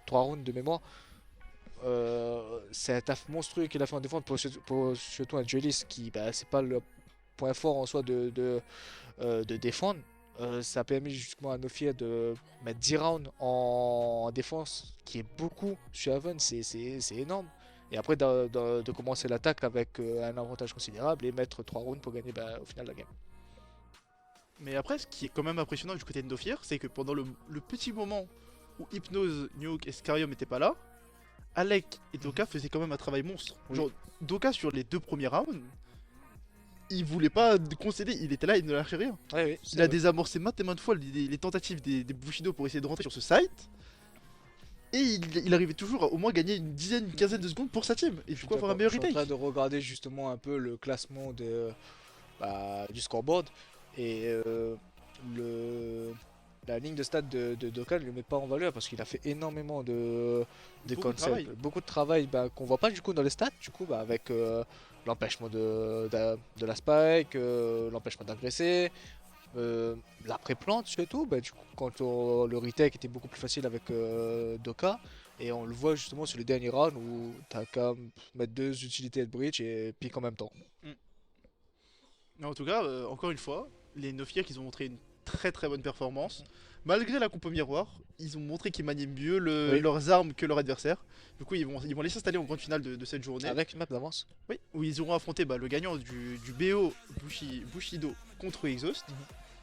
3 rounds de mémoire. C'est un taf monstrueux qu'il a fait en défense pour surtout un dueliste qui bah, c'est pas le point fort en soi de défendre. Ça a permis justement à Nofia de mettre 10 rounds en défense, qui est beaucoup sur Haven, c'est énorme. Et après de commencer l'attaque avec un avantage considérable et mettre 3 rounds pour gagner bah, au final la game. Mais après, ce qui est quand même impressionnant du côté de Nofir, c'est que pendant le petit moment où Hypnose, Nuke et Scarium n'étaient pas là, Alec et Doka faisaient quand même un travail monstre. Oui. Genre, Doka sur les 2 premiers rounds, il voulait pas concéder, il était là, il ne lâchait rien. Ouais, oui, Il a désamorcé maintes et maintes fois les tentatives des Bushido pour essayer de rentrer sur ce site. Et il arrivait toujours à au moins gagner une dizaine, une quinzaine de secondes pour sa team. Et du coup avoir un meilleur Je suis en retake. train de regarder justement un peu le classement du scoreboard et la ligne de stats de Dokkan ne le met pas en valeur parce qu'il a fait énormément de Beaucoup de concepts, travail. beaucoup de travail bah, qu'on voit pas du coup dans les stats du coup bah, avec l'empêchement de la spike, l'empêchement d'agresser, la pré-plante surtout, bah, du coup, quand le retake était beaucoup plus facile avec Doka et on le voit justement sur les derniers rounds où t'as qu'à mettre 2 utilités de bridge et pique en même temps. Mais en tout cas, encore une fois, les Nofir ils ont montré une très très bonne performance. Malgré la compo miroir, ils ont montré qu'ils maniaient mieux Oui. leurs armes que leur adversaire. Du coup, ils vont les s'installer en grande finale de cette journée. Avec une map d'avance. Oui, où ils auront affronté le gagnant du BO Bushido contre Exhaust,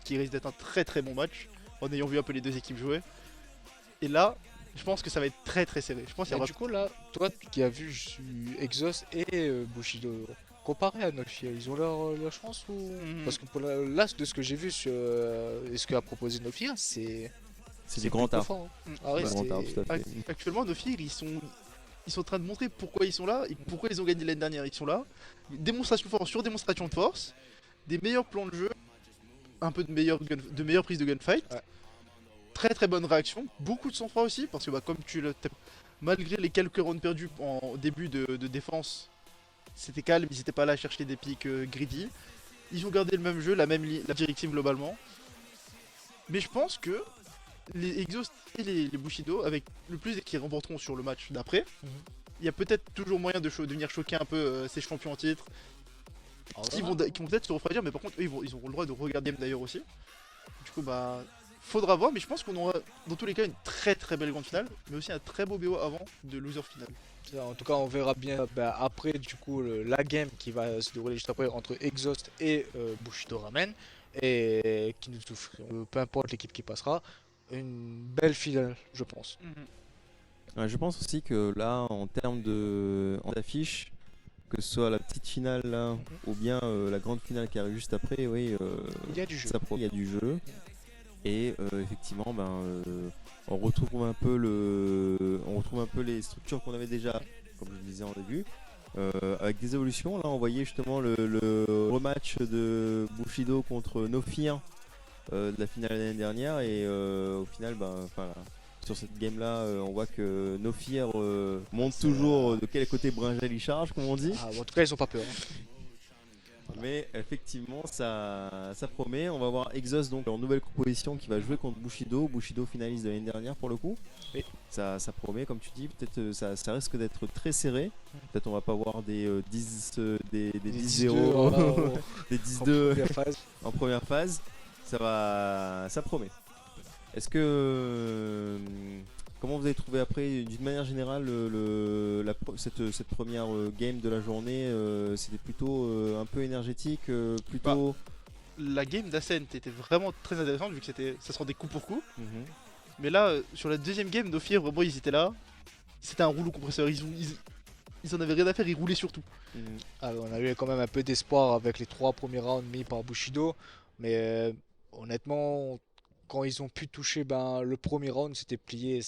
qui risque d'être un très très bon match, en ayant vu un peu les deux équipes jouer. Et là, je pense que ça va être très très serré. Je pense qu'il y Et aura... du coup là, toi qui as vu Exhaust et Bushido, comparé à Nofia, ils ont leur chance ou... Mhm. Parce que pour là, de ce que j'ai vu sur ce qu'a proposé Nofia, c'est C'est du grand plutôt art. fort, hein. Mm. Ah ouais, Du grand art, c'est- tout à fait. Actuellement, Nofir, ils sont en train de montrer pourquoi ils sont là et pourquoi ils ont gagné l'année dernière. Ils sont là, démonstration de force sur démonstration de force, des meilleurs plans de jeu, un peu de meilleure prise de gunfight, Ouais. très très bonne réaction, beaucoup de sang-froid aussi, parce que comme malgré les quelques rounds perdus en début de défense, c'était calme, ils n'étaient pas là à chercher des pics greedy. Ils ont gardé le même jeu, la directive globalement. Mais je pense que les Exhaust et les Bushido, avec le plus qui remporteront sur le match d'après, Mhm. il y a peut-être toujours moyen de venir choquer un peu ces champions en titre. Qui vont peut-être se refroidir, mais par contre, eux, ils auront le droit de regarder d'ailleurs aussi. Du coup, bah, faudra voir, mais je pense qu'on aura dans tous les cas une très très belle grande finale, mais aussi un très beau BO avant de loser final. En tout cas, on verra bien après du coup la game qui va se dérouler juste après entre Exhaust et Bushido Ramen, et qui nous offriront, peu importe l'équipe qui passera, une belle finale, je pense. Ouais, je pense aussi que là, en termes d'affiche, que ce soit la petite finale là, ou bien la grande finale qui arrive juste après, oui, il y a du jeu. Il y a du jeu. Et effectivement, on retrouve un peu les structures qu'on avait déjà, comme je le disais en début, avec des évolutions. Là, on voyait justement le rematch de Bushido contre No Fear de la finale l'année dernière, et au final, sur cette game là, on voit que No Fear monte toujours de quel côté Bringel il charge, comme on dit. En tout cas, ils ont pas peur. Mais effectivement, ça promet. On va voir Exhaust donc en nouvelle composition qui va jouer contre Bushido. Bushido finaliste de l'année dernière pour le coup. Oui. Ça promet, comme tu dis. Peut-être ça risque d'être très serré. Peut-être on va pas voir des 10-0, des 10-2 en première phase. Ça promet. Est-ce que comment vous avez trouvé après, d'une manière générale, cette première game de la journée? C'était plutôt un peu énergétique, plutôt... La game d'Ascent était vraiment très intéressante, vu que ça se rendait coup pour coup. Mais là, sur la deuxième game, No Fear, vraiment, ils étaient là. C'était un rouleau compresseur, ils en avaient rien à faire, ils roulaient surtout. On a eu quand même un peu d'espoir avec les 3 premiers rounds mis par Bushido, mais honnêtement, quand ils ont pu toucher le premier round, c'était plié.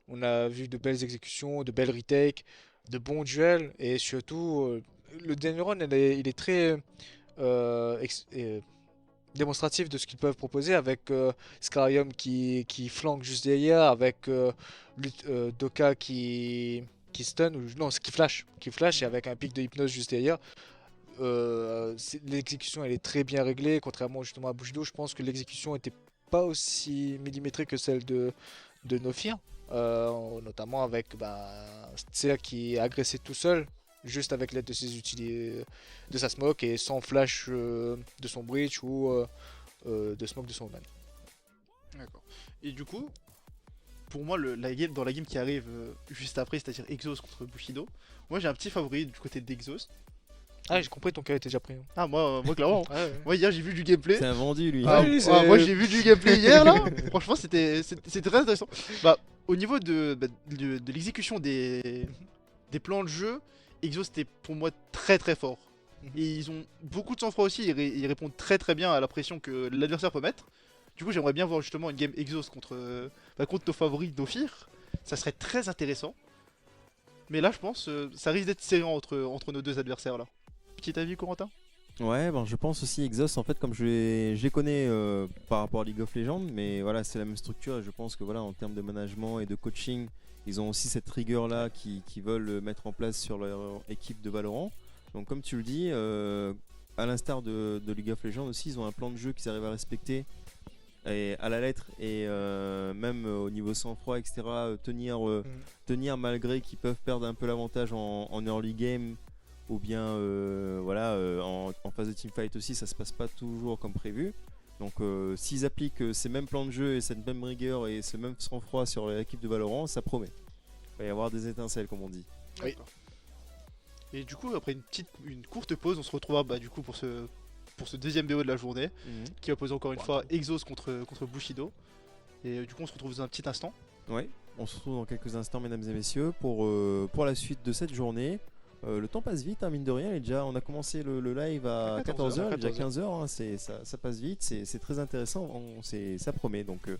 On a vu de belles exécutions, de belles retakes, de bons duels, et surtout le dernier round il est très démonstratif de ce qu'ils peuvent proposer, avec Scarium qui flanque juste derrière, avec Doka qui stun, qui flash, et avec un pic de hypnose juste derrière. L'exécution elle est très bien réglée, contrairement justement à Bushido. Je pense que l'exécution était pas aussi millimétrée que celle de No Fear, notamment avec Tsea qui est agressé tout seul, juste avec l'aide de sa smoke et sans flash de son breach ou de smoke de son man. D'accord. Et du coup, pour moi, dans la game qui arrive juste après, c'est-à-dire Exhaust contre Bushido, moi j'ai un petit favori du côté d'Exhaust. Ah, j'ai compris, ton cœur était déjà pris. Ah, moi clairement. Ouais. Moi hier j'ai vu du gameplay. C'est un vendu lui. Moi j'ai vu du gameplay hier là. Franchement c'était très intéressant. Au niveau de l'exécution des plans de jeu, Exhaust était pour moi très très fort. Et ils ont beaucoup de sang-froid aussi, ils répondent très très bien à la pression que l'adversaire peut mettre. Du coup j'aimerais bien voir justement une game Exhaust contre nos favoris No Fear. Ça serait très intéressant. Mais là je pense ça risque d'être serré entre nos deux adversaires là. Petit avis, Corentin? Ouais, je pense aussi Exhaust, en fait, comme je les connais par rapport à League of Legends, mais voilà, c'est la même structure, et je pense que voilà, en termes de management et de coaching, ils ont aussi cette rigueur là qui veulent mettre en place sur leur équipe de Valorant. Donc comme tu le dis, à l'instar de League of Legends aussi, ils ont un plan de jeu qu'ils arrivent à respecter et à la lettre, et même au niveau sang-froid, etc. Tenir malgré qu'ils peuvent perdre un peu l'avantage en early game, ou bien en phase de teamfight aussi, ça se passe pas toujours comme prévu. Donc s'ils appliquent ces mêmes plans de jeu et cette même rigueur et ce même sang-froid sur l'équipe de Valorant, ça promet. Il va y avoir des étincelles, comme on dit. Oui. Et du coup, après une courte pause, on se retrouvera du coup pour ce deuxième BO de la journée, qui oppose encore une fois Exhaust contre Bushido. Et du coup on se retrouve dans un petit instant. Ouais, on se retrouve dans quelques instants, mesdames et messieurs, pour la suite de cette journée. Le temps passe vite, mine de rien. On a commencé le live à 14h, il est déjà 15h, ça passe vite, c'est très intéressant, ça promet. Donc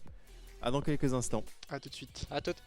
à dans quelques instants. A tout de suite. À toutes.